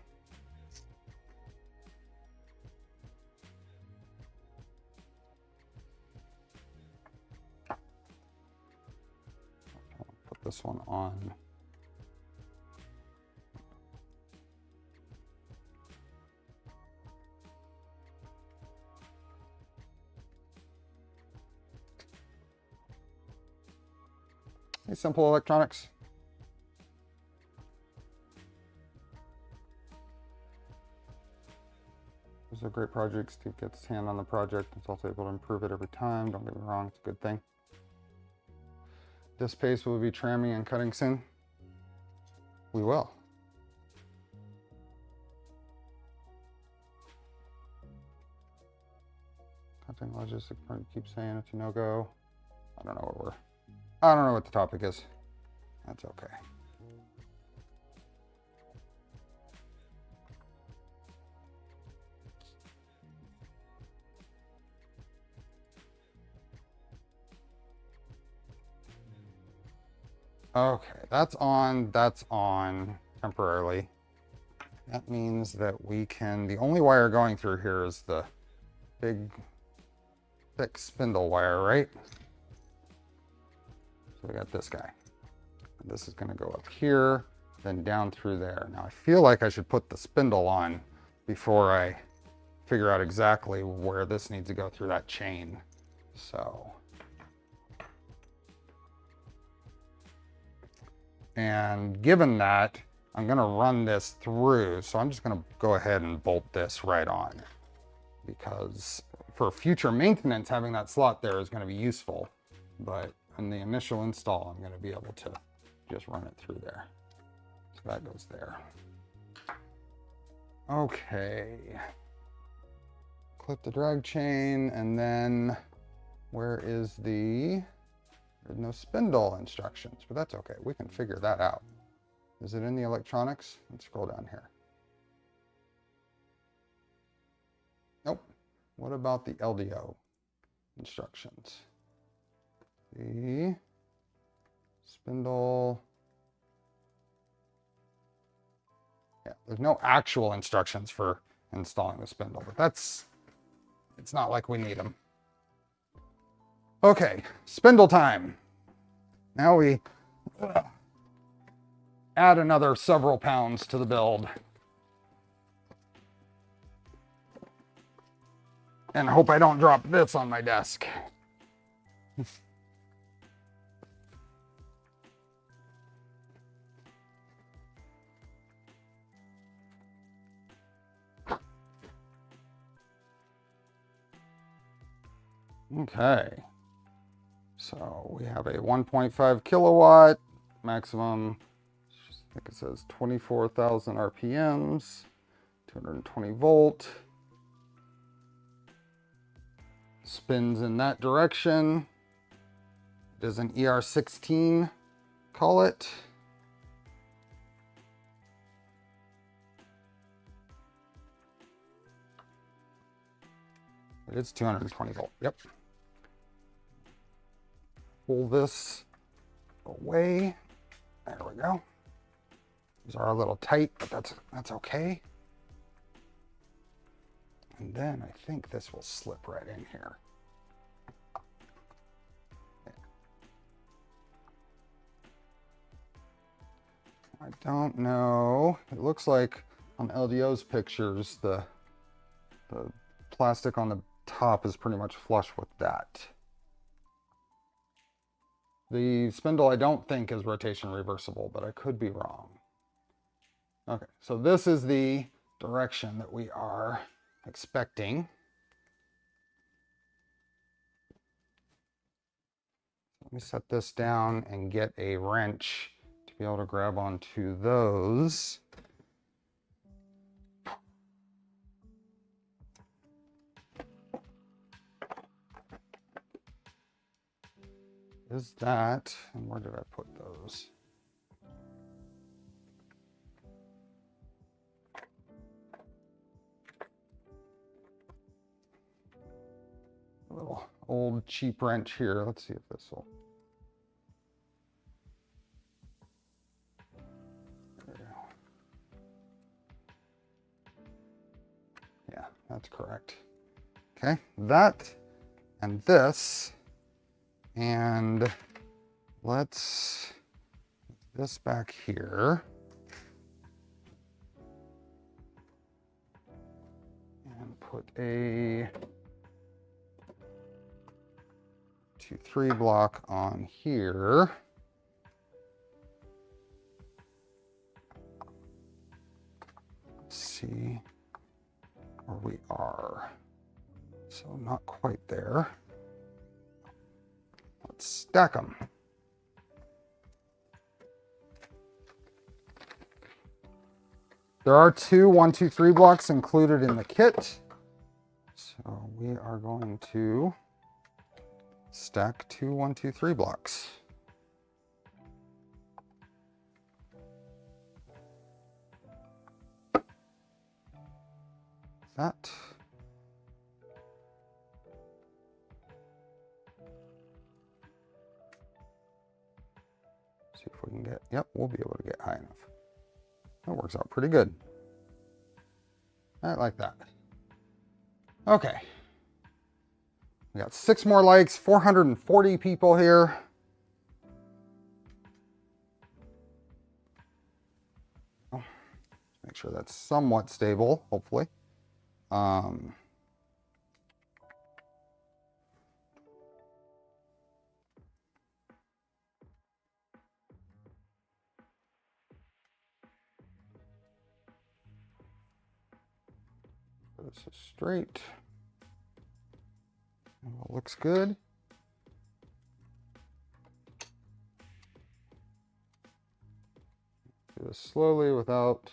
Put this one on. Hey, Simple Electronics. This is a great project. Steve gets his hand on the project. He's also able to improve it every time. Don't get me wrong, it's a good thing. This paste will be tramming and cutting soon. We will. Cutting logistic part, you keep saying it's a no-go. I don't know what the topic is. That's okay. Okay, that's on temporarily. That means that we can, the only wire going through here is the big, thick spindle wire, right? So we got this guy. And this is gonna go up here, then down through there. Now I feel like I should put the spindle on before I figure out exactly where this needs to go through that chain. So. And given that, I'm gonna run this through, so I'm just gonna go ahead and bolt this right on, because for future maintenance, having that slot there is gonna be useful, but in the initial install, I'm gonna be able to just run it through there. So that goes there. Okay. Clip the drag chain, and then where is the... There's no spindle instructions, but that's okay. We can figure that out. Is it in the electronics? Let's scroll down here. Nope. What about the LDO instructions? The spindle. Yeah, there's no actual instructions for installing the spindle, but it's not like we need them. Okay, spindle time. Now we add another several pounds to the build. And hope I don't drop this on my desk. Okay. So we have a 1.5 kilowatt maximum, I think it says 24,000 RPMs, 220 volt. Spins in that direction. It is an ER16, call it. It's 220 volt, yep. Pull this away. There we go. These are a little tight, but that's okay. And then I think this will slip right in here. I don't know. It looks like on LDO's pictures, the plastic on the top is pretty much flush with that. The spindle I don't think is rotation reversible, but I could be wrong. Okay, so this is the direction that we are expecting. Let me set this down and get a wrench to be able to grab onto those. Is that, and where did I put those? A little old cheap wrench here. Let's see if this will. There we go. Yeah, that's correct. Okay, that and this. And let's put this back here. And put a 2-3 block on here. Let's see. where we are. So not quite there. Let's stack them. There are two 1, 2, 3 blocks included in the kit. So we are going to stack two 1, 2, 3 blocks. That. See if we can get, yep, we'll be able to get high enough. That works out pretty good. I like that. Okay. We got 6 more likes, 440 people here. Oh, make sure that's somewhat stable, hopefully. This is straight. Looks good. Do this slowly without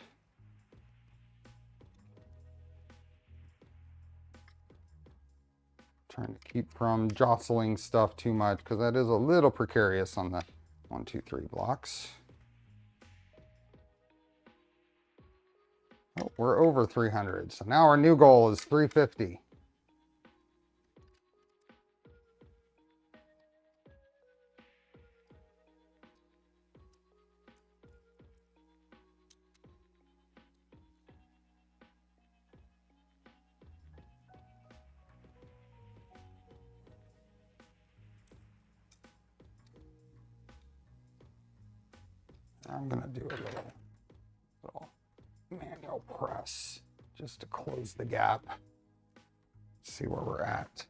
trying to keep from jostling stuff too much, because that is a little precarious on the 1, 2, 3 blocks. Oh, we're over 300. So now our new goal is 350. I'm gonna do a little manual press just to close the gap. See where we're at.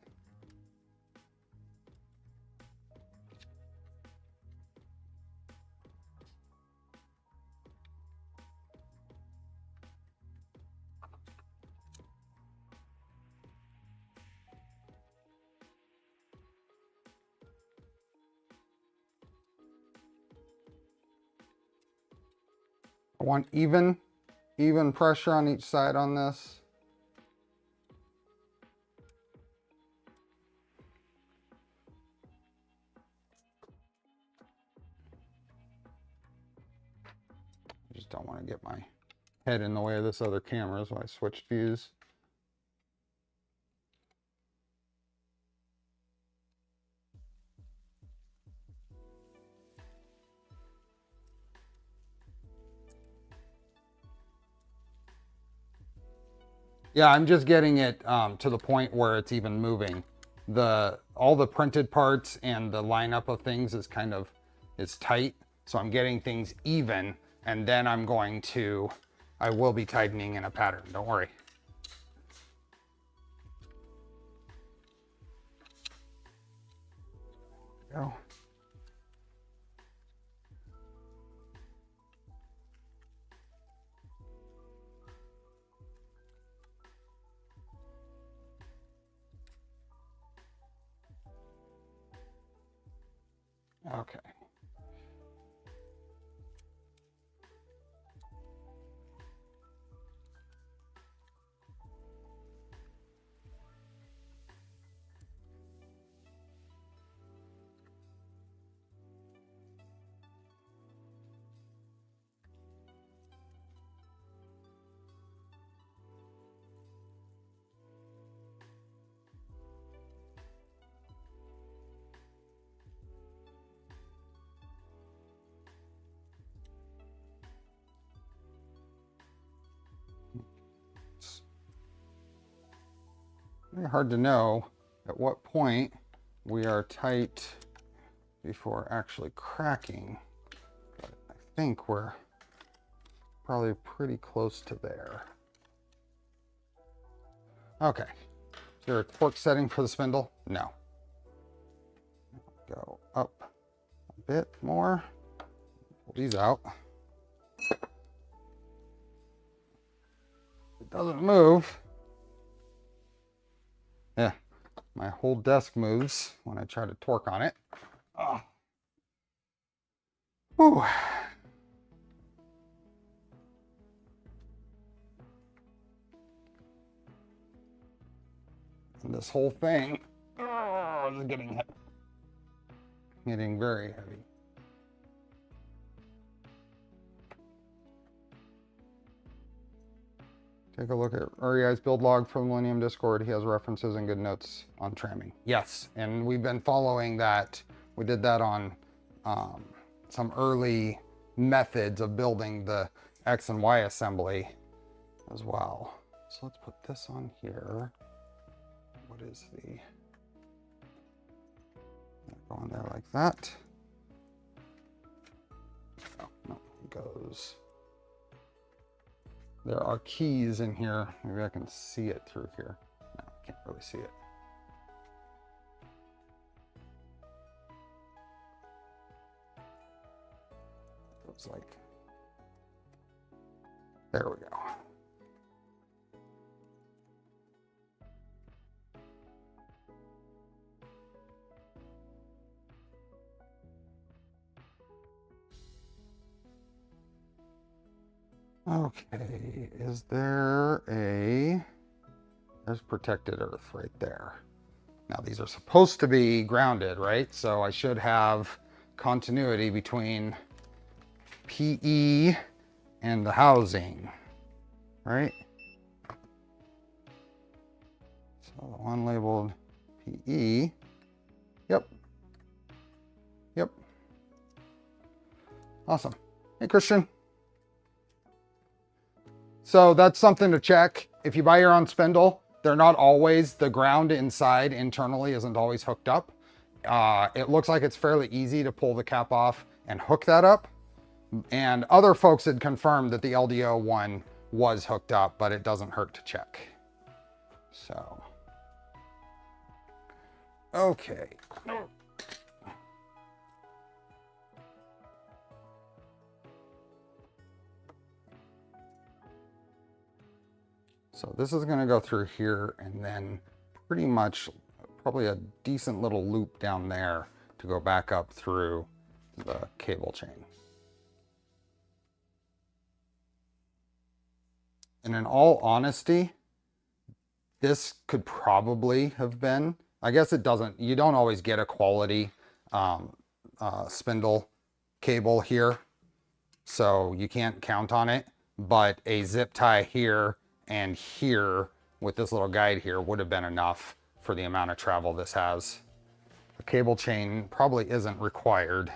I want even pressure on each side on this. I just don't want to get my head in the way of this other camera, so I switched views. Yeah, I'm just getting it to the point where it's even moving. All the printed parts and the lineup of things is is tight. So I'm getting things even, and then I will be tightening in a pattern, don't worry. There we go. Okay. Very hard to know at what point we are tight before actually cracking, but I think we're probably pretty close to there. Okay, is there a torque setting for the spindle? No. Go up a bit more, pull these out. It doesn't move. My whole desk moves when I try to torque on it. Oh. Whew. And this whole thing is getting very heavy. Take a look at REI's build log from Millennium Discord. He has references and good notes on tramming. Yes, and we've been following that. We did that on some early methods of building the X and Y assembly as well. So let's put this on here. What is the... Go on there like that. Oh, no, it goes... There are keys in here. Maybe I can see it through here. No, I can't really see it. Looks like, there we go. Okay, is there there's protected earth right there. Now these are supposed to be grounded, right? So I should have continuity between PE and the housing, right? So the one labeled PE, yep. Awesome. Hey, Christian. So that's something to check. If you buy your own spindle, they're not always, the ground inside internally isn't always hooked up. It looks like it's fairly easy to pull the cap off and hook that up. And other folks had confirmed that the LDO one was hooked up, but it doesn't hurt to check. So, okay. So this is going to go through here and then pretty much probably a decent little loop down there to go back up through the cable chain. And in all honesty, this could probably have been, I guess it doesn't, you don't always get a quality spindle cable here, so you can't count on it, but a zip tie here and here with this little guide here would have been enough for the amount of travel this has. The cable chain probably isn't required.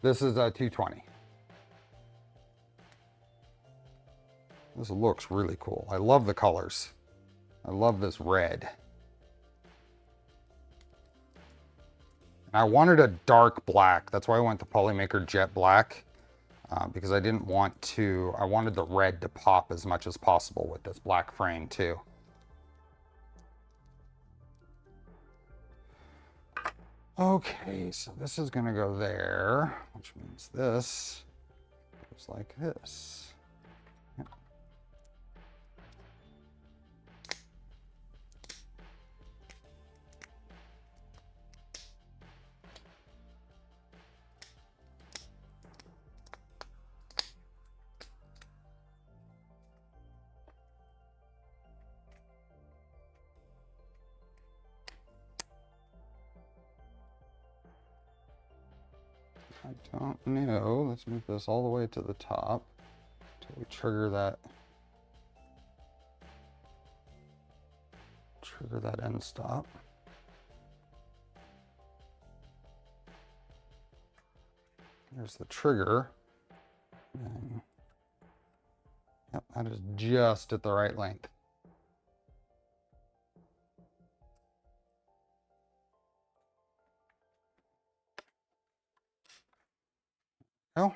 This is a 220. This looks really cool. I love the colors. I love this red. And I wanted a dark black. That's why I went the Polymaker Jet Black, because I didn't want to, I wanted the red to pop as much as possible with this black frame too. Okay, so this is gonna go there, which means this goes like this. Yep. I don't know. Let's move this all the way to the top until we trigger that end stop. There's the trigger. And, yep, that is just at the right length. Oh,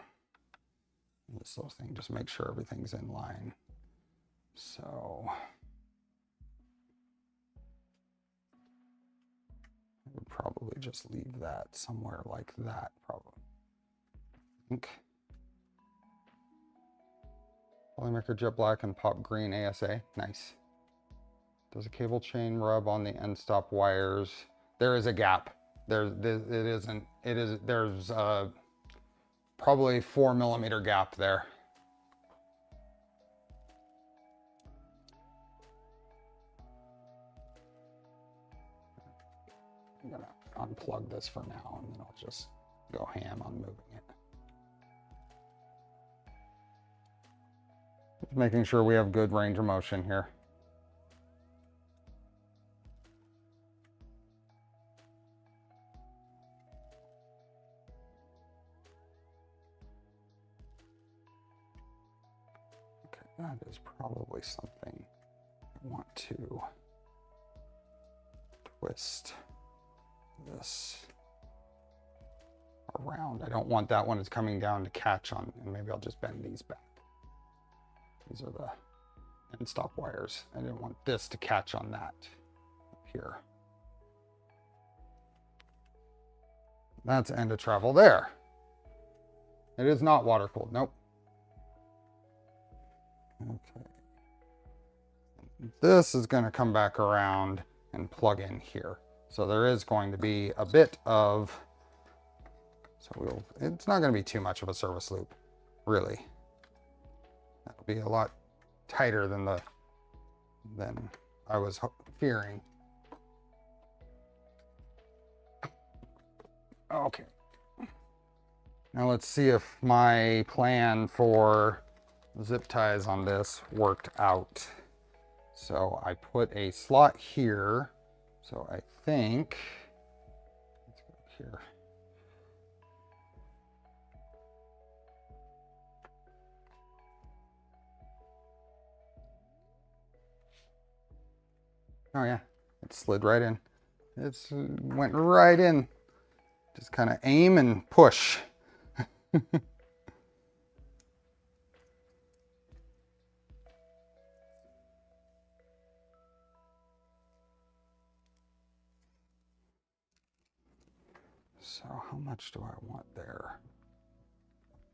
this little thing, just make sure everything's in line. So, would probably just leave that somewhere like that, probably. I think. Polymaker Jet Black and Pop Green ASA. Nice. Does a cable chain rub on the end stop wires? There is a gap. There's probably a 4mm gap there. I'm gonna unplug this for now, and then I'll just go ham on moving it. Just making sure we have good range of motion here. Okay, that is probably something I want to twist this around. I don't want that one that's coming down to catch on, and maybe I'll just bend these back. These are the end stop wires. I didn't want this to catch on that up here. That's end of travel there. It is not water cooled. Nope. Okay. This is going to come back around and plug in here. So there is going to be a bit of, it's not going to be too much of a service loop, really. That'll be a lot tighter than I was fearing. Okay. Now let's see if my plan for zip ties on this worked out. So I put a slot here. So I think, let's go here. Oh yeah, it slid right in. It went right in. Just kind of aim and push. So how much do I want there?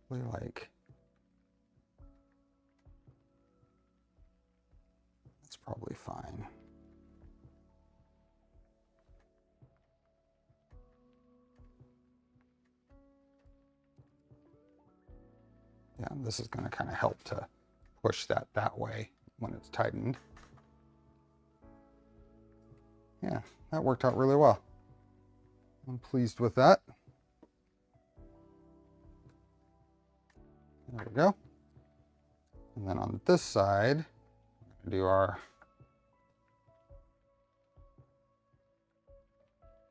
Probably like, that's probably fine. Yeah, this is going to kind of help to push that way when it's tightened. Yeah, that worked out really well. I'm pleased with that. There we go. And then on this side, we're going to do our,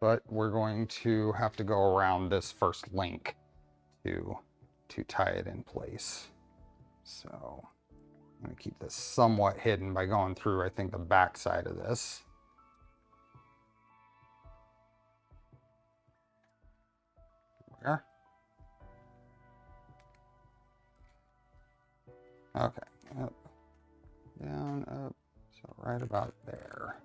but we're going to have to go around this first link to tie it in place. So I'm going to keep this somewhat hidden by going through, I think, the back side of this. There. Okay, up, down, up, so right about there.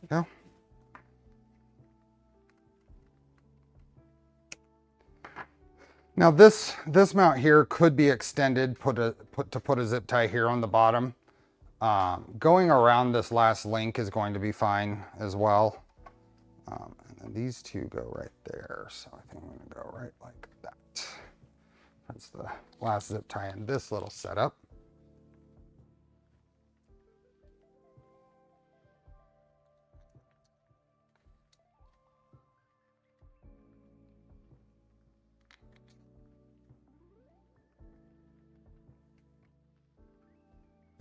There we go. Now this mount here could be extended, put a zip tie here on the bottom. Going around this last link is going to be fine as well. And then these two go right there. So I think I'm going to go right like that. That's the last zip tie in this little setup.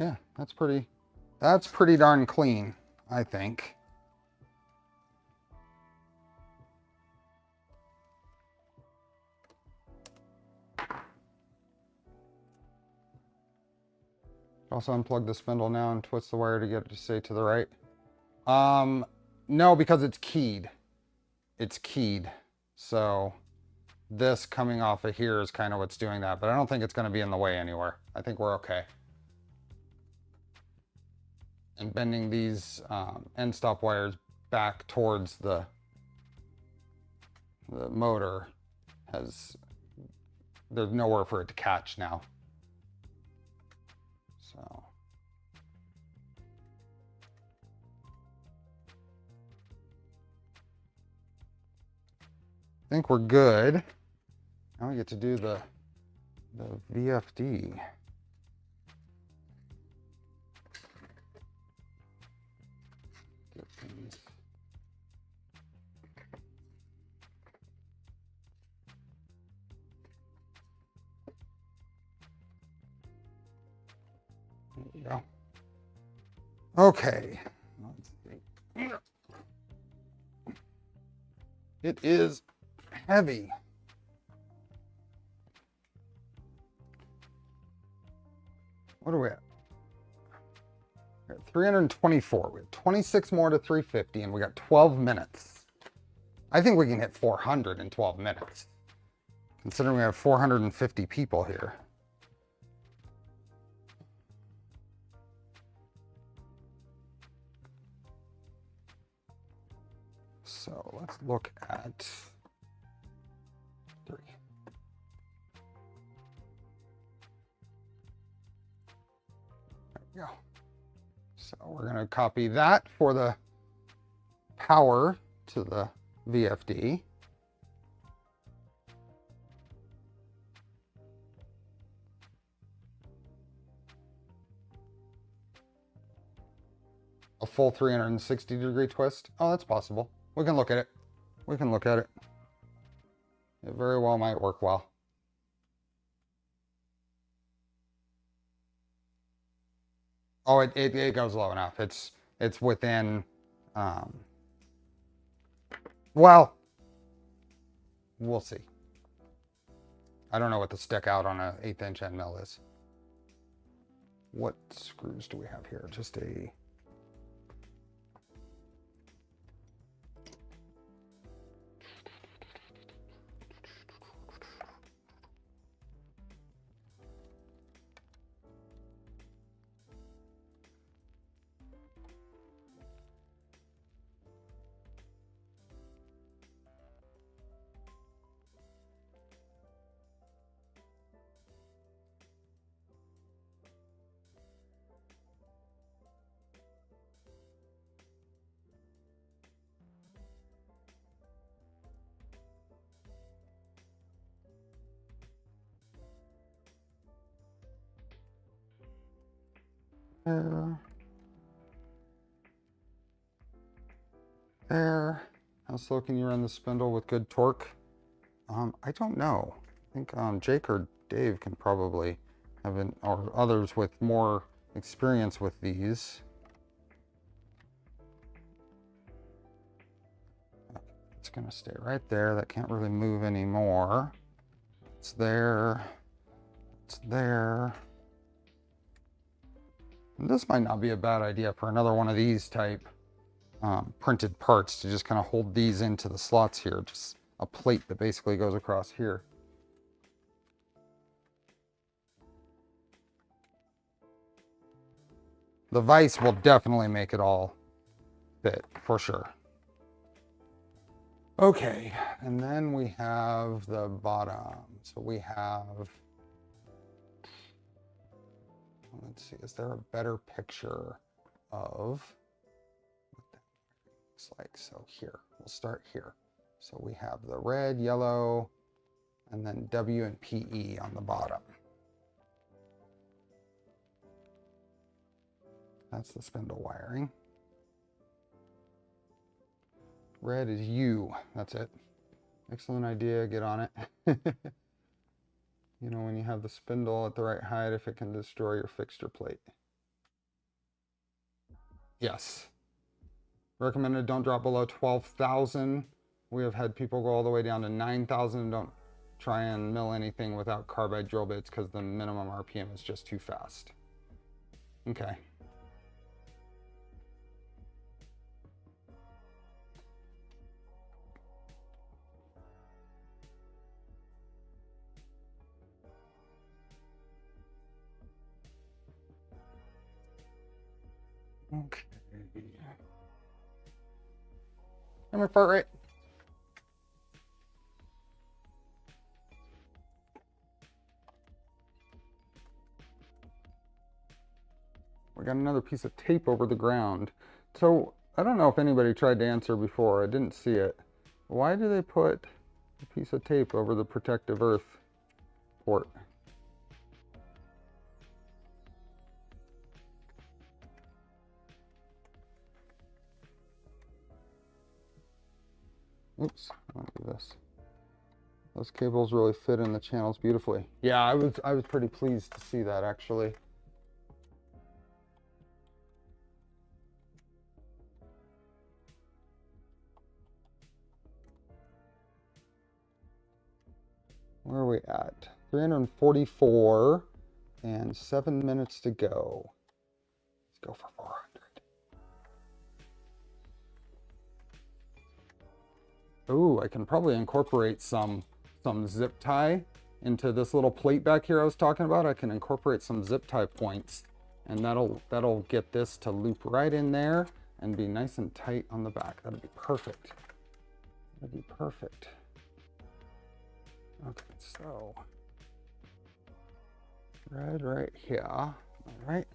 Yeah, that's pretty darn clean, I think. Also unplug the spindle now and twist the wire to get it to stay to the right. No, because it's keyed. It's keyed. So this coming off of here is kind of what's doing that, but I don't think it's going to be in the way anywhere. I think we're okay. And bending these end stop wires back towards the motor there's nowhere for it to catch now. So I think we're good. Now we get to do the VFD. Get things. There we go. Okay. Let's see. It is heavy. What are we at? We're at 324. We have 26 more to 350, and we got 12 minutes. I think we can hit 400 in 12 minutes, considering we have 450 people here. So let's look at 3. There we go. So we're going to copy that for the power to the VFD. A full 360-degree twist. Oh, that's possible. We can look at it. We can look at it. It very well might work well. Oh, it goes low enough. It's within, well, we'll see. I don't know what the stick out on an 1/8 inch end mill is. What screws do we have here? Just a... There. How slow can you run the spindle with good torque? I don't know. I think Jake or Dave can probably have an, or others with more experience with these. It's gonna stay right there. That can't really move anymore. It's there. It's there. And this might not be a bad idea for another one of these type printed parts, to just kind of hold these into the slots here. Just a plate that basically goes across here. The vise will definitely make it all fit for sure. Okay, and then we have the bottom. So we have, let's see, is there a better picture of what that looks like? So here, we'll start here. So we have the red, yellow, and then W and PE on the bottom. That's the spindle wiring. Red is U. That's it. Excellent idea. Get on it. You know, when you have the spindle at the right height, if it can destroy your fixture plate. Yes. Recommended don't drop below 12,000. We have had people go all the way down to 9,000. Don't try and mill anything without carbide drill bits because the minimum RPM is just too fast. Okay. Okay. Come here, fart rate. We got another piece of tape over the ground. So I don't know if anybody tried to answer before. I didn't see it. Why do they put a piece of tape over the protective earth port? Oops, I'll do this. Those cables really fit in the channels beautifully. Yeah, I was pretty pleased to see that actually. Where are we at? 344 and 7 minutes to go. Let's go for 400. Ooh, I can probably incorporate some zip tie into this little plate back here I was talking about. I can incorporate some zip tie points, and that'll get this to loop right in there and be nice and tight on the back. That'd be perfect. That'd be perfect. Okay, so thread right here. All right.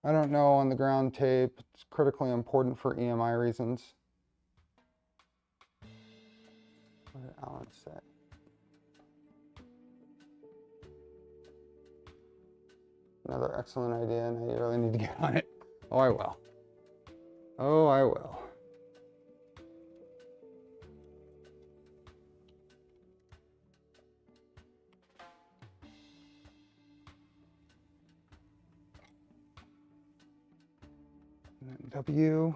I don't know on the ground tape. It's critically important for EMI reasons. What did Alan say? Another excellent idea. Now you really need to get on it. Oh, I will. Oh, I will. W.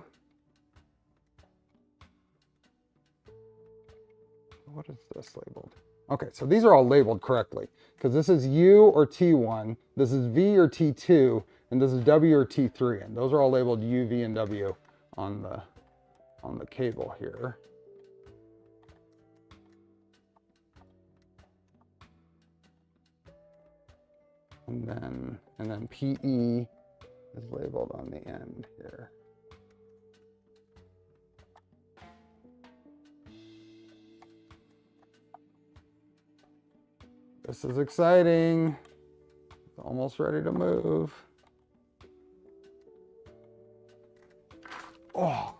What is this labeled? Okay, so these are all labeled correctly because this is U or T1, this is V or T2, and this is W or T3, and those are all labeled U, V, and W on the cable here. And then PE is labeled on the end here. This is exciting. It's almost ready to move. Oh.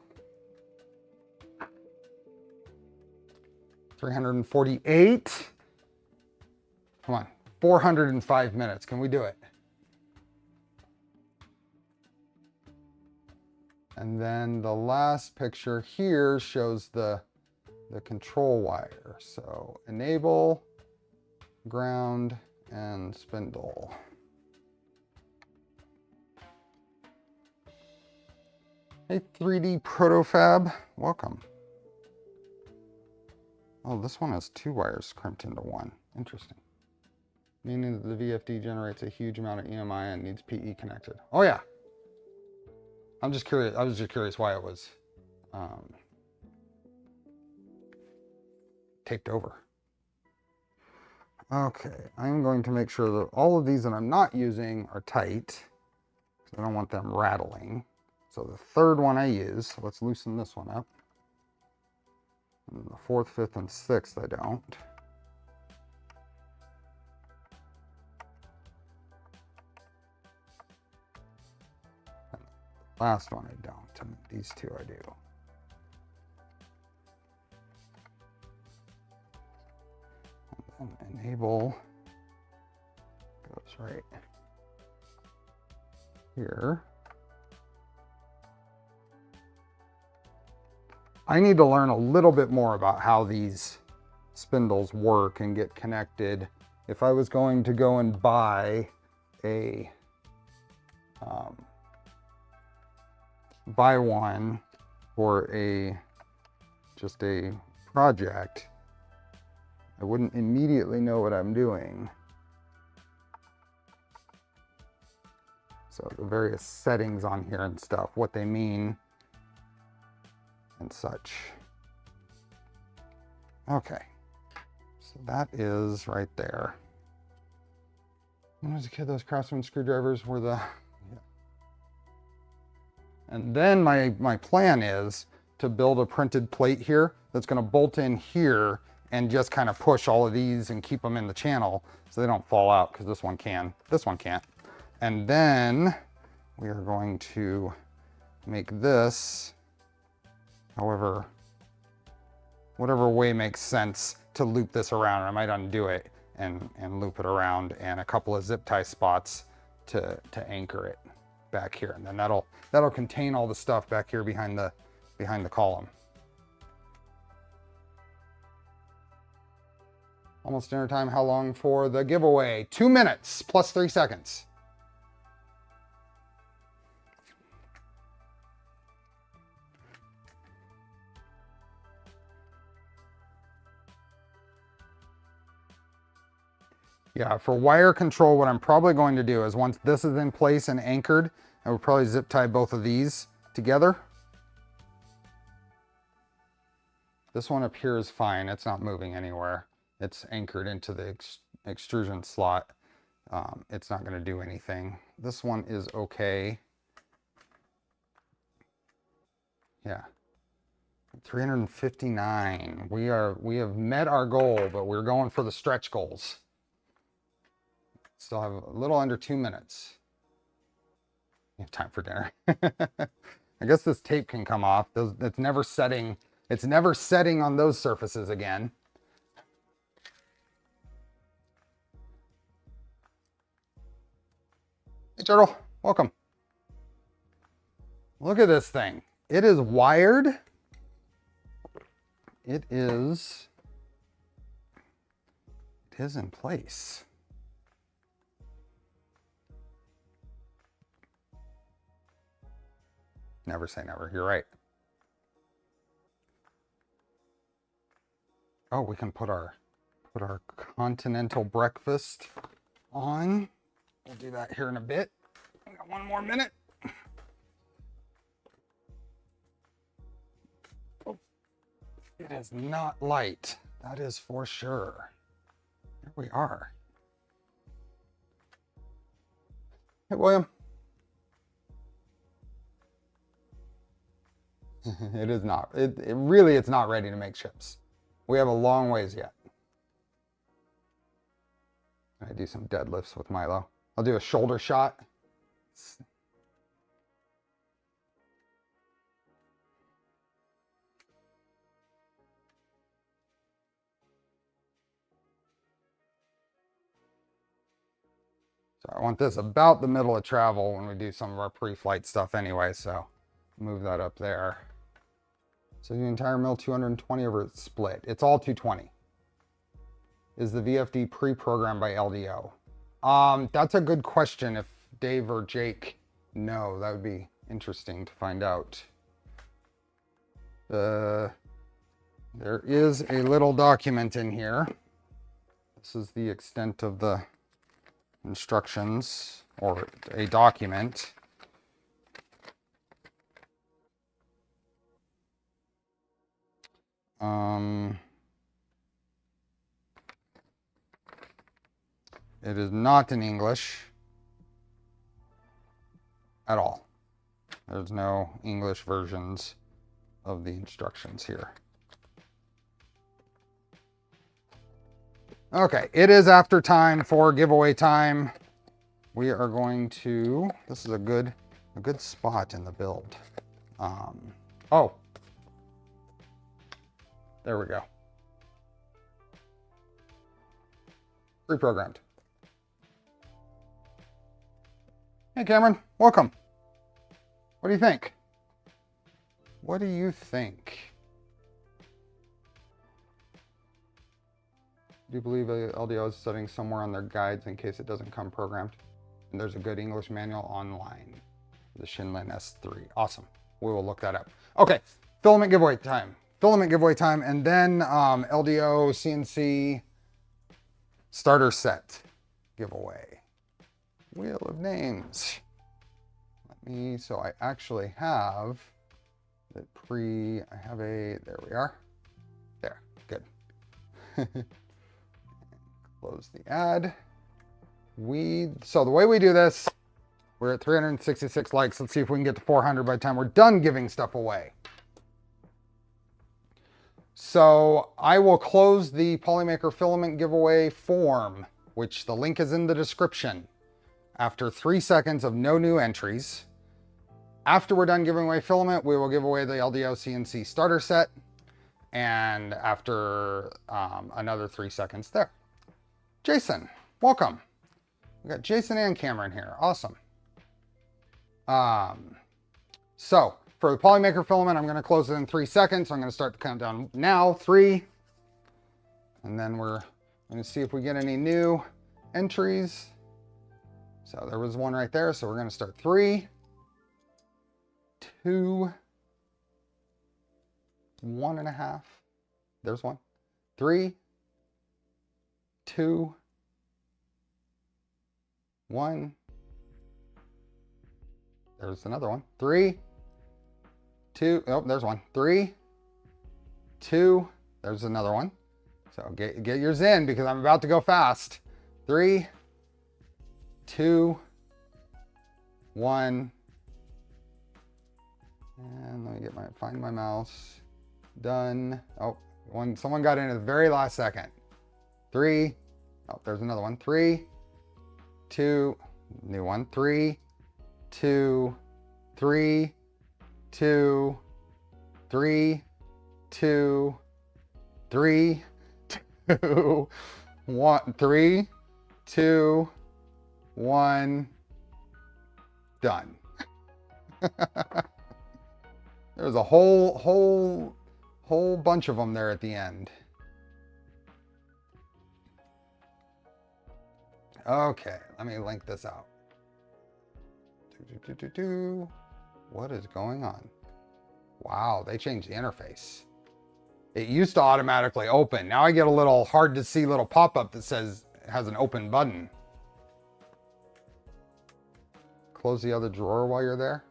348. Come on, 405 minutes. Can we do it? And then the last picture here shows the control wire. So enable, ground, and spindle. Hey, 3D Protofab, welcome. Oh, this one has 2 wires crimped into 1. Interesting. Meaning that the VFD generates a huge amount of EMI and needs PE connected. Oh yeah. I'm just curious. I was just curious why it was taped over. Okay, I'm going to make sure that all of these that I'm not using are tight. I don't want them rattling. So the third one I use, let's loosen this one up. And the 4th, 5th, and 6th I don't. And the last one I don't, and these 2 I do. And then enable goes right here. I need to learn a little bit more about how these spindles work and get connected. If I was going to go and buy a buy one for just a project, I wouldn't immediately know what I'm doing. So the various settings on here and stuff, what they mean and such. Okay, so that is right there. When I was a kid, those Craftsman screwdrivers were the... Yeah. And then my plan is to build a printed plate here that's going to bolt in here and just kind of push all of these and keep them in the channel so they don't fall out, because this one can, this one can't. And then we are going to make this, however, whatever way makes sense to loop this around. I might undo it and loop it around, and a couple of zip tie spots to anchor it back here. And then that'll contain all the stuff back here behind the column. Almost dinner time. How long for the giveaway? 2 minutes plus 3 seconds. Yeah, for wire control, what I'm probably going to do is once this is in place and anchored, I will probably zip tie both of these together. This one up here is fine. It's not moving anywhere. It's anchored into the extrusion slot. It's not going to do anything. This one is okay. Yeah. 359. We have met our goal, but we're going for the stretch goals. Still have a little under 2 minutes. We have time for dinner. I guess this tape can come off. It's never setting. It's never setting on those surfaces again. Hey, Turtle, welcome. Look at this thing. It is wired. It is in place. Never say never. You're right. Oh, we can put our continental breakfast on. We'll do that here in a bit. We got 1 more minute. Oh, it is not light. That is for sure. There we are. Hey, William. It is not. It really, it's not ready to make chips. We have a long ways yet. I do some deadlifts with Milo. I'll do a shoulder shot. So I want this about the middle of travel when we do some of our pre-flight stuff anyway, so move that up there. So the entire mill 220 over its split. It's all 220. Is the VFD pre-programmed by LDO? That's a good question. If Dave or Jake know, that would be interesting to find out. There is a little document in here. This is the extent of the instructions, or a document. It is not in English at all. There's no English versions of the instructions here. Okay, it is after time for giveaway time. We are going to, this is a good spot in the build. Oh, there we go. Pre-programmed. Hey Cameron, welcome. What do you think? What do you think? Do you believe LDO is setting somewhere on their guides in case it doesn't come programmed? And there's a good English manual online. The Shinlin S3. Awesome. We will look that up. Okay, filament giveaway time. Filament giveaway time, and then LDO CNC starter set giveaway. Wheel of names. So I actually have the there we are. There, good. Close the ad. So the way we do this, we're at 366 likes. Let's see if we can get to 400 by the time we're done giving stuff away. So I will close the Polymaker filament giveaway form, which the link is in the description, after 3 seconds of no new entries. After we're done giving away filament, we will give away the LDO CNC starter set. And after another 3 seconds there. Jason, welcome. We got Jason and Cameron here. Awesome. So for the Polymaker filament, I'm going to close it in 3 seconds. So I'm going to start the countdown now. 3. And then we're going to see if we get any new entries. So there was one right there. So we're going to start 3, 2, 1.5. There's one. 3, 2, 1. There's another one. 3, 2. Oh, there's one. 3, 2. There's another one. So get yours in because I'm about to go fast. 3, 2, 1. And let me find my mouse. Done. Oh, someone got in at the very last second. 3. Oh, there's another one. 3, 2. New one. 3, 2, 3, 2, 3, 2, 3, 2, 1. 3, 2, 1. Done. There's a whole bunch of them there at the end. Okay, let me link this out. What is going on? Wow, they changed the interface. It used to automatically open. Now I get a little hard to see little pop-up that says it has an open button. Close the other drawer while you're there.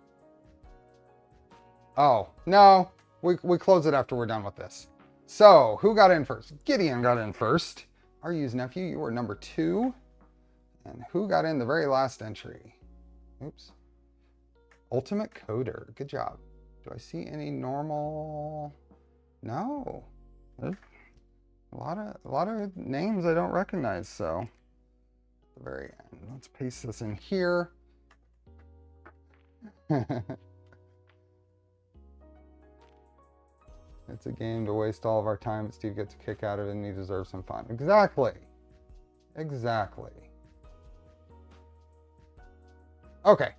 Oh, no, we close it after we're done with this. So, who got in first? Gideon got in first. RU's nephew, you were number 2. And who got in the very last entry? Oops. Ultimate Coder, good job. Do I see any normal? No. There's a lot of names I don't recognize, so. At the very end, let's paste this in here. It's a game to waste all of our time, but Steve gets a kick out of it and he deserves some fun. Exactly. Exactly. Okay.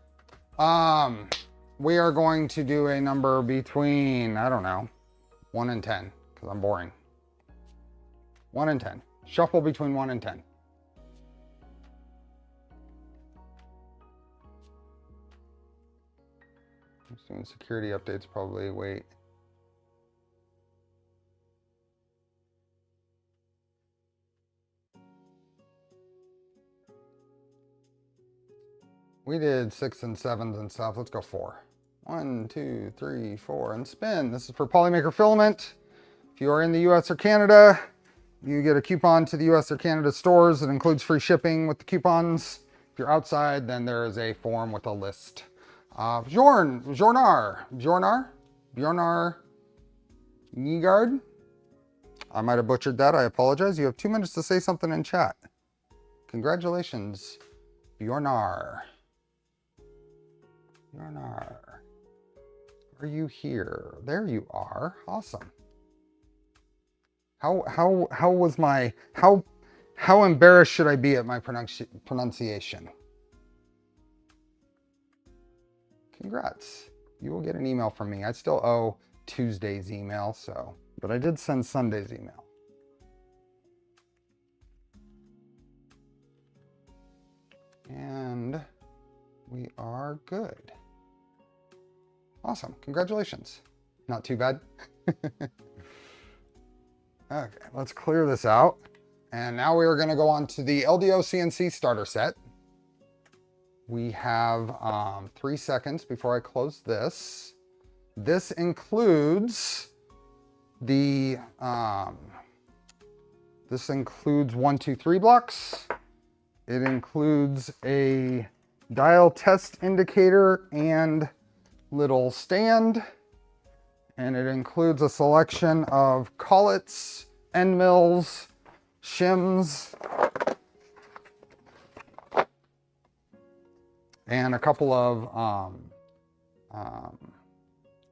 We are going to do a number between, I don't know, 1 and 10, because I'm boring. 1 and 10. Shuffle between 1 and 10. I'm just doing security updates, probably. Wait. We did 6 and 7s and stuff. Let's go 4. 1, 2, 3, 4, and spin. This is for Polymaker Filament. If you are in the US or Canada, you get a coupon to the US or Canada stores. It includes free shipping with the coupons. If you're outside, then there is a form with a list. Bjornar Nygaard. I might have butchered that. I apologize. You have 2 minutes to say something in chat. Congratulations, Bjornar. Bjornar, are you here? There you are. Awesome. How was my, how embarrassed should I be at my pronunciation? Congrats. You will get an email from me. I still owe Tuesday's email, so, but I did send Sunday's email. And we are good. Awesome. Congratulations. Not too bad. Okay, let's clear this out. And now we are going to go on to the LDO CNC starter set. We have 3 seconds before I close this. This includes the 1, 2, 3 blocks. It includes a dial test indicator and little stand. And it includes a selection of collets, end mills, shims, and a couple of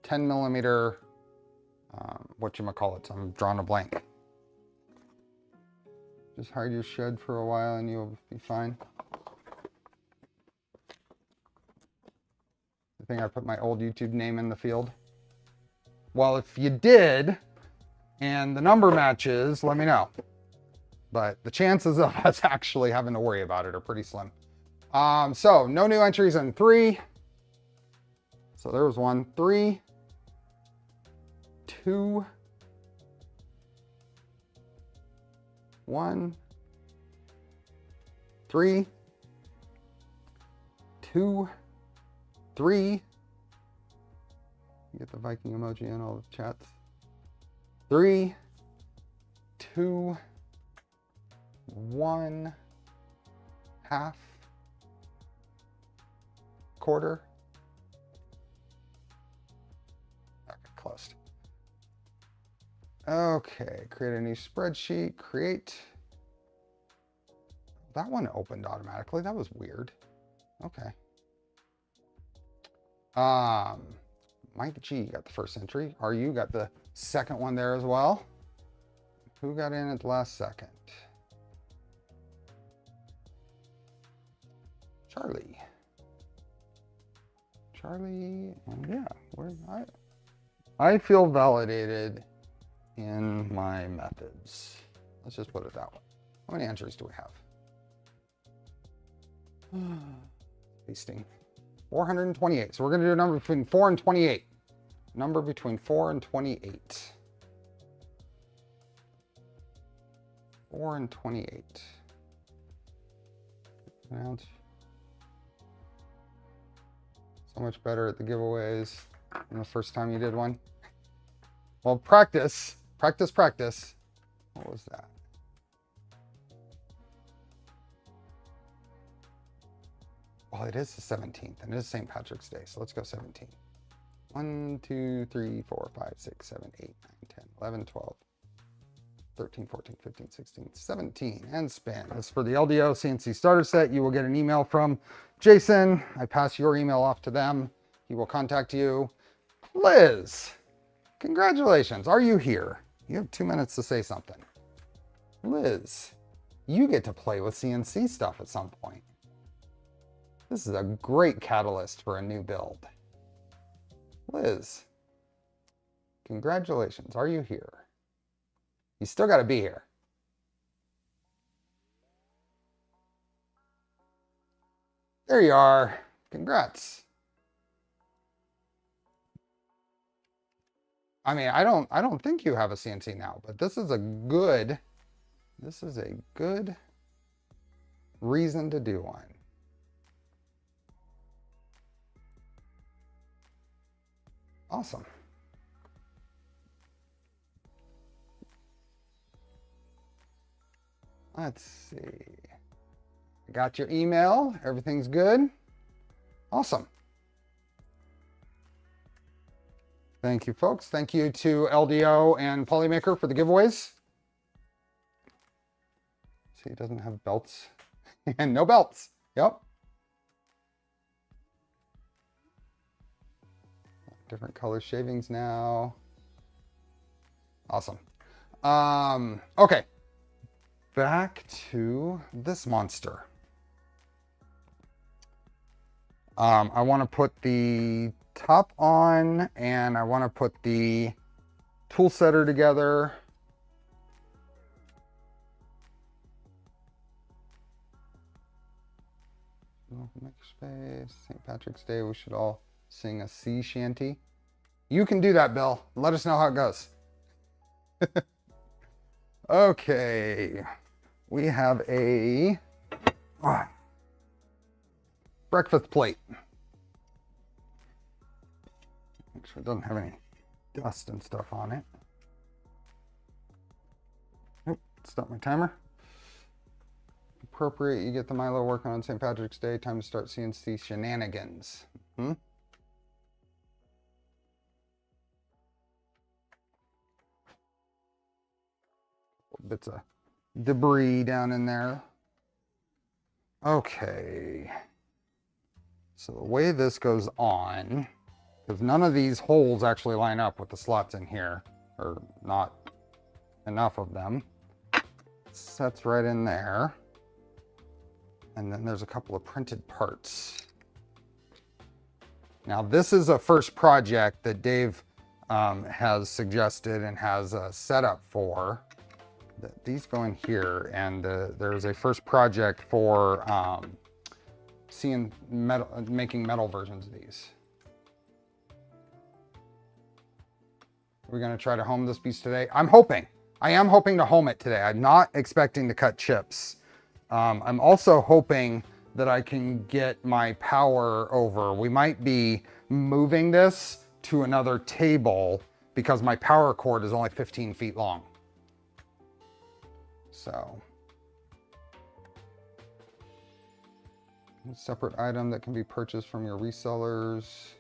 10 millimeter, whatchamacallits, I'm drawing a blank. Just hide your shed for a while and you'll be fine. I think I put my old YouTube name in the field. Well, if you did, and the number matches, let me know. But the chances of us actually having to worry about it are pretty slim. So no new entries in 3. So there was 1, 3, 2, 1, 3, 2, 3. Get the Viking emoji in all the chats. 3, 2, 1, half, quarter. Okay, closed. Okay, create a new spreadsheet, create. That one opened automatically. That was weird. Okay. Mike G got the first entry. RU got the second one there as well. Who got in at the last second? Charlie. Charlie, and yeah, I feel validated in my methods. Let's just put it that way. How many entries do we have? Pasting. 428. So we're going to do a number between 4 and 28. Number between 4 and 28. 4 and 28. Pronounce. So much better at the giveaways than the first time you did one. Well, practice. Practice, practice. What was that? Well, it is the 17th, and it is St. Patrick's Day, so let's go 17. 1, 2, 3, 4, 5, 6, 7, 8, 9, 10, 11, 12, 13, 14, 15, 16, 17, and spin. This is for the LDO CNC starter set. You will get an email from Jason. I pass your email off to them. He will contact you. Liz, congratulations. Are you here? You have 2 minutes to say something. Liz, you get to play with CNC stuff at some point. This is a great catalyst for a new build. Liz, congratulations. Are you here? You still got to be here. There you are. Congrats. I mean, I don't think you have a CNC now, but this is a good reason to do one. Awesome. Let's see. I got your email. Everything's good. Awesome. Thank you, folks. Thank you to LDO and Polymaker for the giveaways. See, it doesn't have belts. And no belts. Yep. Different color shavings now. Awesome. Okay. Back to this monster. I want to put the top on, and I want to put the tool setter together. Makerspace, St. Patrick's Day, we should all sing a sea shanty. You can do that, Bill. Let us know how it goes. Okay. We have a breakfast plate. Make sure it doesn't have any dust and stuff on it. Oop, stop my timer. appropriate you get the Milo working on St. Patrick's Day. Time to start CNC shenanigans. Bits of debris down in there. Okay. So the way this goes on, because none of these holes actually line up with the slots in here, or not enough of them. Sets right in there. And then there's a couple of printed parts. Now this is a first project that Dave has suggested and has a setup for. These go in here, and there's a first project for making metal versions of these. We're gonna try to home this piece today. I am hoping to home it today. I'm not expecting to cut chips. I'm also hoping that I can get my power over. We might be moving this to another table because my power cord is only 15 feet long. So, a separate item that can be purchased from your resellers.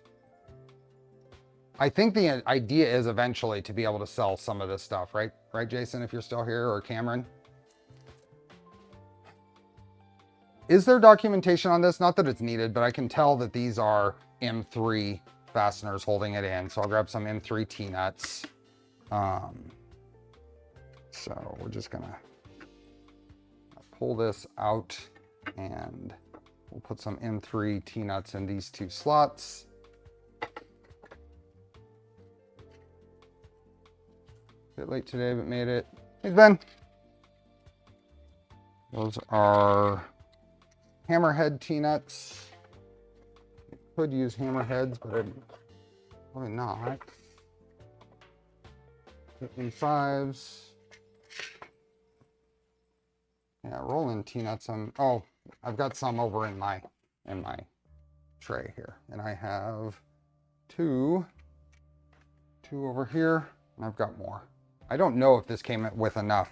I think the idea is eventually to be able to sell some of this stuff, right? Right, Jason, if you're still here, or Cameron? Is there documentation on this? Not that it's needed, but I can tell that these are M3 fasteners holding it in. So I'll grab some M3 T-nuts. So we're just gonna pull this out, and we'll put some M3 T-nuts in these two slots. Bit late today, but made it. Hey, Ben. Those are hammerhead T-nuts. You could use hammerheads, but probably not. 5s. Yeah, rolling T-nuts on. Oh, I've got some over in my tray here, and I have two over here, and I've got more. I don't know if this came with enough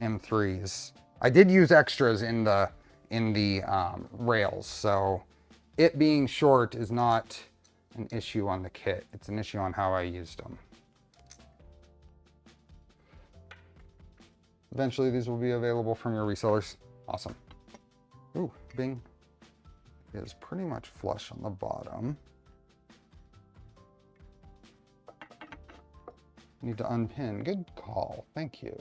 M3s. I did use extras in the rails, so it being short is not an issue on the kit. It's an issue on how I used them. Eventually, these will be available from your resellers. Awesome. Ooh, Bing is pretty much flush on the bottom. Need to unpin. Good call. Thank you.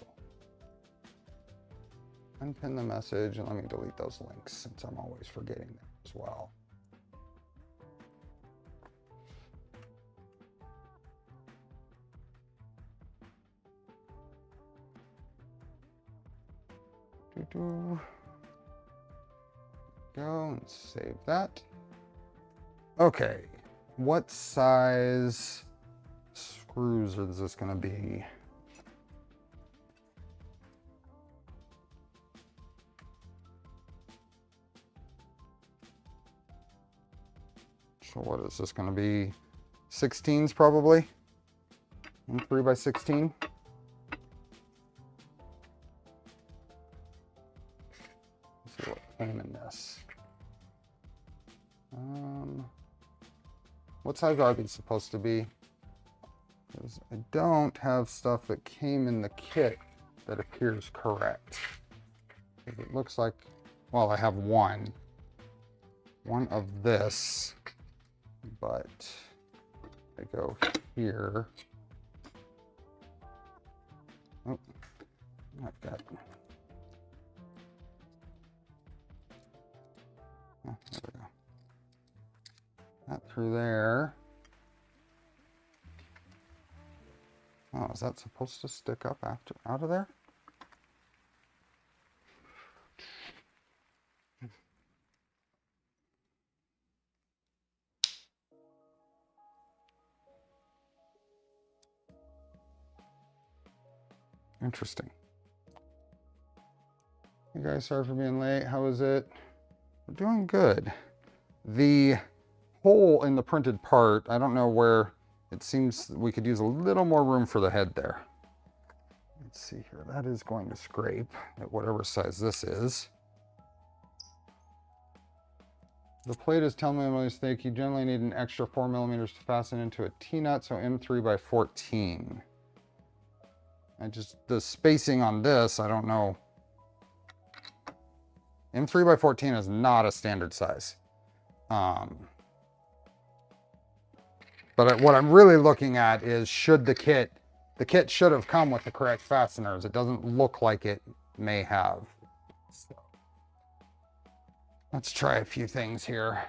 Unpin the message, and let me delete those links since I'm always forgetting them as well. Go and save that. Okay, what size screws is this going to be? So what is this going to be? 16s probably? 3 by 16? Let's see what came in this. What size are these supposed to be? Because I don't have stuff that came in the kit that appears correct. It looks like, well, I have one of this, but I go here. Oh, I've got, oh, there we go. That through there. Oh, is that supposed to stick up after out of there? Interesting. Hey guys, sorry for being late. How is it? We're doing good. The hole in the printed part, I don't know where, it seems we could use a little more room for the head there. Let's see here. That is going to scrape at whatever size this is. The plate is 10 millimeters thick. You generally need an extra 4 millimeters to fasten into a T-nut, so M3 by 14. The spacing on this, I don't know. M3 by 14 is not a standard size. But what I'm really looking at is the kit should have come with the correct fasteners. It doesn't look like it may have. So let's try a few things here.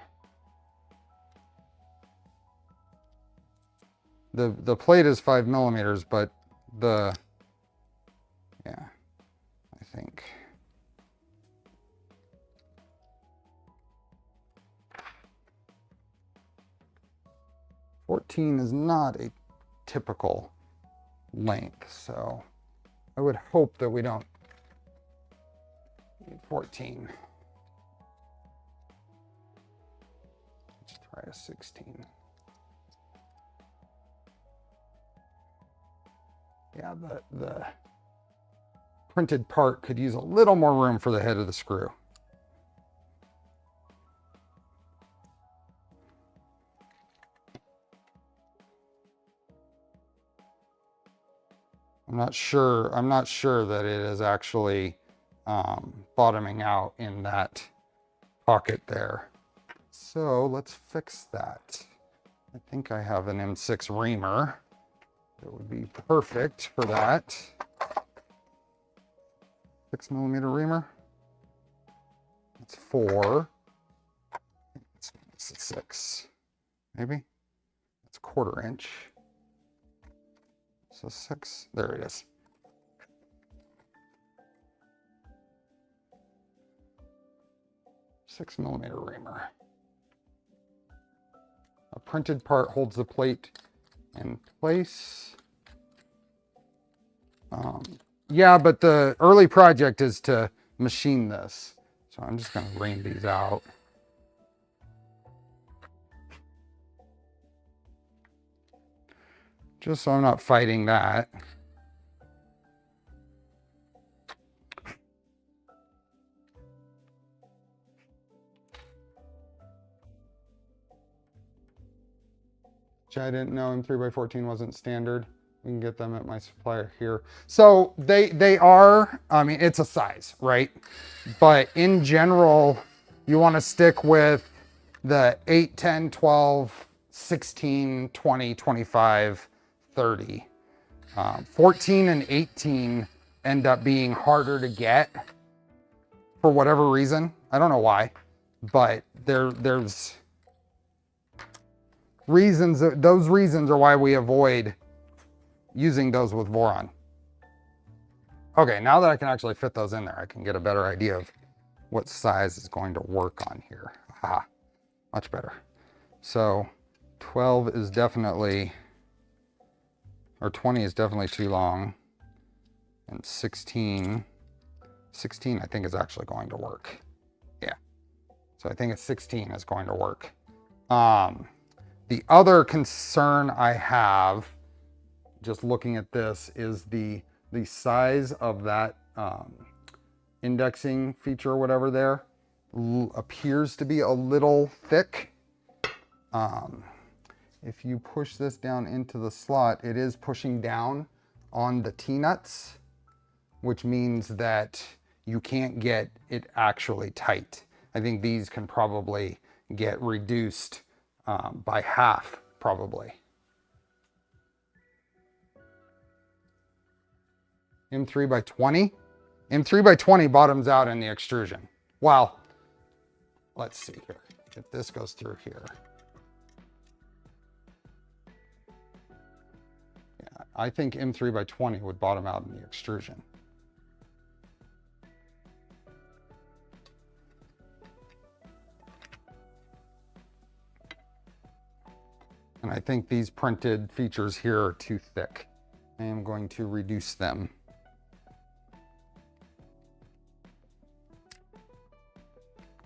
The plate is 5 millimeters, but yeah, I think. $14 is not a typical length, so I would hope that we don't need 14. Let's try a 16. Yeah, the printed part could use a little more room for the head of the screw. I'm not sure that it is actually bottoming out in that pocket there. So let's fix that. I think I have an M6 reamer that would be perfect for that. 6 millimeter reamer. That's 4. It's 6, maybe. That's a 1/4 inch. So 6, there it is. $6 millimeter reamer. A printed part holds the plate in place. Yeah, but the early project is to machine this. So I'm just going to ream these out. Just so I'm not fighting that. Which I didn't know M3 by 14 wasn't standard. We can get them at my supplier here. So they are, I mean, it's a size, right? But in general, you want to stick with the 8, 10, 12, 16, 20, 25, 30. 14 and 18 end up being harder to get for whatever reason. I don't know why, but there's reasons. Those reasons are why we avoid using those with Voron. Okay, now that I can actually fit those in there, I can get a better idea of what size is going to work on here. Aha, much better. So 12 is definitely, or 20 is definitely too long. And 16 I think is actually going to work. Yeah, so I think it's 16 is going to work. The other concern I have, just looking at this, is the size of that indexing feature or whatever there appears to be a little thick. If you push this down into the slot, it is pushing down on the T-nuts, which means that you can't get it actually tight. I think these can probably get reduced by half, probably. M3 by 20? M3 by 20 bottoms out in the extrusion. Well, let's see here. If this goes through here. Yeah, I think M3 by 20 would bottom out in the extrusion. And I think these printed features here are too thick. I am going to reduce them.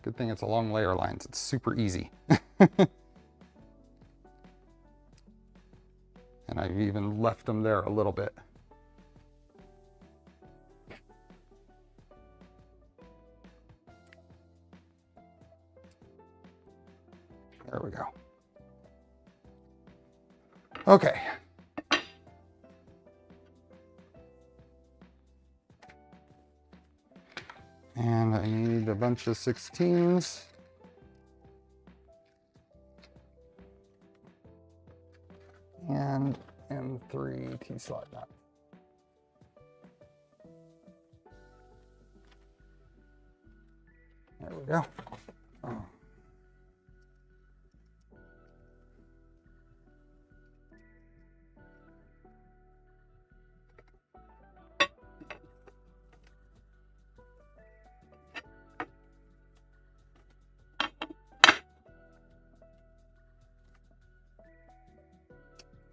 Good thing it's along layer lines. It's super easy. And I've even left them there a little bit. Okay. And I need a bunch of 16s. And M3 T-slot nut. There we go. Oh.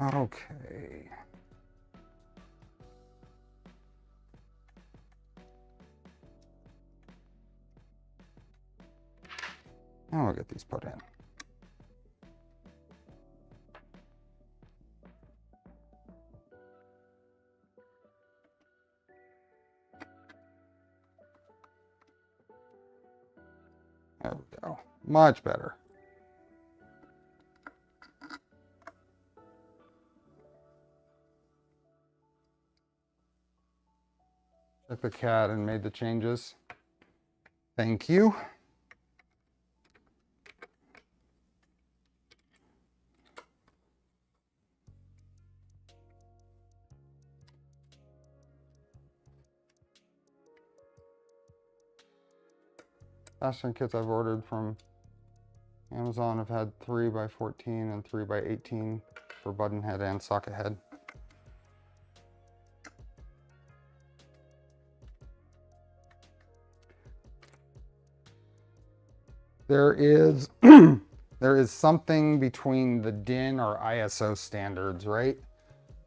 Okay. Now we'll get these put in. There we go. Much better. Took the cat and made the changes. Thank you. Fastening kits I've ordered from Amazon have had 3x14 and 3x18 for button head and socket head. There is there is something between the DIN or ISO standards, right?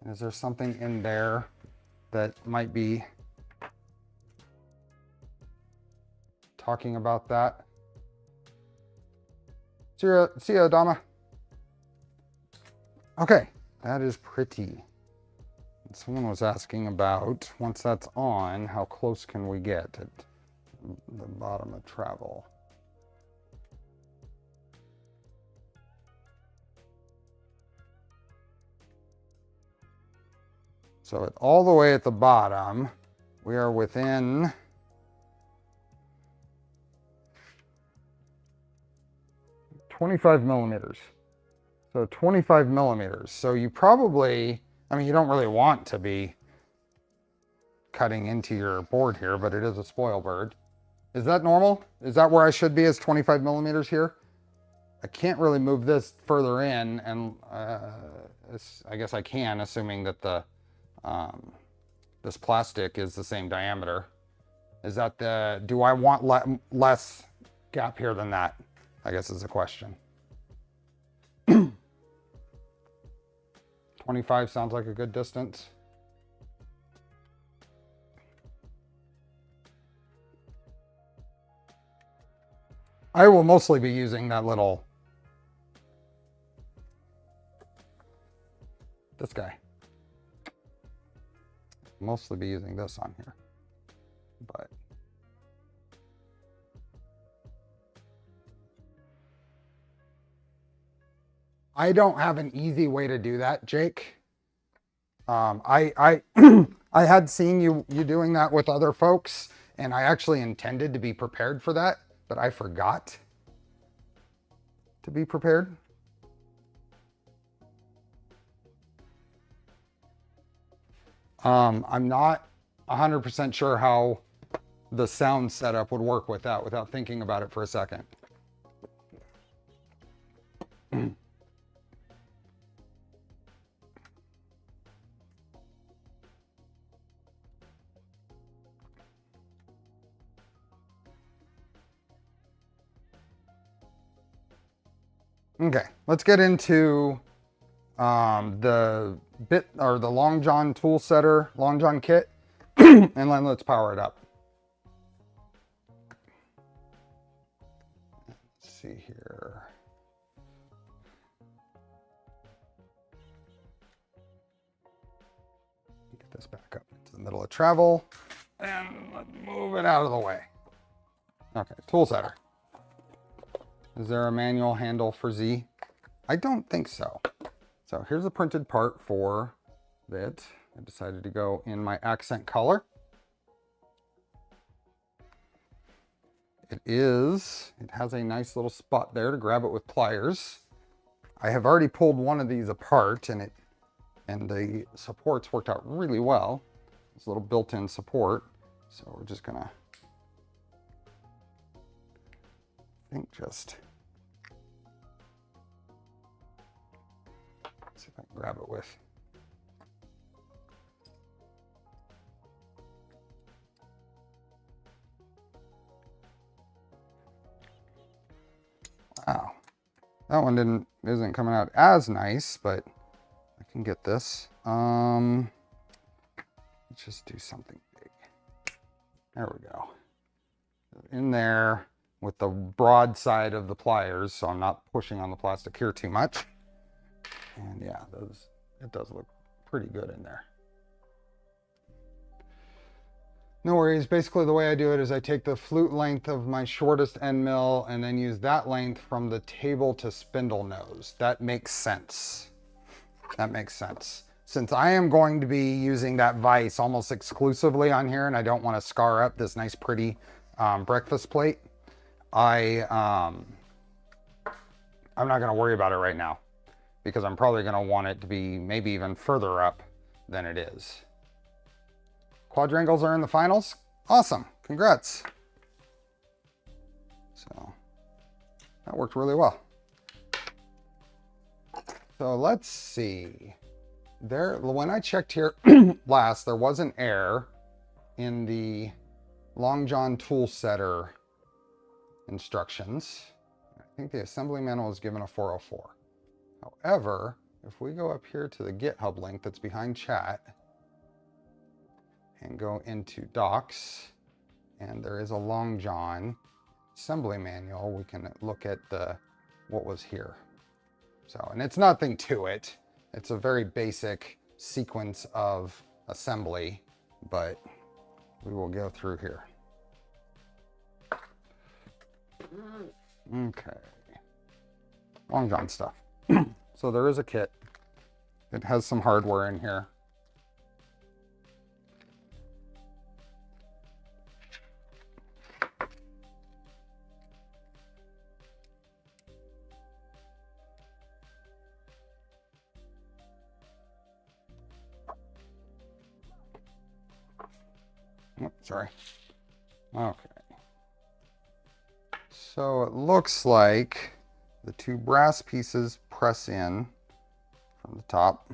Is there something in there that might be talking about that? See ya, Adama. Okay, that is pretty. Someone was asking about, once that's on, how close can we get at the bottom of travel? So all the way at the bottom, we are within 25 millimeters. So 25 millimeters. So you probably, I mean, you don't really want to be cutting into your board here, but it is a spoil bird. Is that normal? Is that where I should be, is 25 millimeters here? I can't really move this further in, and I guess I can, assuming that the this plastic is the same diameter. Is that the, do I want less gap here than that? I guess is the question. 25 sounds like a good distance. I will mostly be using that little, this guy. Mostly be using this on here, but I don't have an easy way to do that, Jake. I had seen you doing that with other folks, and I actually intended to be prepared for that, but I forgot to be prepared. I'm not 100% sure how the sound setup would work with that without thinking about it for a second. Okay, let's get into the bit or the Long John tool setter, Long John kit, and then let's power it up. Let's see here. Get this back up into the middle of travel and let's move it out of the way. Okay, tool setter. Is there a manual handle for Z? I don't think so. So here's the printed part for it. I decided to go in my accent color. It has a nice little spot there to grab it with pliers. I have already pulled one of these apart and the supports worked out really well. This little built-in support. So we're just gonna, just see if I can grab it with. Wow, that one isn't coming out as nice, but I can get this. Let's just do something big. There we go. In there with the broad side of the pliers, so I'm not pushing on the plastic here too much. And yeah, it does look pretty good in there. No worries. Basically, the way I do it is I take the flute length of my shortest end mill and then use that length from the table to spindle nose. That makes sense. That makes sense. Since I am going to be using that vise almost exclusively on here and I don't want to scar up this nice pretty breakfast plate, I'm not going to worry about it right now because I'm probably going to want it to be maybe even further up than it is. Quadrangles are in the finals. Awesome. Congrats. So that worked really well. So let's see. When I checked here last, there was an error in the Long John tool setter instructions. I think the assembly manual was given a 404. However, if we go up here to the GitHub link that's behind chat and go into docs, and there is a Long John assembly manual, we can look at what was here. So, and it's nothing to it. It's a very basic sequence of assembly, but we will go through here. Okay. Long John stuff. So there is a kit. It has some hardware in here. Oh, sorry. Okay. So it looks like the two brass pieces press in from the top.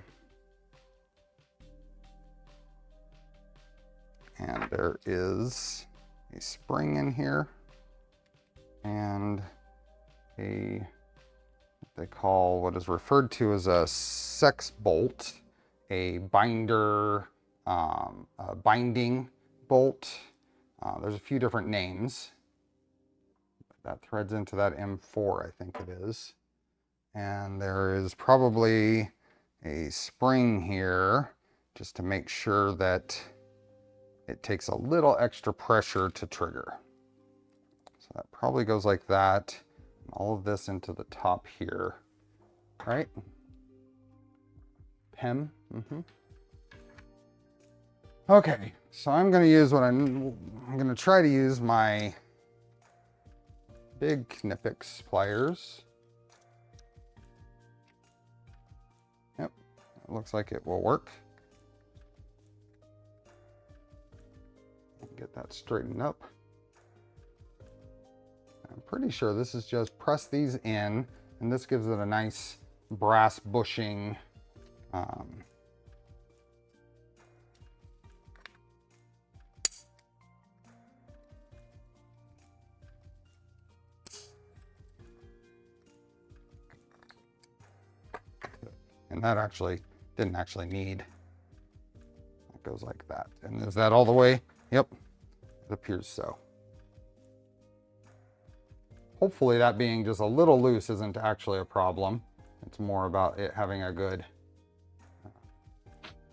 And there is a spring in here and what they call what is referred to as a sex bolt, a binder, a binding bolt. There's a few different names. That threads into that M4, I think it is. And there is probably a spring here just to make sure that it takes a little extra pressure to trigger. So that probably goes like that. And all of this into the top here, right? PEM. Okay, so I'm going to use I'm going to try to use my big Knipex pliers. Yep, it looks like it will work. Get that straightened up. I'm pretty sure this is just press these in, and this gives it a nice brass bushing. And that didn't actually need. It goes like that. And is that all the way? Yep, it appears so. Hopefully that being just a little loose isn't actually a problem. It's more about it having a good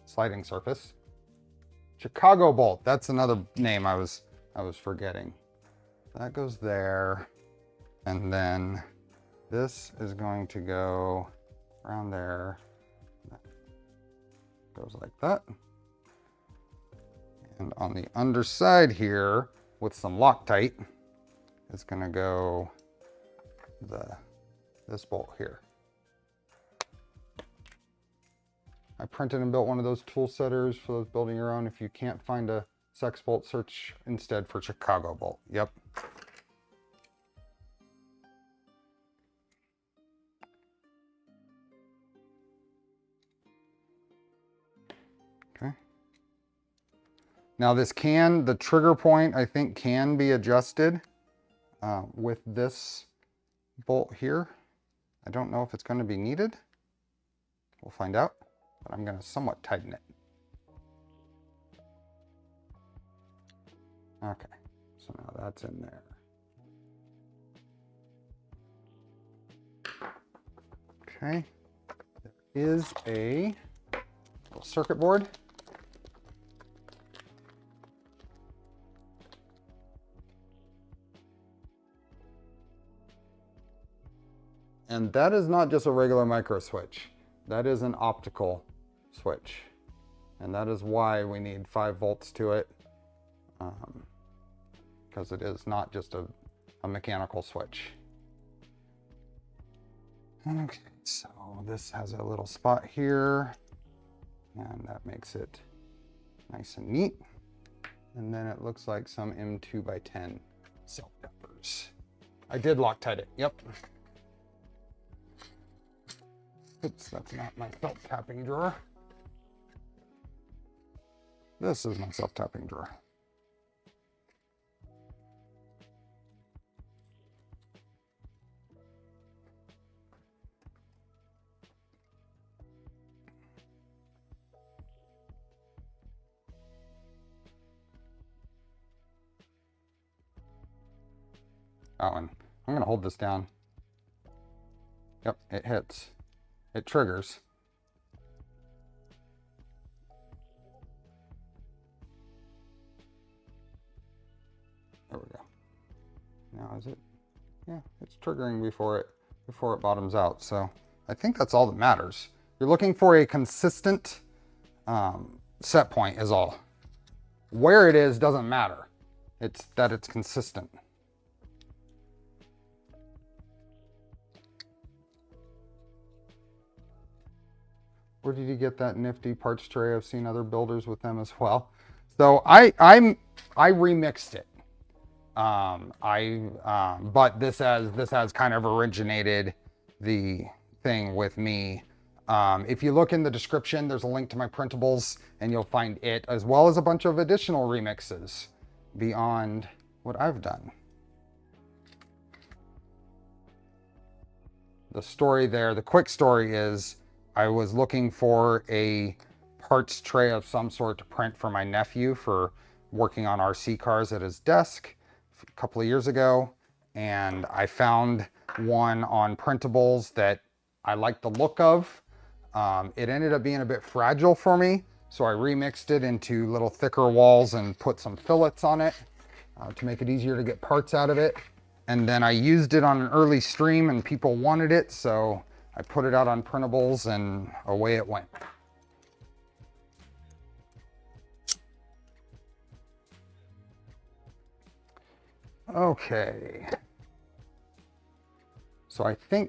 sliding surface. Chicago bolt, that's another name I was forgetting. That goes there. And then this is going to go around there. Goes like that. And on the underside here, with some Loctite, it's gonna go this bolt here. I printed and built one of those tool setters for those building your own. If you can't find a Sex bolt, search instead for Chicago bolt. Yep. Okay. Now this the trigger point, I think can be adjusted with this bolt here. I don't know if it's going to be needed. We'll find out, but I'm going to somewhat tighten it. Okay, so now that's in there. Okay, there is a little circuit board. And that is not just a regular micro switch. That is an optical switch. And that is why we need 5 volts to it. Because it is not just a mechanical switch. Okay, so this has a little spot here. And that makes it nice and neat. And then it looks like some M2x10 self peppers. I did Loctite it, yep. Oops, that's not my felt tapping drawer. This is my self-tapping drawer. That one. I'm gonna hold this down. Yep, it hits. It triggers. There we go. Now is it? Yeah, it's triggering before it bottoms out. So I think that's all that matters. You're looking for a consistent set point is all. Where it is doesn't matter. It's that it's consistent. Where did you get that nifty parts tray? I've seen other builders with them as well. So I remixed it. But this has kind of originated the thing with me. If you look in the description, there's a link to my printables, and you'll find it as well as a bunch of additional remixes beyond what I've done. The story there, the quick story is, I was looking for a parts tray of some sort to print for my nephew for working on RC cars at his desk a couple of years ago. And I found one on printables that I liked the look of. It ended up being a bit fragile for me. So I remixed it into little thicker walls and put some fillets on it to make it easier to get parts out of it. And then I used it on an early stream and people wanted it. So I put it out on printables and away it went. Okay. So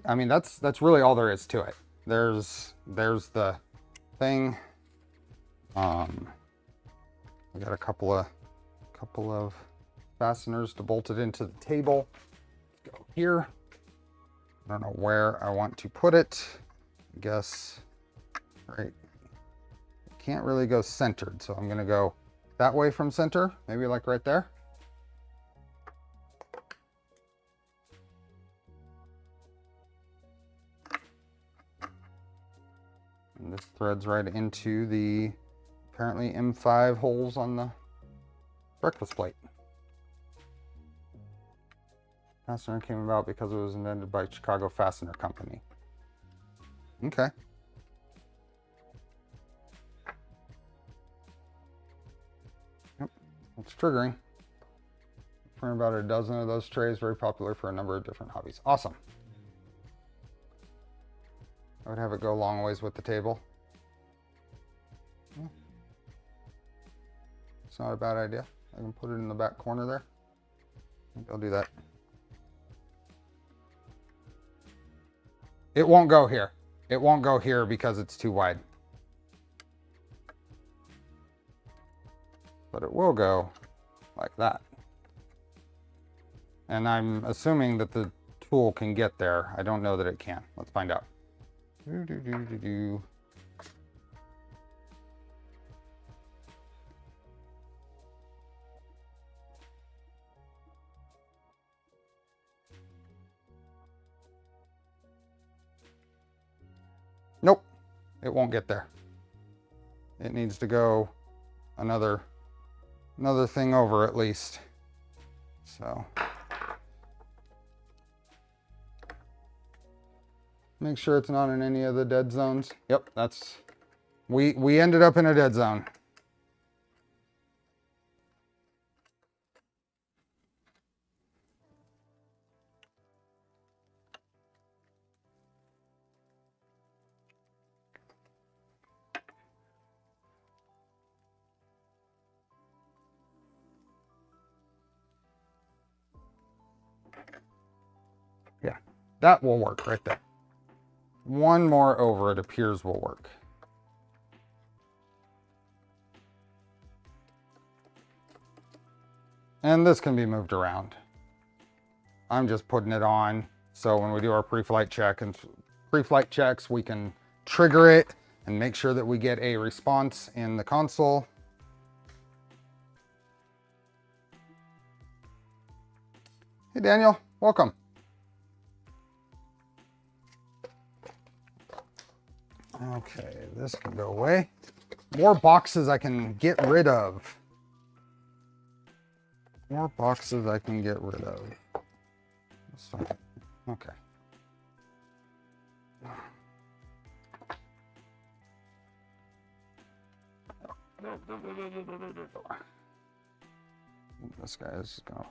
I mean, that's really all there is to it. There's the thing. I got a couple of fasteners to bolt it into the table. Let's go here. I don't know where I want to put it. I guess right. It can't really go centered, so I'm gonna go that way from center, maybe like right there. And this threads right into the apparently M5 holes on the breakfast plate. Fastener came about because it was invented by Chicago Fastener Company. Okay. Yep, it's triggering. For about a dozen of those trays, very popular for a number of different hobbies. Awesome. I would have it go long ways with the table. It's not a bad idea. I can put it in the back corner there. Maybe I'll do that. It won't go here. It won't go here because it's too wide. But it will go like that. And I'm assuming that the tool can get there. I don't know that it can. Let's find out. Nope, it won't get there. It needs to go another thing over at least. So make sure it's not in any of the dead zones. Yep, that's, we ended up in a dead zone. Yeah, that will work right there. One more over, it appears, will work. And this can be moved around. I'm just putting it on so when we do our pre-flight check and pre-flight checks, we can trigger it and make sure that we get a response in the console. Hey Daniel, welcome. Okay, this can go away. More boxes I can get rid of. More boxes I can get rid of. So, okay. This guy is going,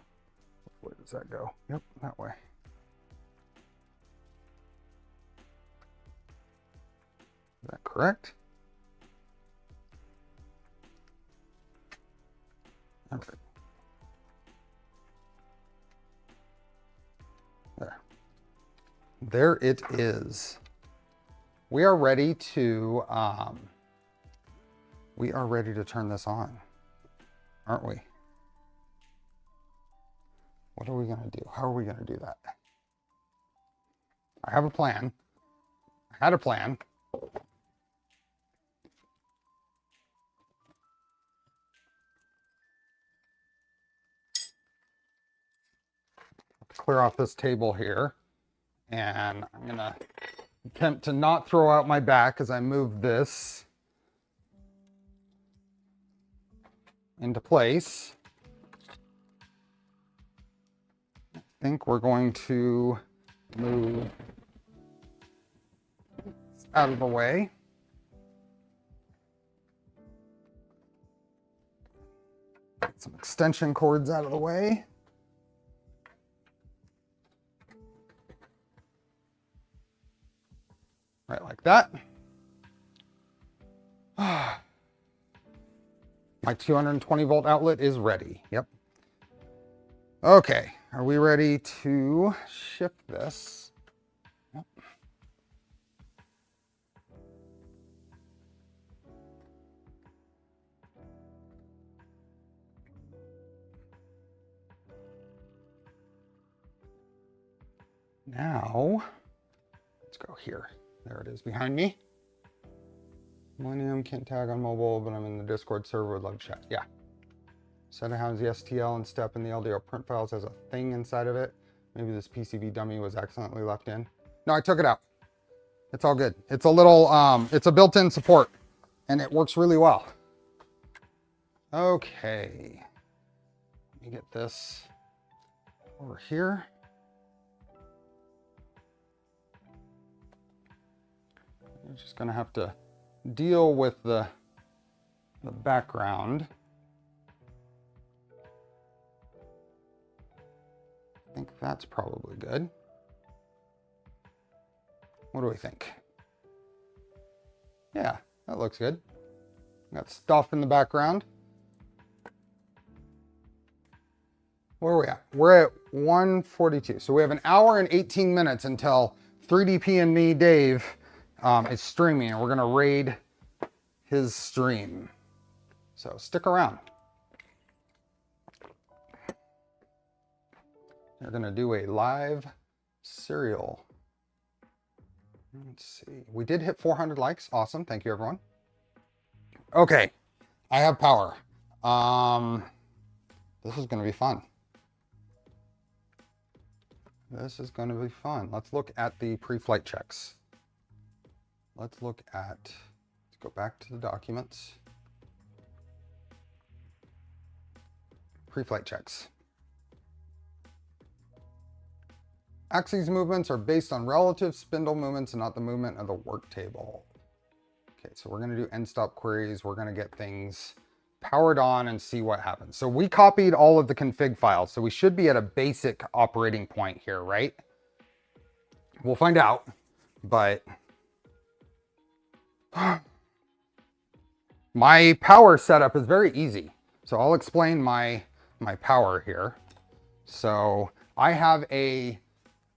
where does that go? Yep, that way. Is that correct? Okay. There it is. We are ready to turn this on, aren't we? What are we gonna do? How are we gonna do that? I have a plan. I had a plan. Clear off this table here. And I'm gonna attempt to not throw out my back as I move this into place. I think we're going to move out of the way. Get some extension cords out of the way. Right like that. My 220 volt outlet is ready. Yep. Okay, are we ready to ship this? Yep. Now, let's go here. There it is behind me. Millennium can't tag on mobile, but I'm in the Discord server, would love to chat. Yeah. Said it has the STL and step in the LDO print files has a thing inside of it. Maybe this PCB dummy was accidentally left in. No, I took it out. It's all good. It's a little, it's a built-in support and it works really well. Okay. Let me get this over here. You're just gonna have to deal with the background. I think that's probably good. What do we think? Yeah, that looks good. Got stuff in the background. Where are we at? We're at 1:42. So we have an hour and 18 minutes until 3DP and me, Dave, is streaming, and we're gonna raid his stream. So stick around. They're gonna do a live serial. Let's see. We did hit 400 likes. Awesome. Thank you, everyone. Okay. I have power. This is gonna be fun. This is going to be fun. Let's look at the pre-flight checks. Let's go back to the documents. Pre-flight checks. Axes movements are based on relative spindle movements and not the movement of the work table. Okay, so we're going to do Endstop queries. We're going to get things powered on and see what happens. So we copied all of the config files, so we should be at a basic operating point here, right? We'll find out, but my power setup is very easy. So I'll explain my power here. So I have a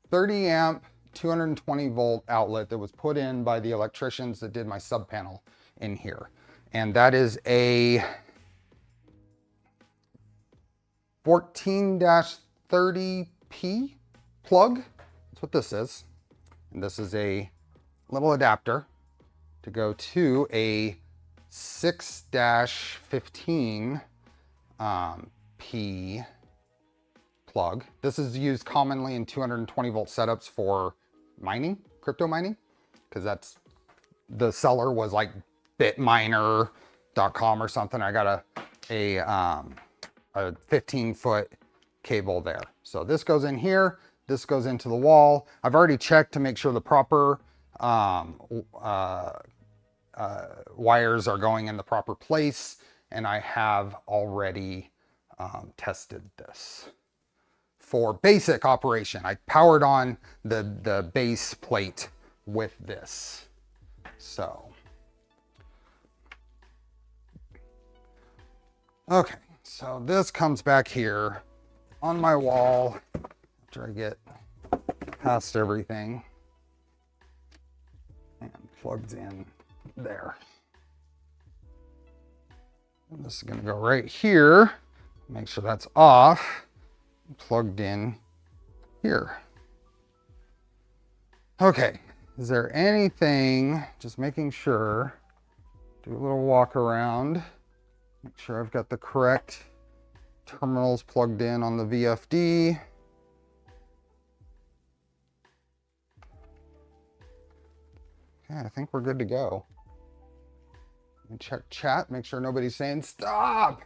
30 amp 220 volt outlet that was put in by the electricians that did my sub panel in here, and that is a 14-30P plug. That's what this is. And this is a little adapter to go to a 6-15P plug. This is used commonly in 220 volt setups for mining, crypto mining, because that's, the seller was like bitminer.com or something. I got a 15-foot cable there. So this goes in here, this goes into the wall. I've already checked to make sure the proper wires are going in the proper place, and I have already tested this for basic operation. I powered on the base plate with this. So, okay. So this comes back here on my wall after I get past everything and plugged in there. And this is going to go right here. Make sure that's off. Plugged in here. Okay. Is there anything, just making sure, do a little walk around. Make sure I've got the correct terminals plugged in on the VFD. Okay, I think we're good to go. Let me check chat, make sure nobody's saying stop.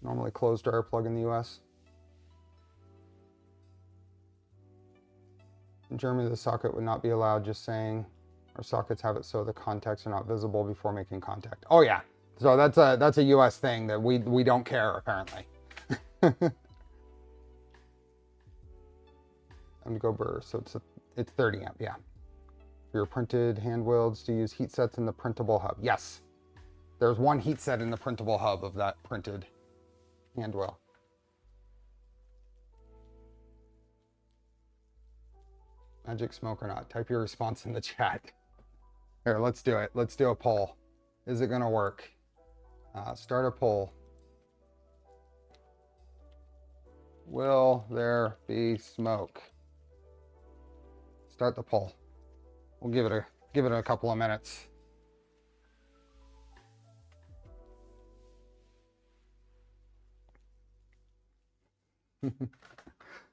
Normally closed dryer plug in the US. In Germany, the socket would not be allowed, just saying. Our sockets have it so the contacts are not visible before making contact. Oh yeah. So that's a US thing that we don't care, apparently. Go burr, so it's 30 amp, yeah. For your printed hand welds, to use heat sets in the printable hub. Yes, there's one heat set in the printable hub of that printed hand weld. Magic smoke or not? Type your response in the chat. Here, let's do it. Let's do a poll. Is it gonna work? Start a poll. Will there be smoke? Start the poll. We'll give it a couple of minutes.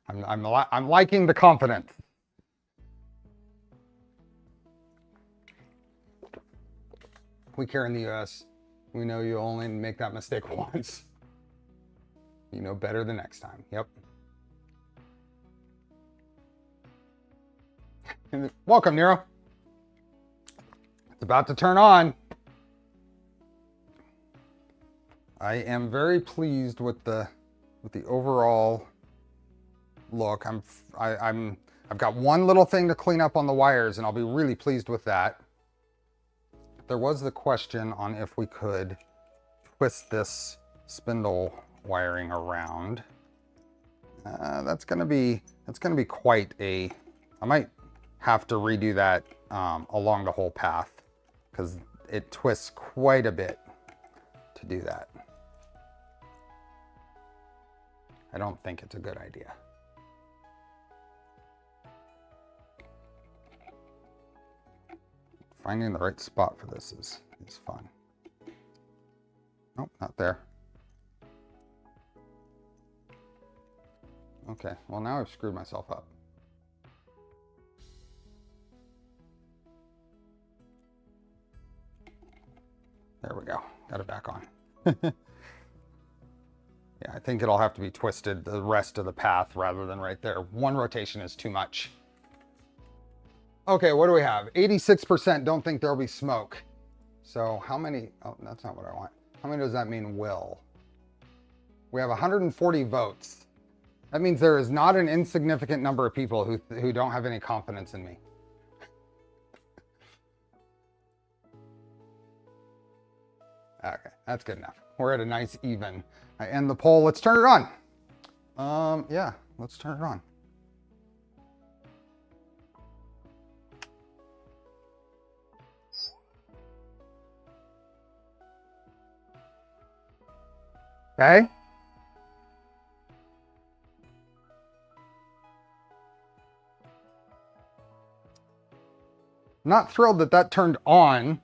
I'm liking the confidence. We care in the US. We know you only make that mistake once. You know better the next time. Yep. Welcome, Nero. It's about to turn on. I am very pleased with the overall look. I've got one little thing to clean up on the wires, and I'll be really pleased with that. There was the question on if we could twist this spindle wiring around. That's gonna be quite a, I might have to redo that along the whole path because it twists quite a bit to do that. I don't think it's a good idea. Finding the right spot for this is fun. Nope, not there. Okay, well now I've screwed myself up. There we go, got it back on. Yeah, I think it'll have to be twisted the rest of the path rather than right there. One rotation is too much. Okay, what do we have? 86% don't think there'll be smoke. So how many, oh, that's not what I want. How many does that mean will? We have 140 votes. That means there is not an insignificant number of people who don't have any confidence in me. Okay, that's good enough. We're at a nice even. I end the poll. Let's turn it on. Yeah, let's turn it on. Okay. Not thrilled that that turned on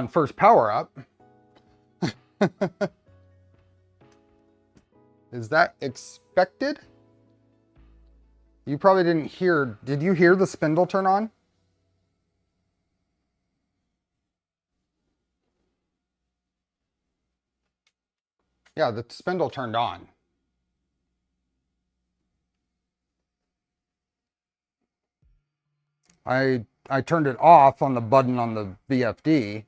first power up. Is that expected? You probably didn't hear. Did you hear the spindle turn on? Yeah, the spindle turned on. I turned it off on the button on the VFD.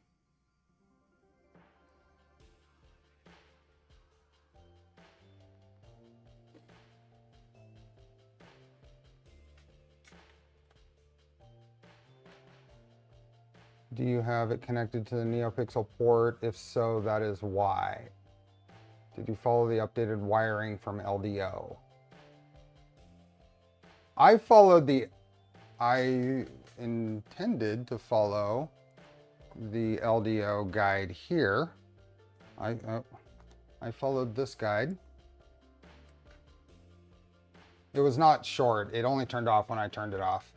Do you have it connected to the NeoPixel port? If so, that is why. Did you follow the updated wiring from LDO? I intended to follow the LDO guide here. I followed this guide. It was not short. It only turned off when I turned it off.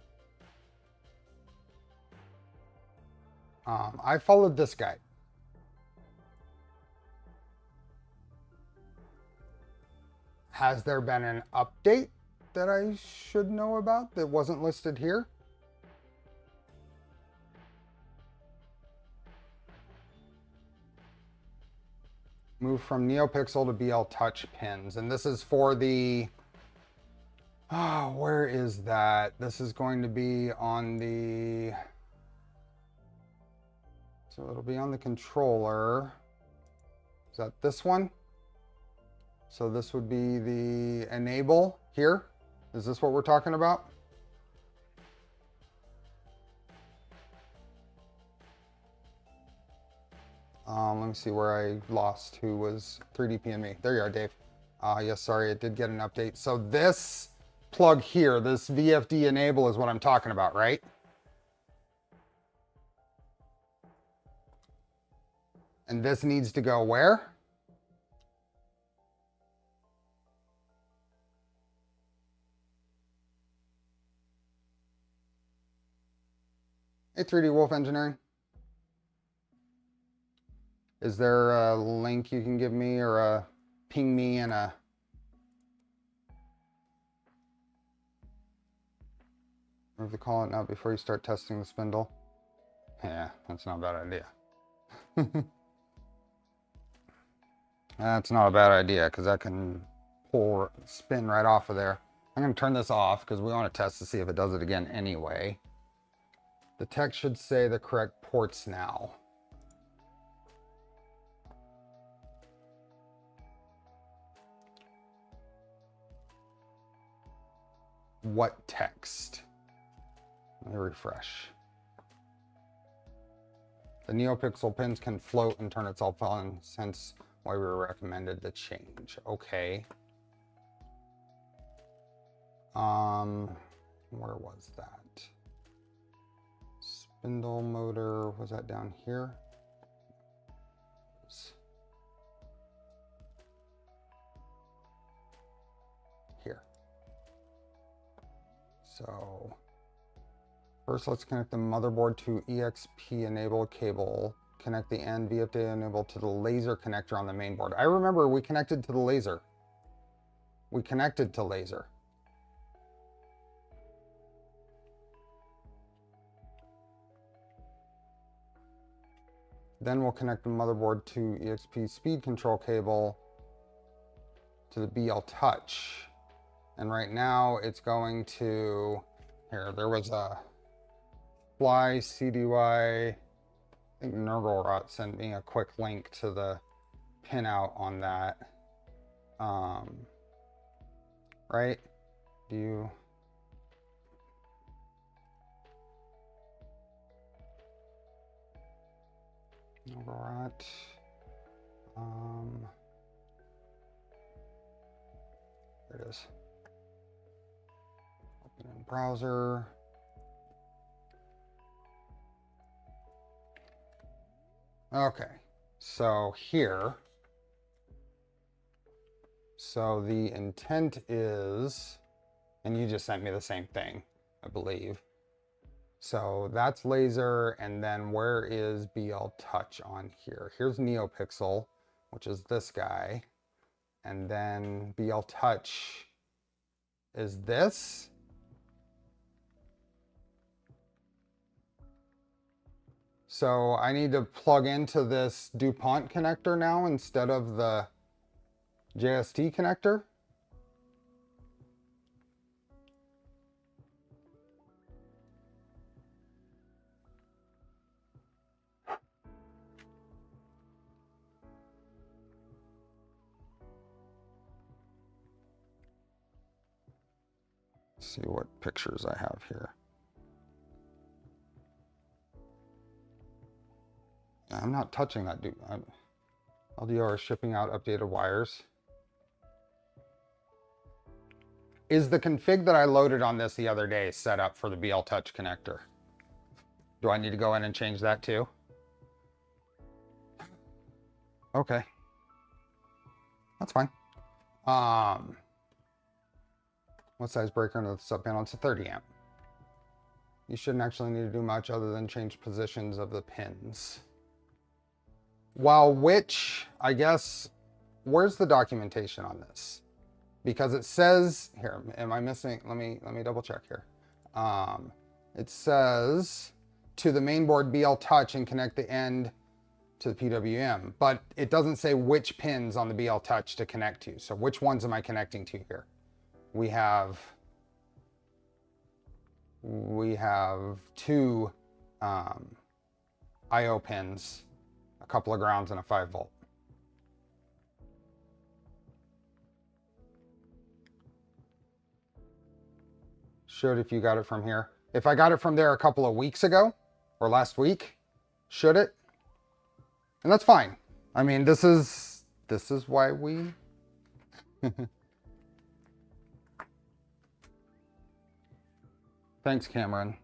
I followed this guide. Has there been an update that I should know about that wasn't listed here? Move from NeoPixel to BL Touch pins. And this is for the, where is that? This is going to be on the, so it'll be on the controller. Is that this one? So this would be the enable here. Is this what we're talking about? Let me see where I lost who was 3DP and me. There you are, Dave. Yes, sorry, it did get an update. So this plug here, this VFD enable is what I'm talking about, right? And this needs to go where? Hey, 3D Wolf Engineering. Is there a link you can give me or a ping me and a... Remove the call out now before you start testing the spindle. Yeah, that's not a bad idea. That's not a bad idea because that can pull spin right off of there. I'm going to turn this off because we want to test to see if it does it again anyway. The text should say the correct ports now. What text? Let me refresh. The NeoPixel pins can float and turn itself on since why we recommended the change. Okay. Where was that? Spindle motor, was that down here? Here. So first let's connect the motherboard to EXP enable cable. Connect the end VFD enable to the laser connector on the main board. I remember we connected to the laser. We connected to laser. Then we'll connect the motherboard to EXP speed control cable to the BL Touch. And right now it's going to, here, there was a Fly CDY, I think Nurglerot sent me a quick link to the pinout on that. Right? Do you? Nurglerot. There it is. Open in browser. Okay, so here, so the intent is, and you just sent me the same thing, I believe. So that's laser, and then where is BL Touch on here? Here's NeoPixel, which is this guy, and then BL Touch is this. So I need to plug into this DuPont connector now instead of the JST connector. Let's see what pictures I have here. I'm not touching that, dude. LDO are shipping out updated wires. Is the config that I loaded on this the other day set up for the BL Touch connector? Do I need to go in and change that too? Okay. That's fine. What size breaker into the sub panel? It's a 30 amp. You shouldn't actually need to do much other than change positions of the pins. While which, I guess, where's the documentation on this? Because it says, here, am I missing? Let me double check here. It says to the mainboard BL Touch and connect the end to the PWM, but it doesn't say which pins on the BL Touch to connect to. So which ones am I connecting to here? We have two IO pins, a couple of grounds, and a 5 volt. Should if you got it from here. If I got it from there a couple of weeks ago or last week, should it? And that's fine. I mean, this is why we Thanks, Cameron.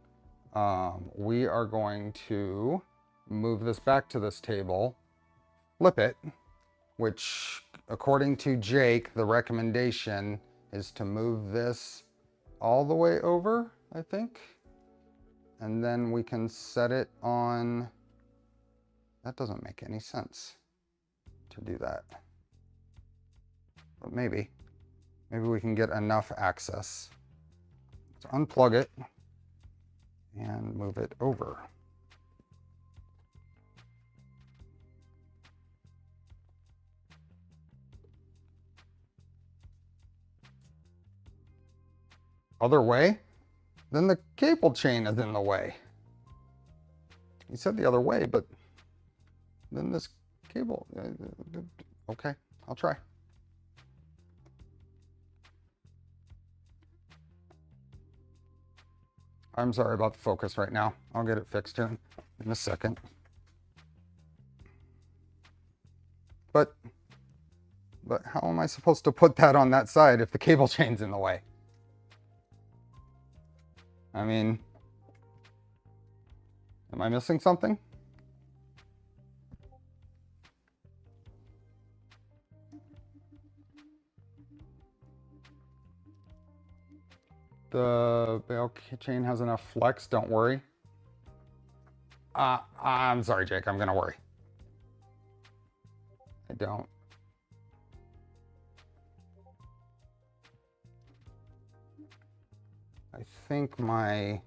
We are going to move this back to this table, flip it, which according to Jake, the recommendation is to move this all the way over, I think. And then we can set it on, that doesn't make any sense to do that. But maybe we can get enough access. Let's unplug it and move it over. Other way? Then the cable chain is in the way. He said the other way, but then this cable, okay, I'll try. I'm sorry about the focus right now. I'll get it fixed here in a second. But but how am I supposed to put that on that side if the cable chain's in the way? I mean, am I missing something? The bail chain has enough flex, don't worry. I'm sorry, Jake, I'm gonna worry. I don't. I think my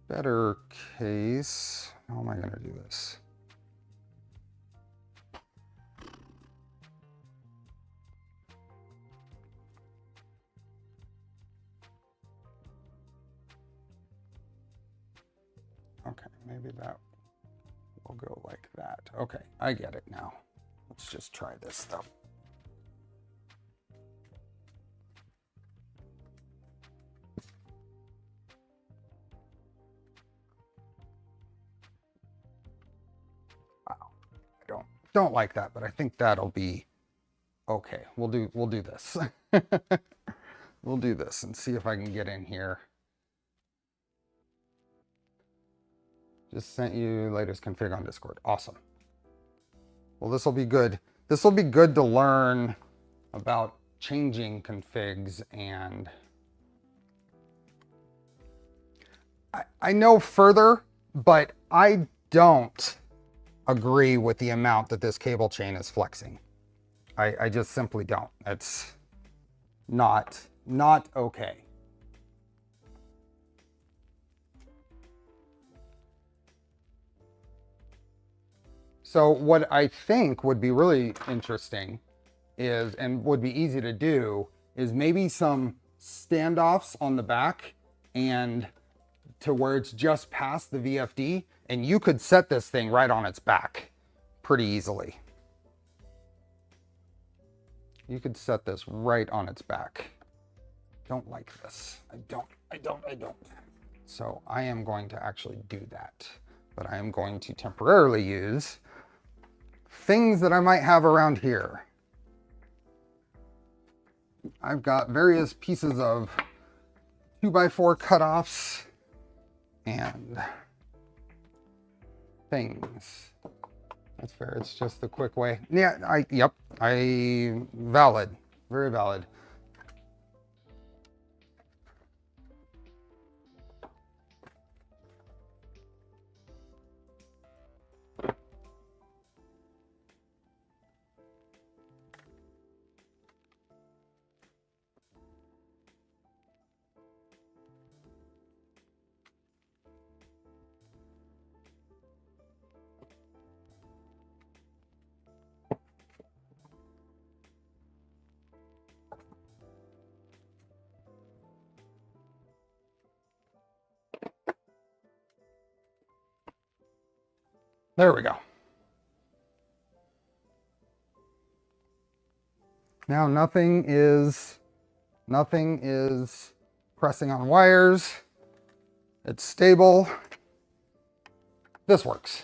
better case, how am I gonna do this? Okay, maybe that will go like that. Okay, I get it now. Let's just try this stuff. Wow, I don't like that, but I think that'll be okay. We'll do this. We'll do this and see if I can get in here. Just sent you latest config on Discord. Awesome. Well, this will be good. This will be good to learn about changing configs, and I know further, but I don't agree with the amount that this cable chain is flexing. I just simply don't. It's not okay. So what I think would be really interesting is, and would be easy to do, is maybe some standoffs on the back and to where it's just past the VFD, and you could set this thing right on its back pretty easily. You could set this right on its back. Don't like this. I don't. So I am going to actually do that, but I am going to temporarily use things that I might have around here. I've got various pieces of 2x4 cutoffs and things. That's fair. It's just the quick way. Yeah, valid. Very valid. There we go. Now nothing is pressing on wires. It's stable. This works.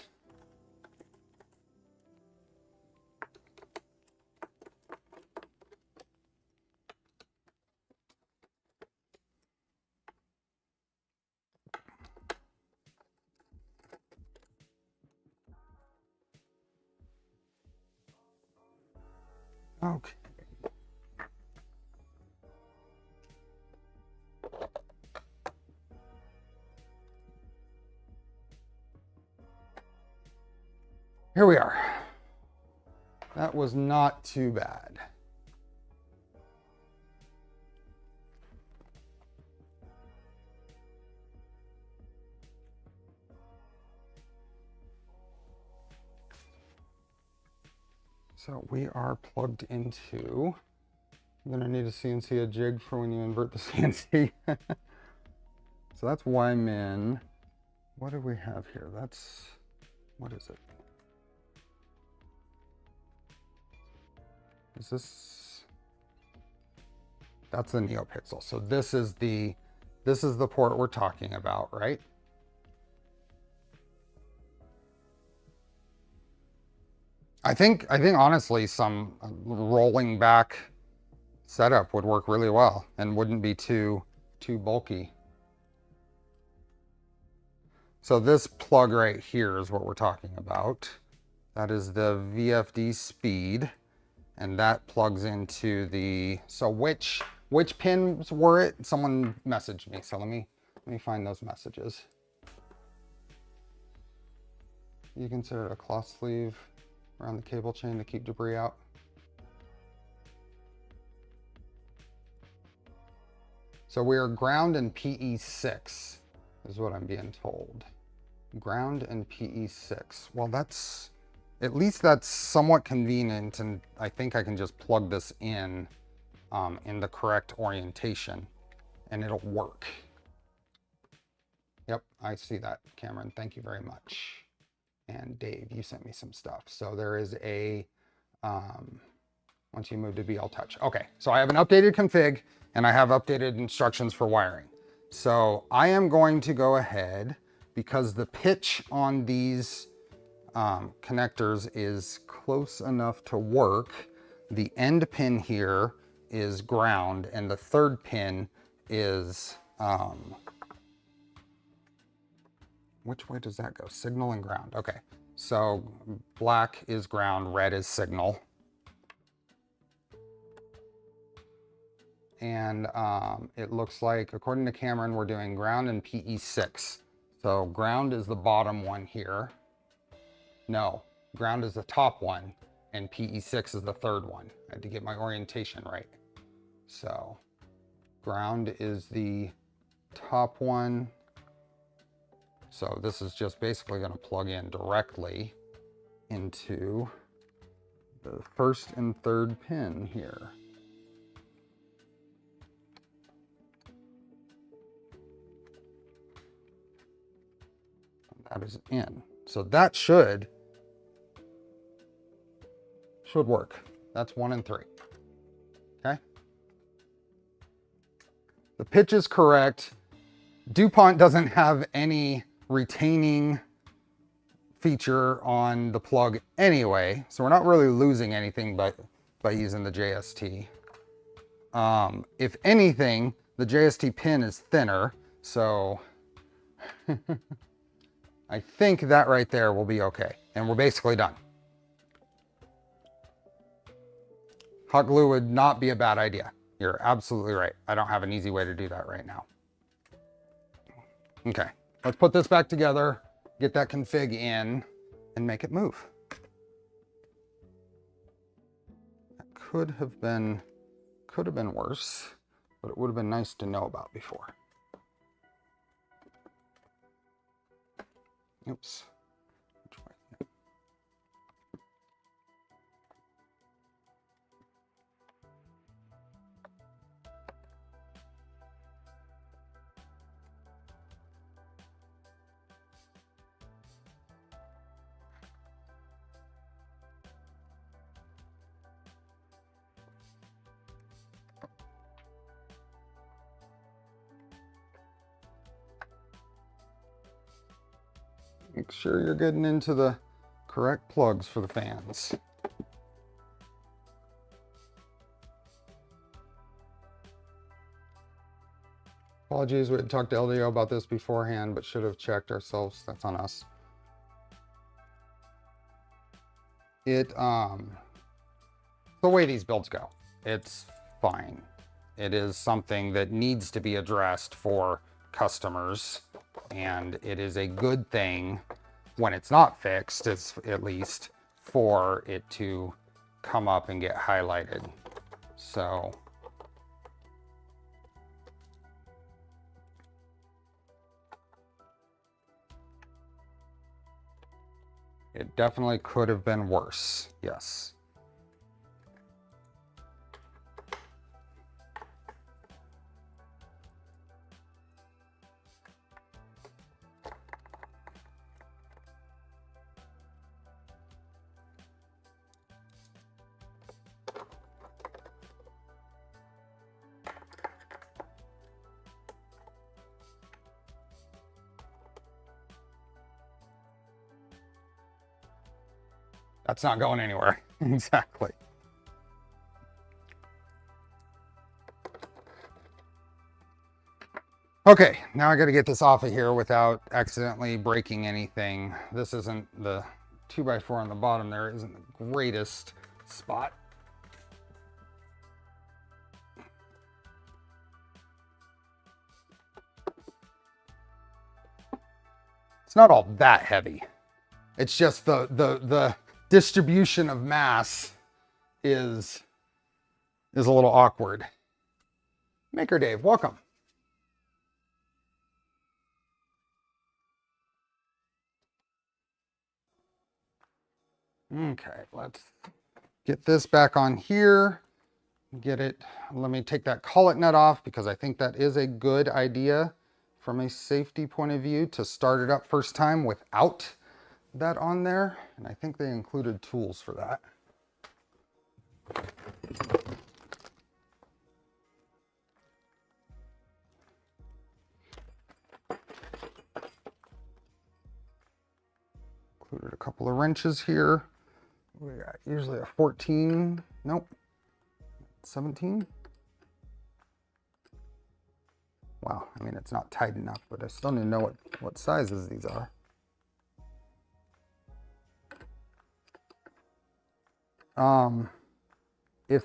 Okay. Here we are. That was not too bad. So we are plugged into, I'm gonna need a CNC a jig for when you invert the CNC. So that's Y-min. What do we have here? That's, what is it? Is this, that's the NeoPixel. So this is the port we're talking about, right? I think honestly some rolling back setup would work really well and wouldn't be too bulky. So this plug right here is what we're talking about. That is the VFD speed, and that plugs into the, so which pins were it? Someone messaged me, so let me find those messages. You consider a cloth sleeve around the cable chain to keep debris out. So we are ground and PE6 is what I'm being told. Ground and PE6. Well, that's, at least that's somewhat convenient, and I think I can just plug this in the correct orientation and it'll work. Yep, I see that, Cameron. Thank you very much. And Dave, you sent me some stuff. So there is a, once you move to BL Touch. Okay, so I have an updated config and I have updated instructions for wiring. So I am going to go ahead, because the pitch on these connectors is close enough to work. The end pin here is ground and the third pin is, which way does that go? Signal and ground. Okay, so black is ground, red is signal. And it looks like, according to Cameron, we're doing ground and PE6. So ground is the bottom one here. No, ground is the top one and PE6 is the third one. I had to get my orientation right. So ground is the top one. So this is just basically going to plug in directly into the first and third pin here. That is in. So that should work. That's 1 and 3. Okay. The pitch is correct. DuPont doesn't have any retaining feature on the plug anyway, so we're not really losing anything by using the JST. If anything, the JST pin is thinner, so I think that right there will be okay. And we're basically done. Hot glue would not be a bad idea. You're absolutely right. I don't have an easy way to do that right now. Okay, let's put this back together, get that config in, and make it move. That could have been worse, but it would have been nice to know about before. Oops. Make sure you're getting into the correct plugs for the fans. Apologies, we had talked to LDO about this beforehand, but should have checked ourselves. That's on us. The way these builds go, it's fine. It is something that needs to be addressed for customers, and it is a good thing when it's not fixed, at least for it to come up and get highlighted. So it definitely could have been worse, yes. That's not going anywhere. Exactly. Okay, now I got to get this off of here without accidentally breaking anything. This isn't the 2x4 on the bottom there, isn't the greatest spot. It's not all that heavy. It's just the distribution of mass is a little awkward. Maker Dave, welcome. Okay, let's get this back on here. Get it. Let me take that collet nut off because I think that is a good idea from a safety point of view to start it up first time without that on there. And I think they included tools for that. Included a couple of wrenches here. We got usually a 14, nope, 17. Wow, I mean, it's not tight enough, but I still need to know what sizes these are. If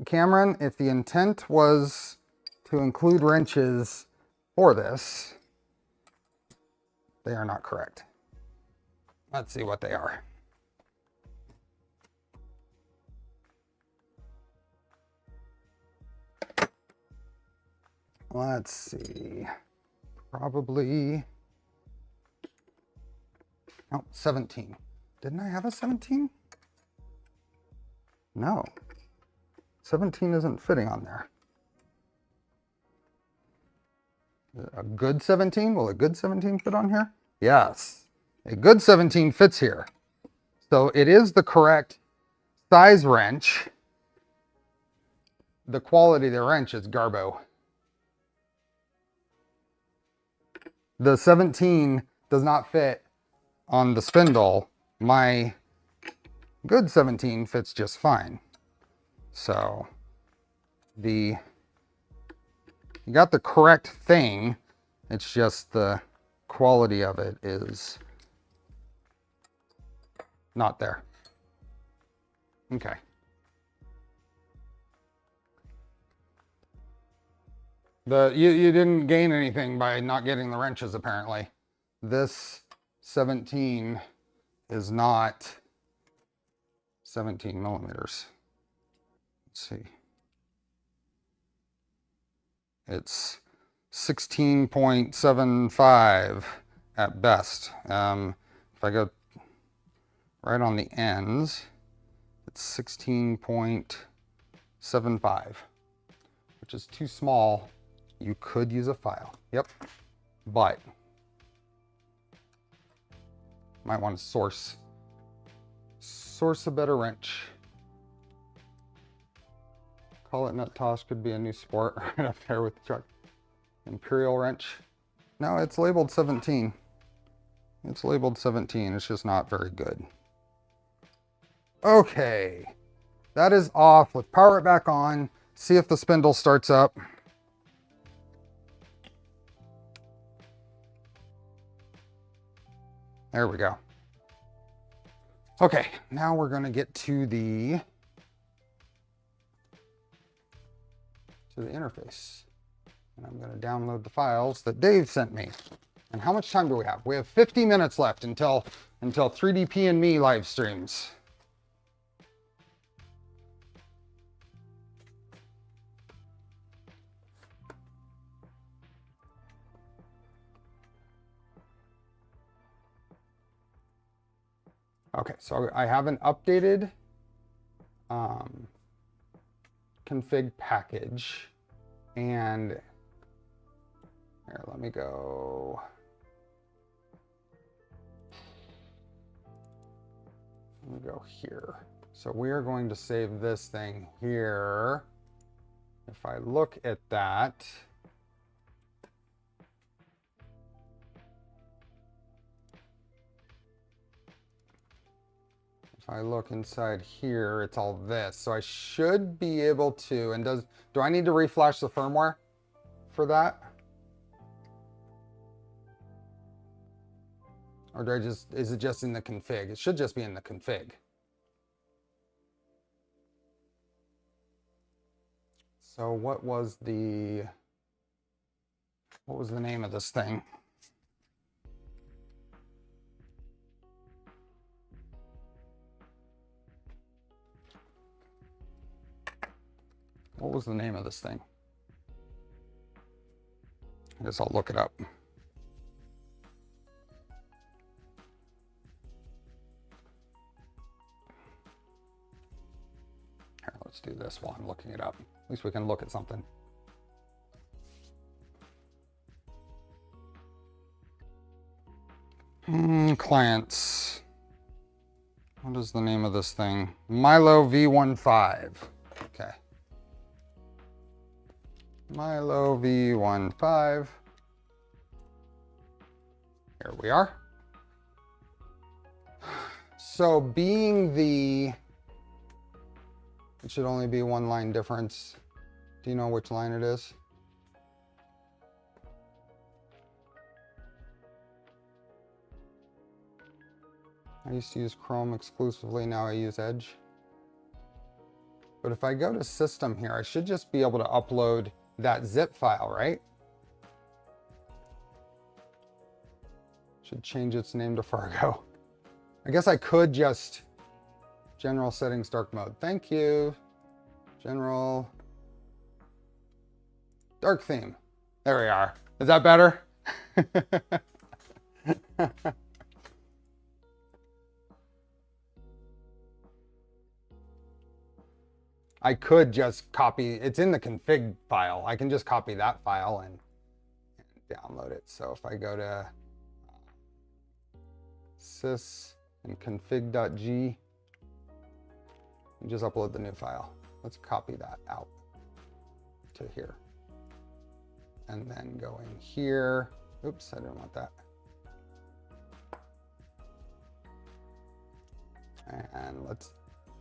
Cameron, if the intent was to include wrenches for this, they are not correct. Let's see what they are. Let's see, probably, oh, 17. Didn't I have a 17? No, 17 isn't fitting on there. A good 17? Will a good 17 fit on here? Yes, a good 17 fits here. So it is the correct size wrench. The quality of the wrench is garbo. The 17 does not fit on the spindle. My good 17 fits just fine. So you got the correct thing. It's just the quality of it is not there. Okay. You didn't gain anything by not getting the wrenches, apparently. This 17 is not 17 millimeters. Let's see. It's 16.75 at best. If I go right on the ends, it's 16.75, which is too small. You could use a file. Yep. But might want to source a better wrench. Collet nut toss could be a new sport right up there with the truck. Imperial wrench. No, it's labeled 17. It's labeled 17. It's just not very good. Okay. That is off. Let's power it back on. See if the spindle starts up. There we go. Okay, now we're going to get to the interface. And I'm going to download the files that Dave sent me. And how much time do we have? We have 50 minutes left until 3DP and me live streams. Okay, so I have an updated config package, and here, let me go. Let me go here. So we are going to save this thing here. If I look at that, If I look inside here, it's all this. So I should be able to, and do I need to reflash the firmware for that? Or is it just in the config? It should just be in the config. So what was the name of this thing? What was the name of this thing? I guess I'll look it up. Here, let's do this while I'm looking it up. At least we can look at something. Clients. What is the name of this thing? Milo v1.5. Okay. Milo v1.5. Here we are. So being it should only be one line difference. Do you know which line it is? I used to use Chrome exclusively, now I use Edge. But if I go to System here, I should just be able to upload that zip file, right? Should change its name to Fargo. I guess I could just general settings, dark mode. Thank you. General dark theme. There we are. Is that better? I could just copy, it's in the config file. I can just copy that file and download it. So if I go to sys and config.g, and just upload the new file. Let's copy that out to here. And then go in here. Oops, I didn't want that. And let's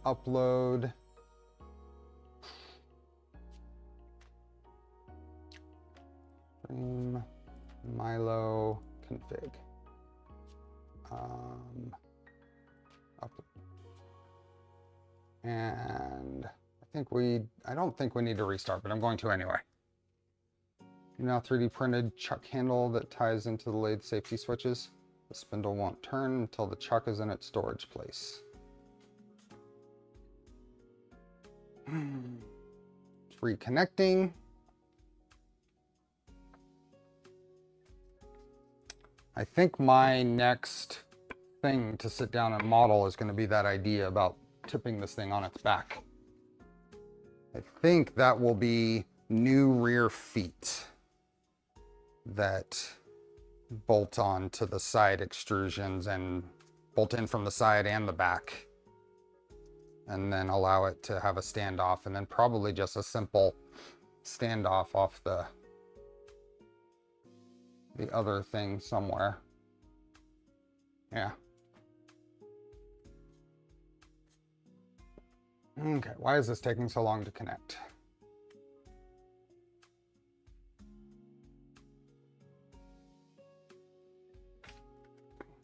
upload Milo config. And I don't think we need to restart, but I'm going to anyway. Now 3D printed chuck handle that ties into the lathe safety switches. The spindle won't turn until the chuck is in its storage place. It's reconnecting. I think my next thing to sit down and model is going to be that idea about tipping this thing on its back. I think that will be new rear feet that bolt on to the side extrusions and bolt in from the side and the back, and then allow it to have a standoff, and then probably just a simple standoff off the other thing somewhere. Yeah. Okay, why is this taking so long to connect?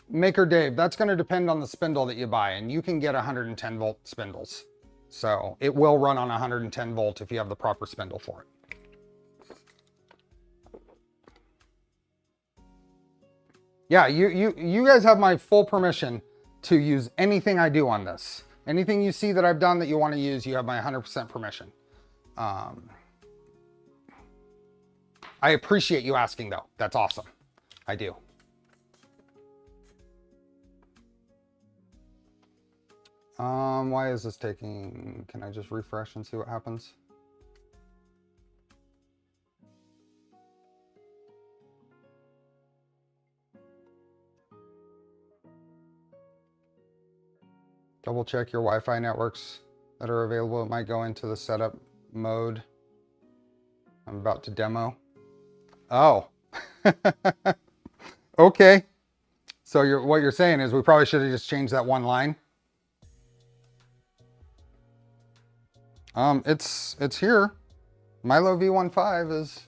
Maker Dave, that's going to depend on the spindle that you buy, and you can get 110 volt spindles. So it will run on 110 volt if you have the proper spindle for it. Yeah, you guys have my full permission to use anything I do on this. Anything you see that I've done that you want to use, you have my 100% permission. I appreciate you asking though. That's awesome. I do. Why is this taking, can I just refresh and see what happens? Double check your Wi-Fi networks that are available. It might go into the setup mode. I'm about to demo. Oh, okay. So what you're saying is we probably should have just changed that one line. It's here. Milo v1.5 is,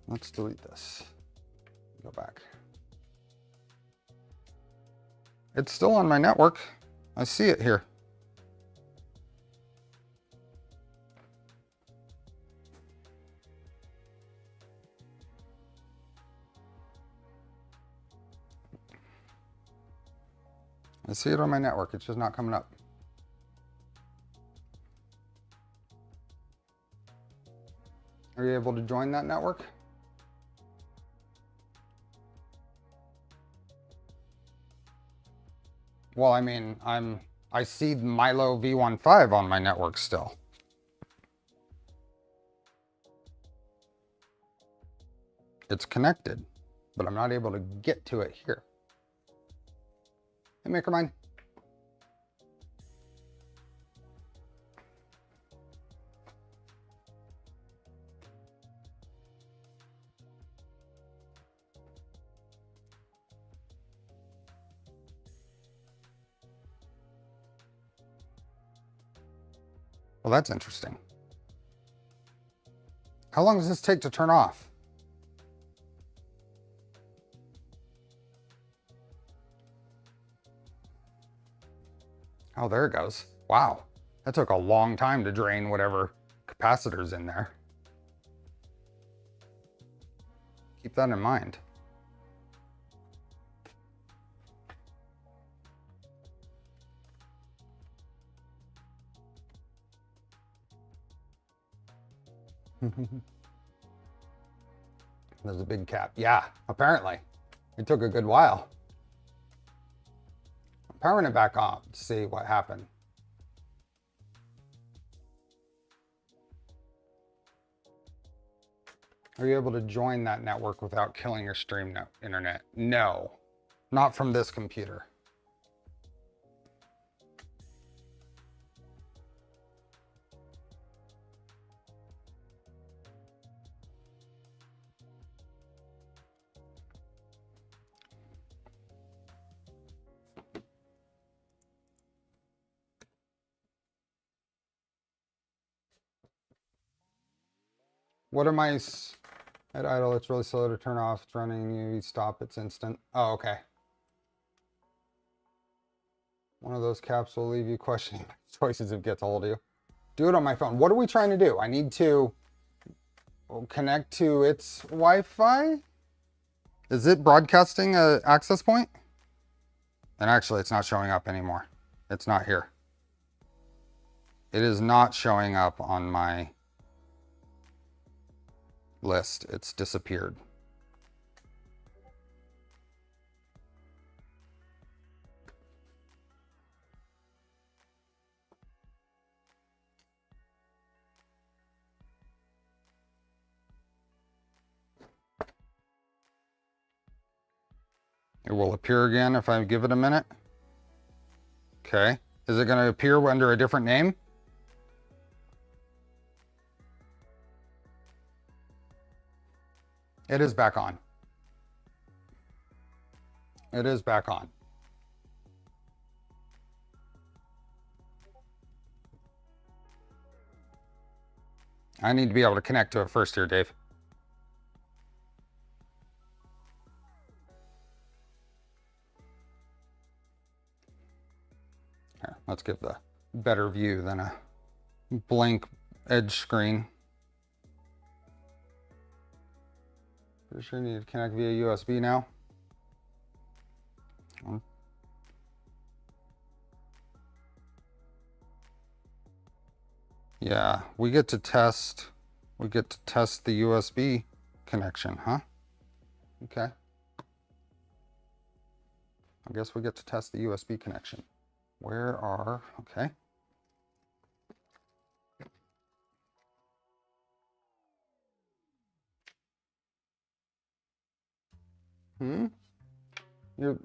let's delete this. Go back. It's still on my network. I see it here. I see it on my network. It's just not coming up. Are you able to join that network? Well, I mean, I see Milo v1.5 on my network still. It's connected, but I'm not able to get to it here. Hey, MakerMine. Well, that's interesting. How long does this take to turn off? Oh, there it goes. Wow. That took a long time to drain whatever capacitor's in there. Keep that in mind. There's a big cap. Yeah, apparently. It took a good while. I'm powering it back on to see what happened. Are you able to join that network without killing your stream internet? No, not from this computer. What am I at idle? It's really slow to turn off. It's running. You stop. It's instant. Oh, okay. One of those caps will leave you questioning choices if it gets a hold of you. Do it on my phone. What are we trying to do? I need to connect to its Wi-Fi. Is it broadcasting an access point? And actually, it's not showing up anymore. It's not here. It is not showing up on my list. It's disappeared. It will appear again if I give it a minute. Okay. Is it going to appear under a different name? It is back on. It is back on. I need to be able to connect to it first here, Dave. Here, let's give the better view than a blank edge screen. Pretty sure you need to connect via USB now. Yeah, we get to test the USB connection, huh? Okay. I guess we get to test the USB connection. Where are, okay.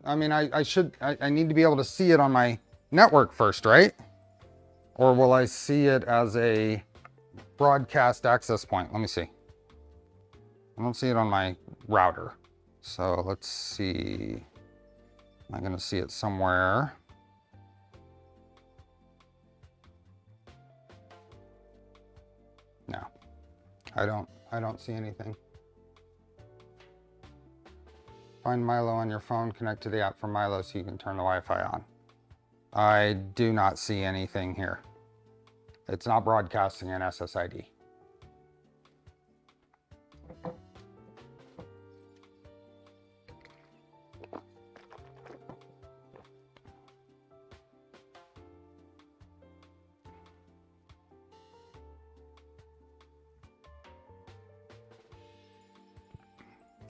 I mean, I need to be able to see it on my network first, right? Or will I see it as a broadcast access point? Let me see. I don't see it on my router. So let's see. Am I going to see it somewhere? I don't see anything. Find Milo on your phone, connect to the app for Milo so you can turn the Wi-Fi on. I do not see anything here. It's not broadcasting an SSID.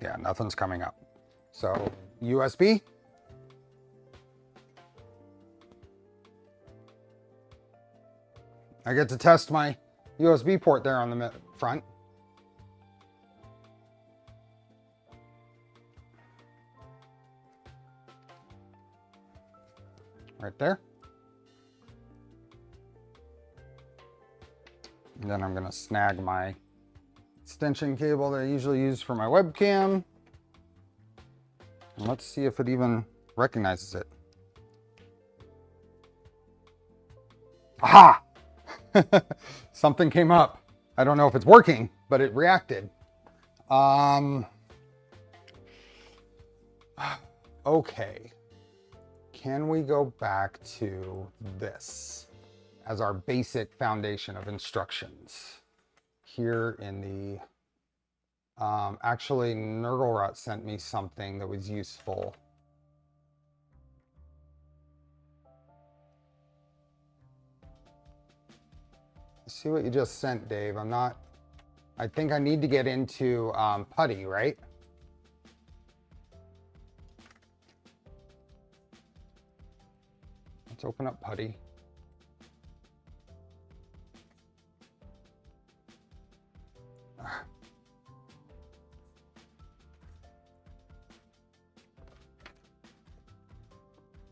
Yeah, nothing's coming up. So USB. I get to test my USB port there on the front. Right there. And then I'm gonna snag my extension cable that I usually use for my webcam. And let's see if it even recognizes it. Aha! Something came up. I don't know if it's working, but it reacted. Okay. Can we go back to this as our basic foundation of instructions? Here in the, actually Nurglerot sent me something that was useful. See what you just sent, Dave. I think I need to get into putty, right? Let's open up putty.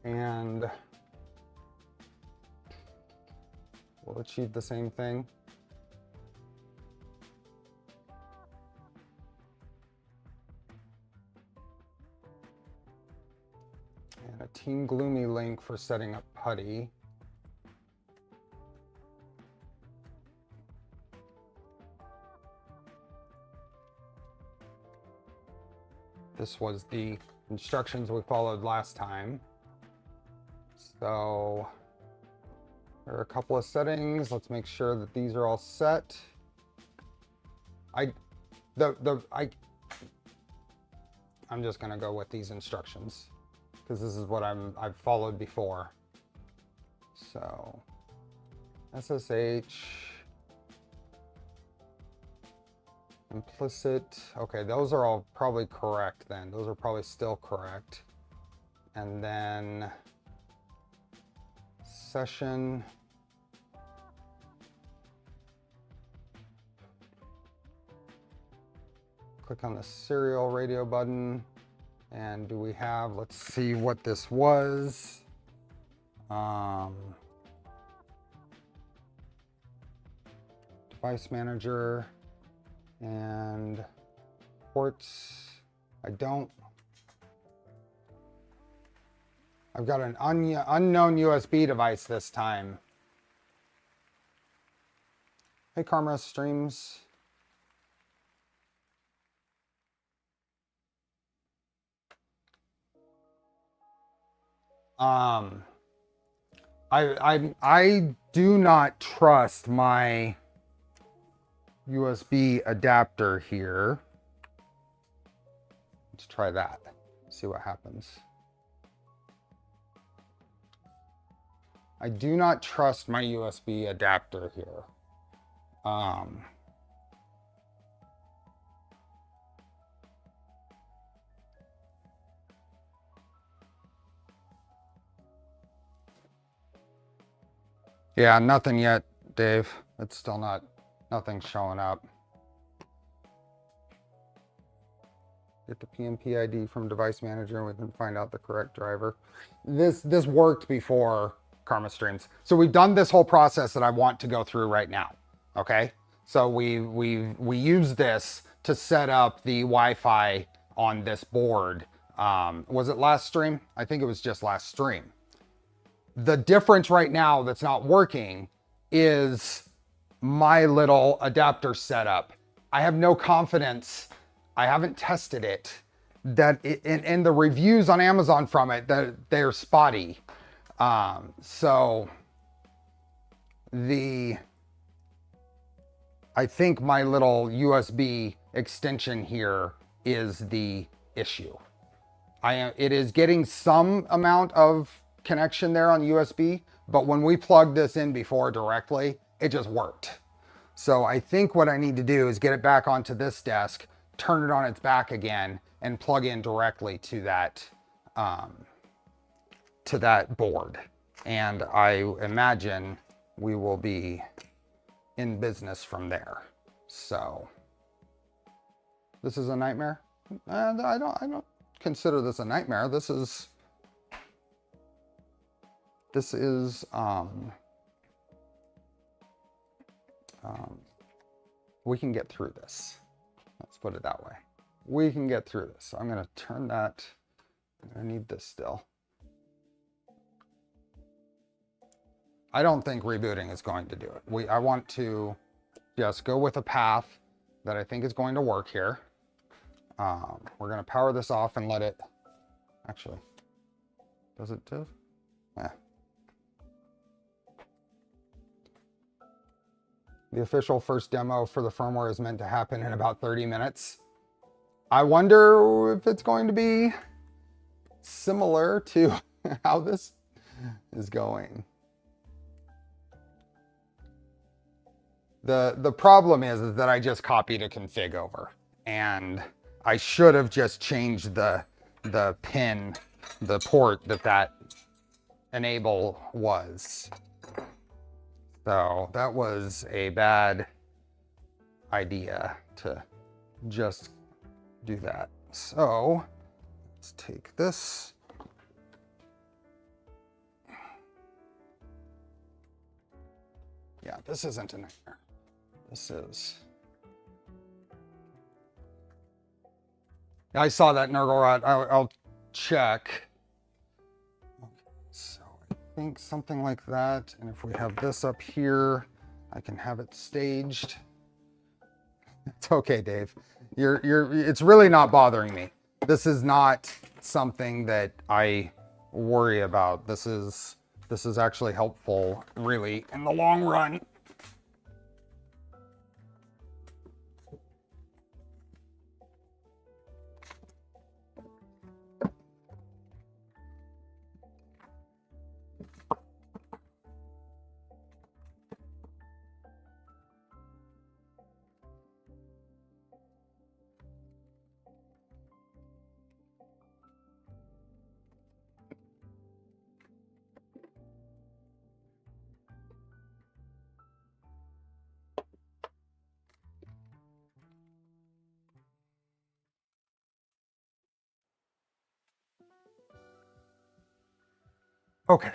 And we'll achieve the same thing. And a Team Gloomy link for setting up putty. This was the instructions we followed last time. So there are a couple of settings. Let's make sure that these are all set. I'm just gonna go with these instructions because this is what I've followed before. So SSH, implicit. Okay, those are all probably correct then. Those are probably still correct. And then session. Click on the serial radio button. And do we have, let's see what this was. Device manager and ports. I've got an unknown USB device this time. Hey, Karma Streams. I do not trust my USB adapter here. Let's try that. See what happens. I do not trust my USB adapter here. Yeah, nothing yet, Dave. It's still nothing's showing up. Get the PMP ID from device manager and we can find out the correct driver. This worked before, Karma Streams. So we've done this whole process that I want to go through right now. Okay. So we use this to set up the Wi-Fi on this board. Was it last stream? I think it was just last stream. The difference right now that's not working is my little adapter setup I have no confidence. I haven't tested it. That it, and the reviews on Amazon from it, that they're spotty. So I think my little USB extension here is the issue. It is getting some amount of connection there on USB, but when we plugged this in before directly, it just worked. So I think what I need to do is get it back onto this desk, turn it on its back again, and plug in directly to that board. And I imagine we will be in business from there. So this is a nightmare. I don't consider this a nightmare. This is we can get through this. Let's put it that way. We can get through this. I'm going to turn that. I need this still. I don't think rebooting is going to do it. I want to just go with a path that I think is going to work here. We're going to power this off and let it, actually, does it do? Yeah. The official first demo for the firmware is meant to happen in about 30 minutes. I wonder if it's going to be similar to how this is going. The problem is that I just copied a config over, and I should have just changed the pin, the port that enable was. So that was a bad idea to just do that. So let's take this. Yeah, this isn't a nightmare. This is. I saw that Nurgle rod. I'll check. Okay, so I think something like that. And if we have this up here, I can have it staged. It's okay, Dave. It's really not bothering me. This is not something that I worry about. This is actually helpful, really, in the long run. Okay.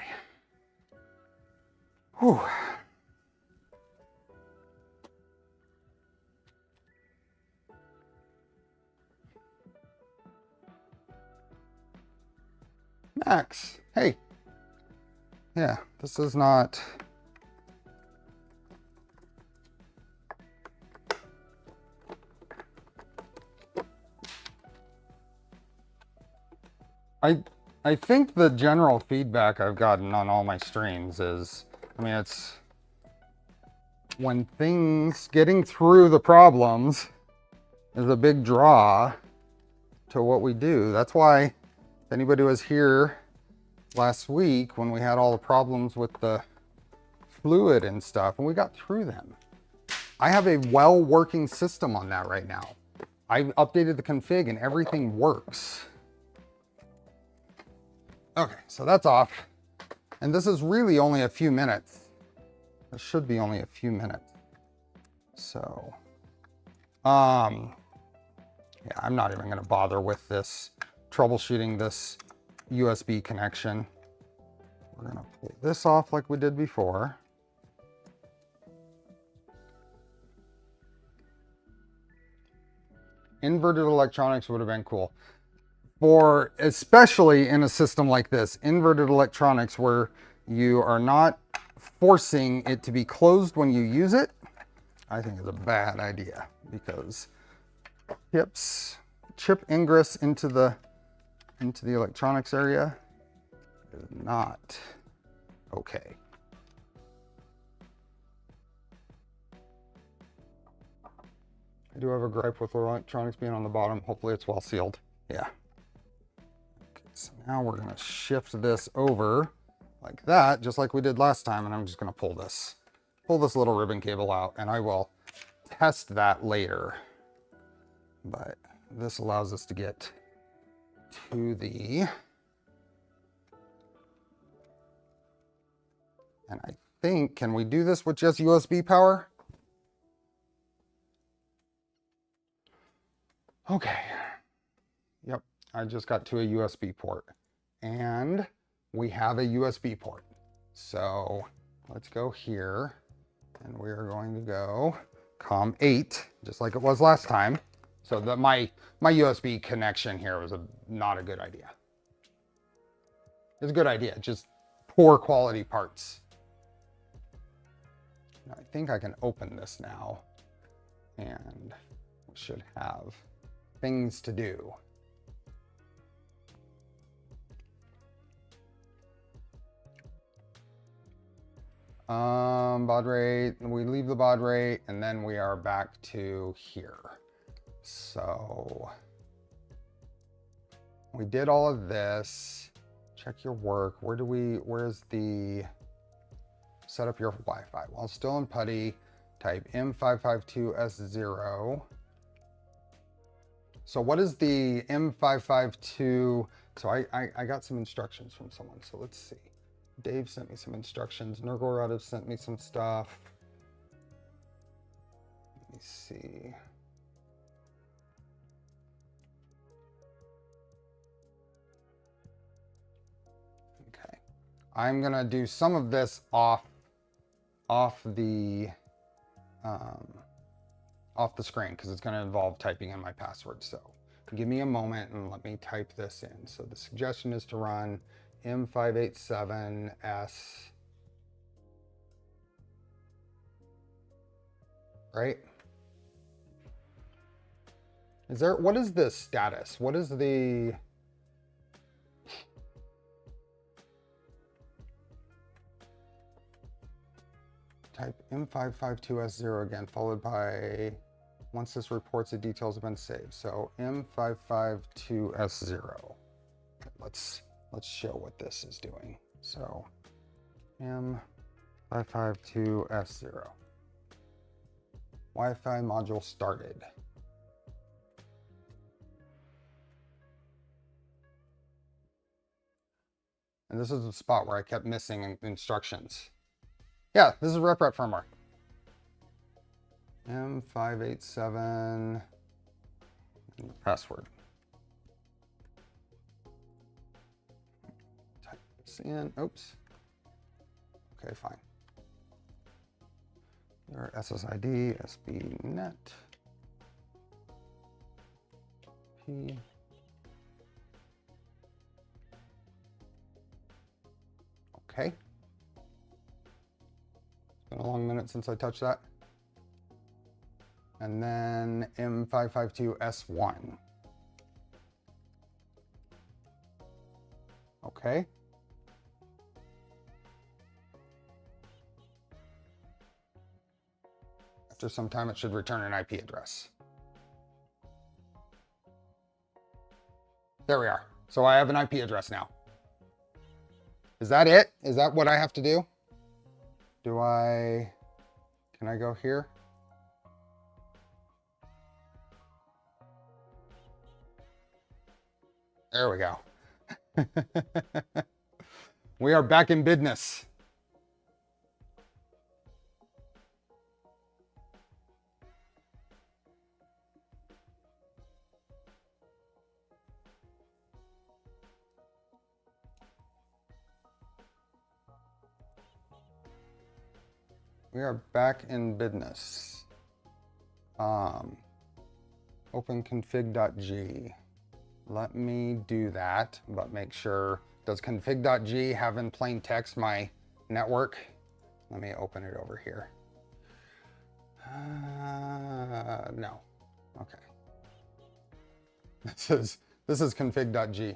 Whew. Max, hey. Yeah, this is not. I think the general feedback I've gotten on all my streams is, I mean, it's when getting through the problems is a big draw to what we do. That's why if anybody was here last week when we had all the problems with the fluid and stuff, and we got through them. I have a well-working system on that right now. I've updated the config and everything works. Okay, so that's off. And this is really only a few minutes. This should be only a few minutes. So, yeah, I'm not even gonna bother with this, troubleshooting this USB connection. We're gonna pull this off like we did before. Inverted electronics would have been cool. For especially in a system like this, inverted electronics where you are not forcing it to be closed when you use it, I think is a bad idea because chip ingress into the electronics area is not okay. I do have a gripe with electronics being on the bottom. Hopefully it's well sealed. Yeah. Okay, so now we're gonna shift this over like that, just like we did last time, and I'm just gonna pull this little ribbon cable out, and I will test that later. But this allows us to get to the, and I think, can we do this with just USB power? Okay. Yep, I just got to a USB port, and we have a USB port. So let's go here, and we are going to go COM8, just like it was last time. So that my USB connection here was not a good idea. It's a good idea, just poor quality parts. Now, I think I can open this now, and we should have things to do. Baud rate, we leave the baud rate, and then we are back to here. So we did all of this. Check your work. Where's the set up your Wi-Fi? While still in PuTTY, type M552S0. So what is the M552? So I got some instructions from someone. So let's see. Dave sent me some instructions. Nergorod have sent me some stuff. Let me see. Okay. I'm gonna do some of this off the screen because it's gonna involve typing in my password. So give me a moment and let me type this in. So the suggestion is to run M587S, right? What is the status? What is the, type M552S0 again, followed by, once this reports the details have been saved. So M552S0. Let's show what this is doing. So M552S0. Wi-Fi module started. And this is the spot where I kept missing instructions. Yeah, this is rep firmware. M587 password. Type this in. Oops. Okay, fine. Your SSID, SBNet. P. Okay. It's been a long minute since I touched that. And then M552S1. Okay. After some time, it should return an IP address. There we are. So I have an IP address now. Is that it? Is that what I have to do? Can I go here? There we go. We are back in business. We are back in business. OpenConfig.g. Let me do that, but make sure, does config.g have in plain text my network? Let me open it over here. No. Okay. This is config.g.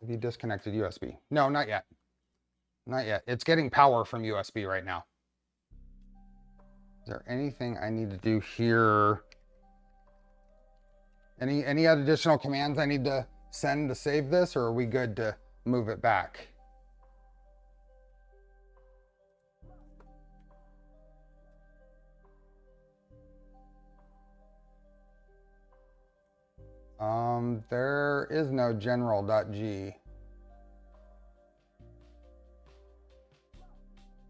Have you disconnected USB? No, not yet. Not yet. It's getting power from USB right now. Is there anything I need to do here? Any additional commands I need to send to save this, or are we good to move it back? There is no general.g.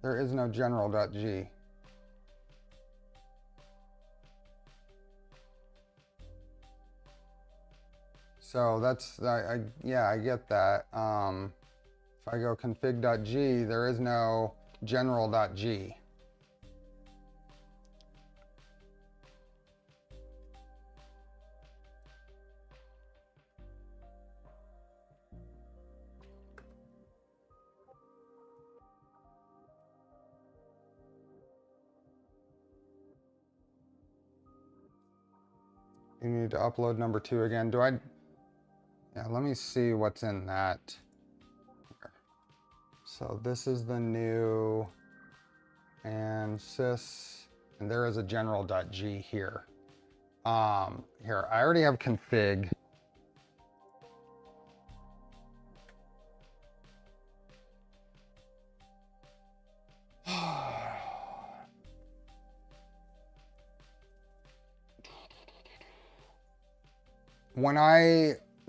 There is no general.g. So that's, yeah, I get that. If I go config.g, there is no general.g. You need to upload number 2 again. Do I? Yeah, let me see what's in that. Here. So this is the new and sys, and there is a general.g here. Here, I already have config.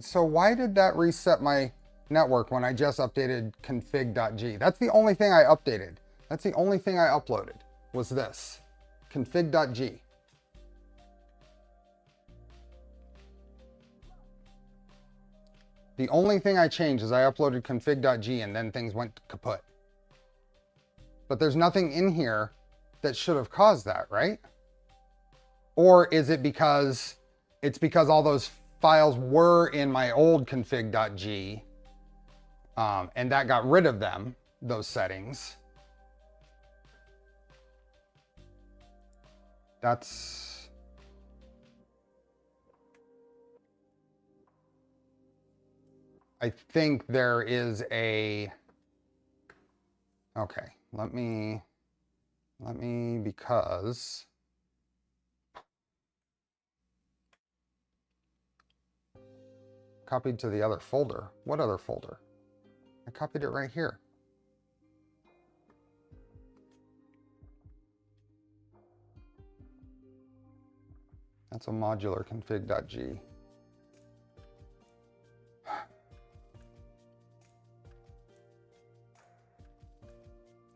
So why did that reset my network when I just updated config.g? That's the only thing I updated. That's the only thing I uploaded was this, config.g. The only thing I changed is I uploaded config.g and then things went kaput. But there's nothing in here that should have caused that, right? Or is it because it's because all those files were in my old config.g and that got rid of them, those settings? That's... I think there is a... Okay, let me, because... Copied to the other folder. What other folder? I copied it right here. That's a modular config.g.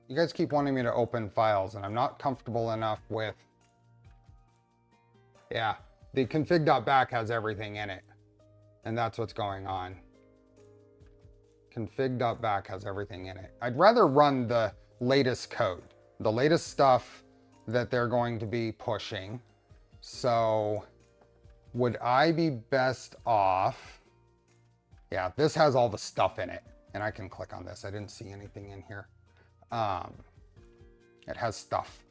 You guys keep wanting me to open files, and I'm not comfortable enough with... Yeah, the config.back has everything in it, and that's what's going on. Config.back has everything in it. I'd rather run the latest code, the latest stuff that they're going to be pushing. So would I be best off? Yeah, this has all the stuff in it, and I can click on this. I didn't see anything in here. It has stuff.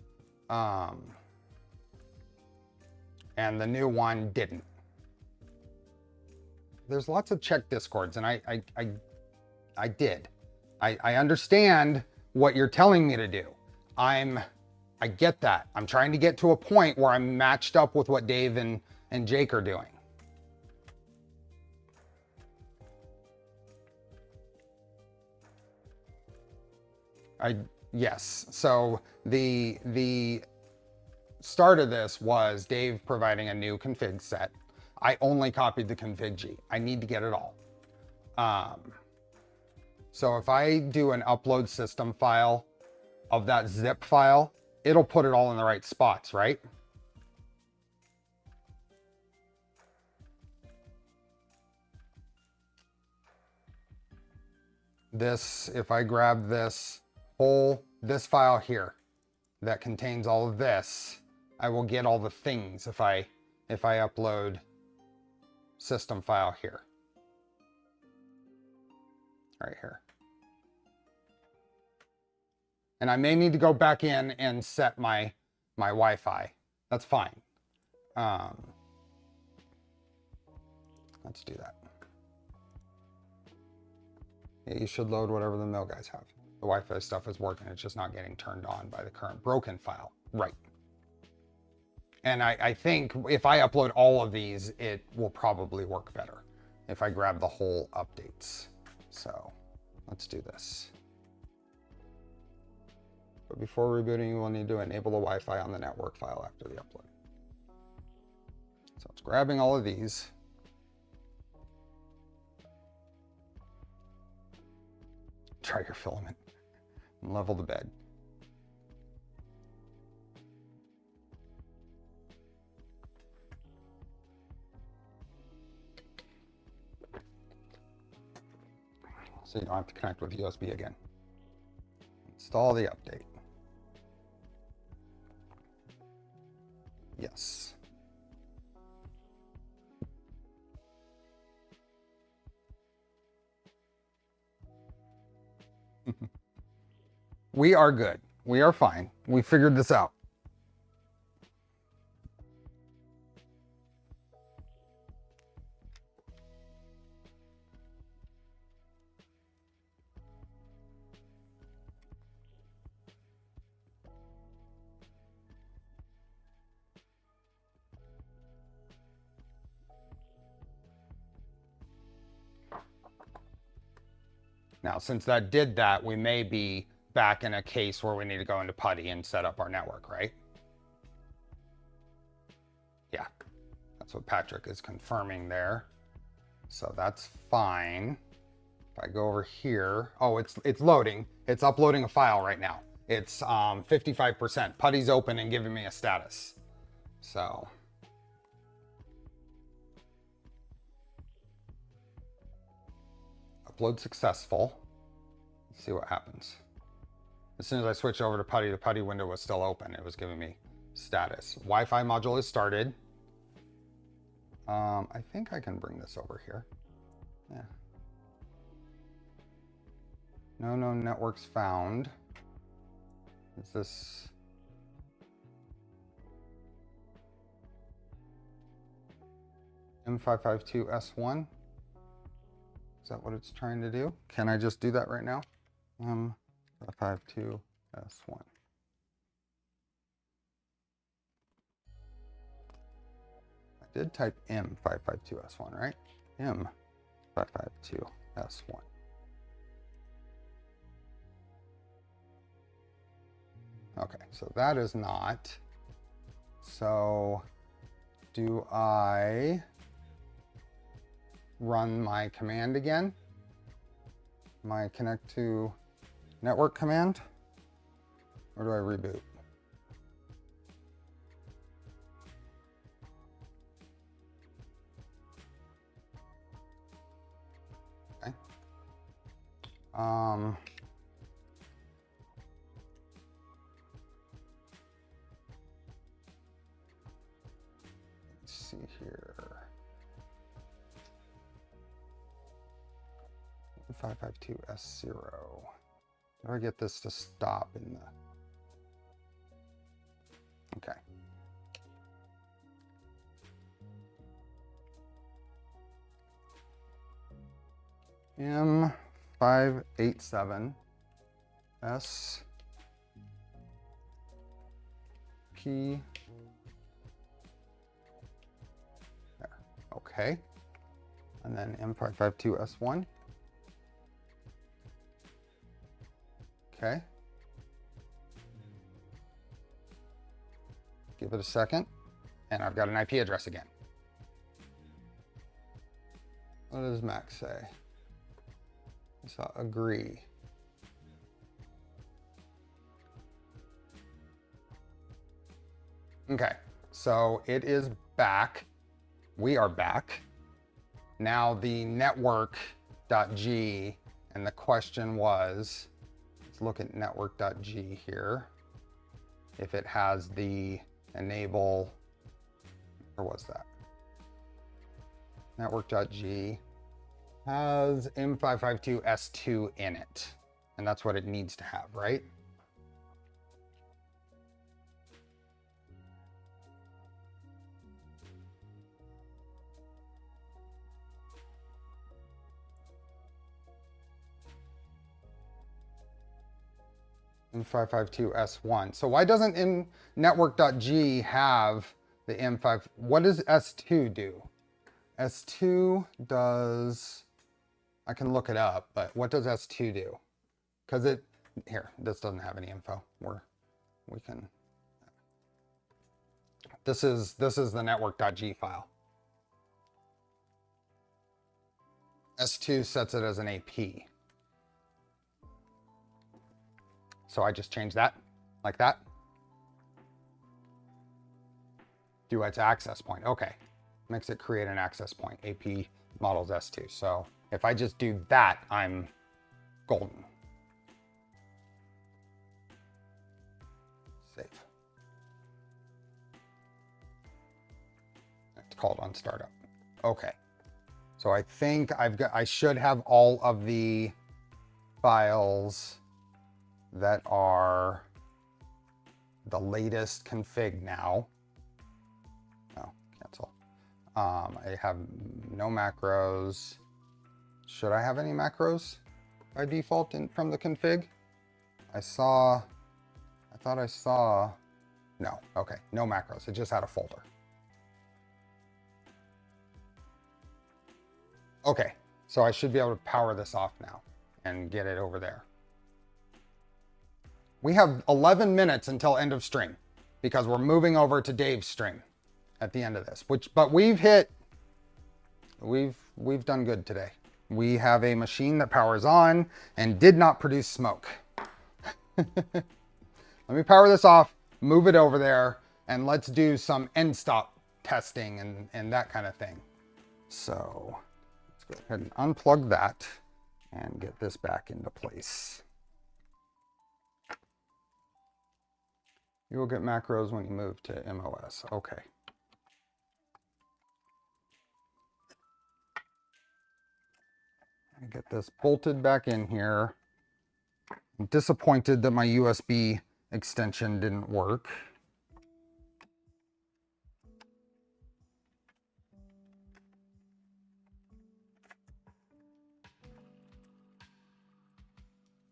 And the new one didn't. There's lots of check discords, and I did. I understand what you're telling me to do. I get that. I'm trying to get to a point where I'm matched up with what Dave and Jake are doing. Yes. So the start of this was Dave providing a new config set. I only copied the config G. I need to get it all. So if I do an upload system file of that zip file, it'll put it all in the right spots, right? This, if I grab this file here that contains all of this, I will get all the things if I upload system file here. right here. And I may need to go back in and set my Wi-Fi. That's fine. Let's do that. Yeah, you should load whatever the mill guys have. The Wi-Fi stuff is working. It's just not getting turned on by the current broken file. Right. And I think if I upload all of these, it will probably work better if I grab the whole updates. So let's do this. But before rebooting, you will need to enable the Wi-Fi on the network file after the upload. So it's grabbing all of these. Try your filament and level the bed. So you don't have to connect with USB again. Install the update. Yes. We are good. We are fine. We figured this out. Now, since that did that, we may be back in a case where we need to go into PuTTY and set up our network, right? Yeah, that's what Patrick is confirming there. So that's fine. If I go over here, oh, it's loading. It's uploading a file right now. It's 55%. PuTTY's open and giving me a status. So. Upload successful. Let's see what happens. As soon as I switch over to PuTTY, the PuTTY window was still open. It was giving me status. Wi-Fi module is started. I think I can bring this over here. Yeah. No known networks found. Is this? M552S1? Is that what it's trying to do? Can I just do that right now? M552S1. I did type M552S1, right? M552S1. Okay, so that is not. So do I run my command again? My connect to network command? Or do I reboot? Okay. Let's see here. 552S0. How do I get this to stop in the... Okay. M587S P. There. Okay. And then M552S1. Okay. Give it a second, and I've got an IP address again. What does Mac say? So agree. Okay, so it is back. We are back. Now the network.g, and the question was, let's look at network.g here. If it has the enable, or was that? Network.g, has M552S2 in it. And that's what it needs to have, right? M552S1. So why doesn't network.g have the M5? What does S2 do? S2 does, I can look it up, but what does S2 do? Because it, here, this doesn't have any info. We can, this is the network.g file. S2 sets it as an AP. So I just change that like that. Do its access point. Okay. Makes it create an access point. AP models S2. So if I just do that, I'm golden. Save. It's called on startup. Okay. So I think I should have all of the files that are the latest config now. No, cancel. I have no macros. Should I have any macros by default from the config? I thought I saw, no, okay, no macros. It just had a folder. Okay, so I should be able to power this off now and get it over there. We have 11 minutes until end of stream because we're moving over to Dave's stream at the end of this, but we've done good today. We have a machine that powers on and did not produce smoke. Let me power this off, move it over there, and let's do some Endstop testing and that kind of thing. So let's go ahead and unplug that and get this back into place. You will get macros when you move to MOS. Okay. I get this bolted back in here. I'm disappointed that my USB extension didn't work.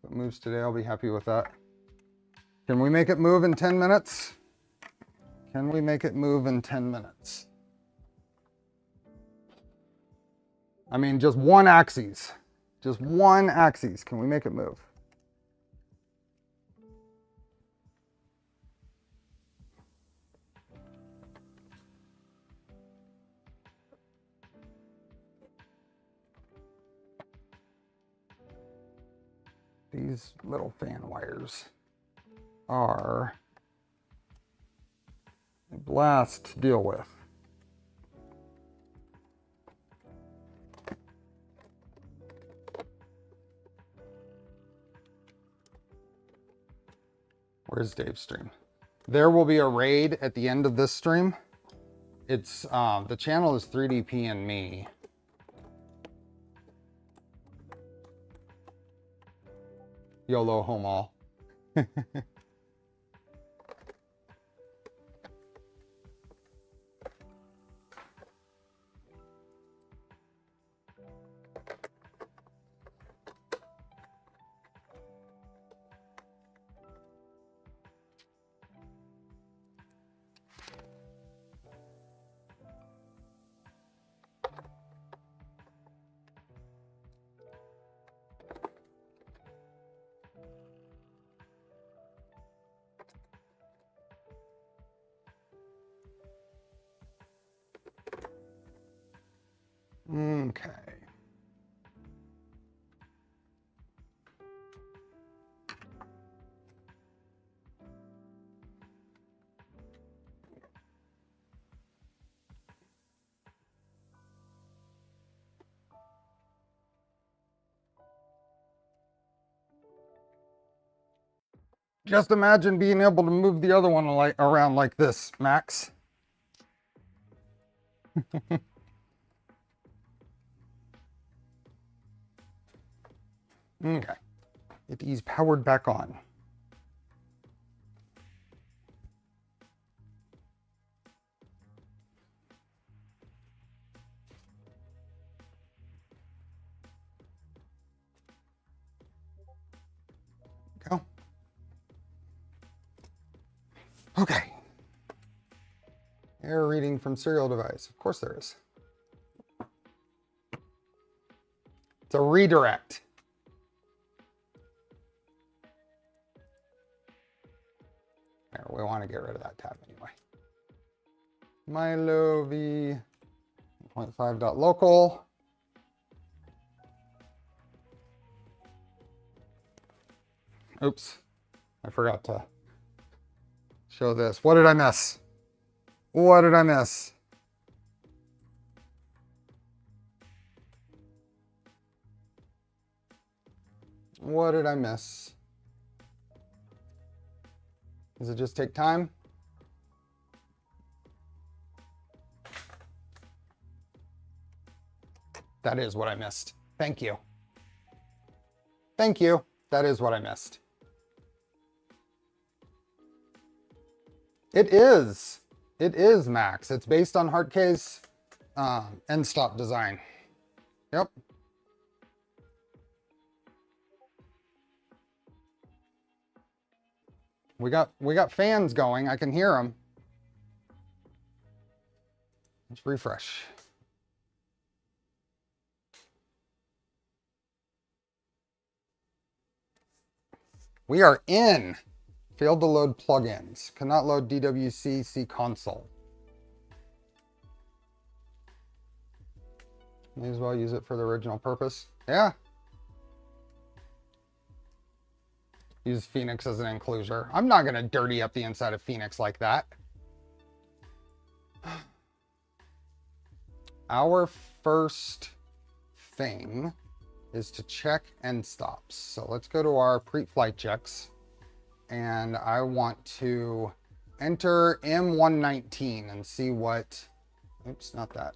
If it moves today, I'll be happy with that. Can we make it move in 10 minutes? Can we make it move in 10 minutes? I mean, just one axis. Just one axis. Can we make it move? These little fan wires are a blast to deal with. Where's Dave's stream? There will be a raid at the end of this stream. It's the channel is 3DP and me. YOLO home all. Okay. Just imagine being able to move the other one around like this, Max. Okay. It is powered back on. Go. Okay. Error reading from serial device. Of course there is. It's a redirect. There, we want to get rid of that tab anyway. Milo v1.5.local. Oops, I forgot to show this. What did I miss? What did I miss? What did I miss? Does it just take time? That is what I missed. Thank you. Thank you. That is what I missed. It is. It is, Max. It's based on Hartk's Endstop design. Yep. We got fans going. I can hear them. Let's refresh. We are in. Failed to load plugins. Cannot load DWC console. May as well use it for the original purpose. Yeah. Use Phoenix as an enclosure. I'm not going to dirty up the inside of Phoenix like that. Our first thing is to check end stops. So let's go to our pre-flight checks. And I want to enter M119 and see what, oops, not that.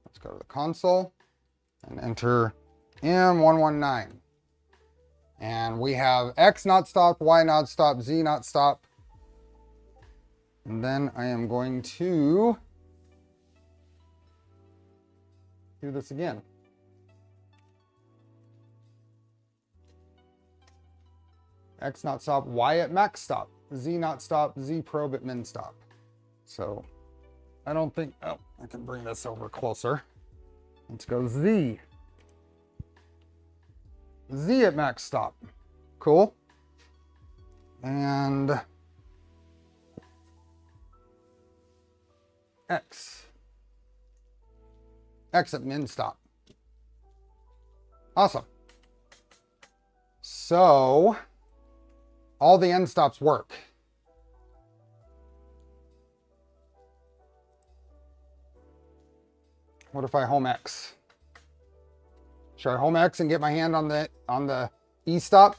Let's go to the console and enter M119. And we have X not stop, Y not stop, Z not stop. And then I am going to do this again. X not stop, Y at max stop, Z not stop, Z probe at min stop. So I don't think, oh, I can bring this over closer. Let's go Z. Z at max stop. Cool. And X. X at min stop. Awesome. So all the end stops work. What if I home X? Should I home X and get my hand on the E stop?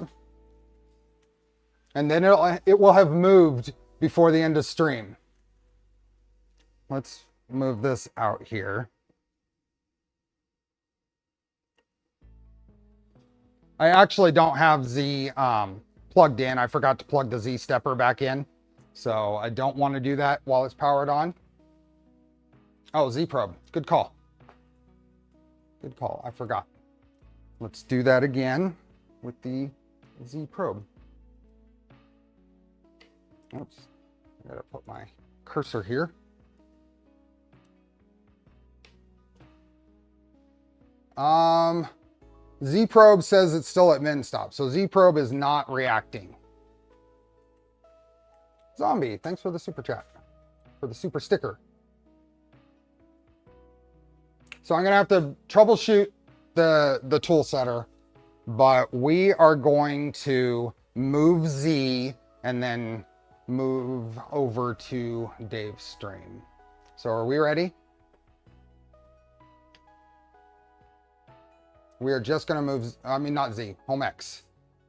And then it will have moved before the end of stream. Let's move this out here. I actually don't have Z plugged in. I forgot to plug the Z stepper back in. So I don't want to do that while it's powered on. Oh, Z probe. Good call. Good call. I forgot. Let's do that again with the Z probe. Oops. I gotta put my cursor here. Z probe says it's still at min stop, so Z probe is not reacting. Zombie, thanks for the super chat, for the super sticker. So I'm gonna have to troubleshoot the tool setter, but we are going to move Z and then move over to Dave's stream. So are we ready? We are just going to move, I mean, not Z, home X.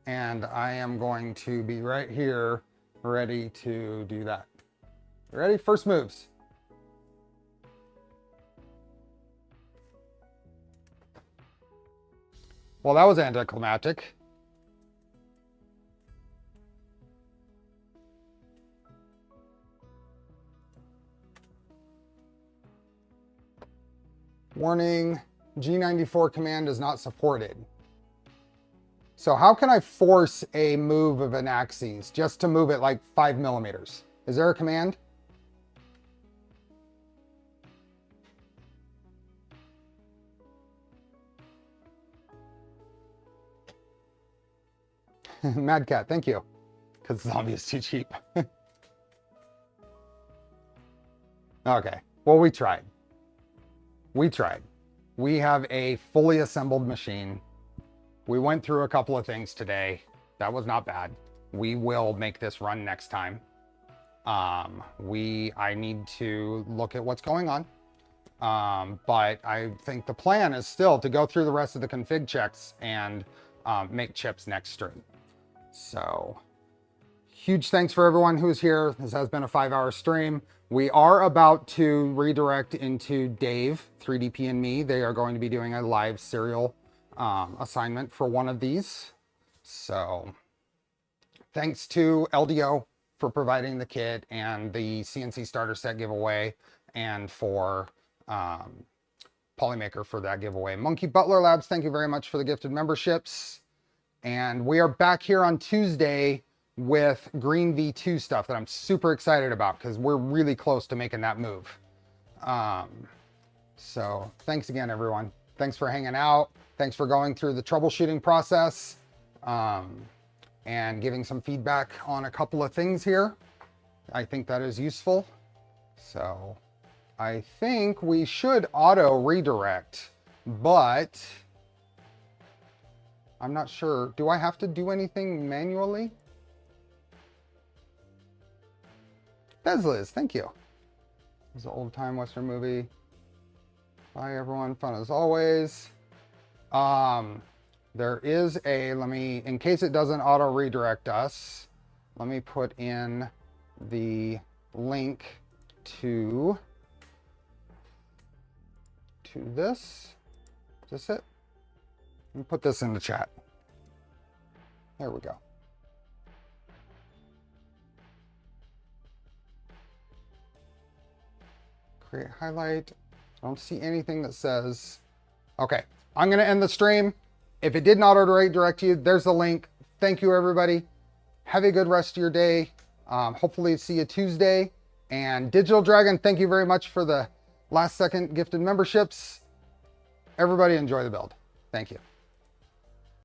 And I am going to be right here ready to do that. Ready? First moves. Well, that was anticlimactic. Warning, G94 command is not supported. So how can I force a move of an axis just to move it like 5 millimeters? Is there a command? Mad Cat, thank you. Because zombie is too cheap. Okay, well, we tried. We tried. We have a fully assembled machine. We went through a couple of things today. That was not bad. We will make this run next time. I need to look at what's going on. But I think the plan is still to go through the rest of the config checks and make chips next stream. So huge thanks for everyone who's here. This has been a 5-hour stream. We are about to redirect into Dave, 3DP and me. They are going to be doing a live serial assignment for one of these. So thanks to LDO for providing the kit and the CNC starter set giveaway, and for Polymaker for that giveaway. Monkey Butler Labs, thank you very much for the gifted memberships. And we are back here on Tuesday with Green V2 stuff that I'm super excited about because we're really close to making that move. So thanks again, everyone. Thanks for hanging out. Thanks for going through the troubleshooting process and giving some feedback on a couple of things here. I think that is useful. So I think we should auto redirect, but I'm not sure. Do I have to do anything manually? Bezliz, thank you. It's an old time Western movie. Bye everyone, fun as always. There is a, in case it doesn't auto redirect us, let me put in the link to this. Is this it? Let me put this in the chat. There we go. Create highlight. I don't see anything that says, okay, I'm going to end the stream. If it did not auto redirect you, there's the link. Thank you, everybody. Have a good rest of your day. Hopefully see you Tuesday. And Digital Dragon, thank you very much for the last second gifted memberships. Everybody enjoy the build. Thank you.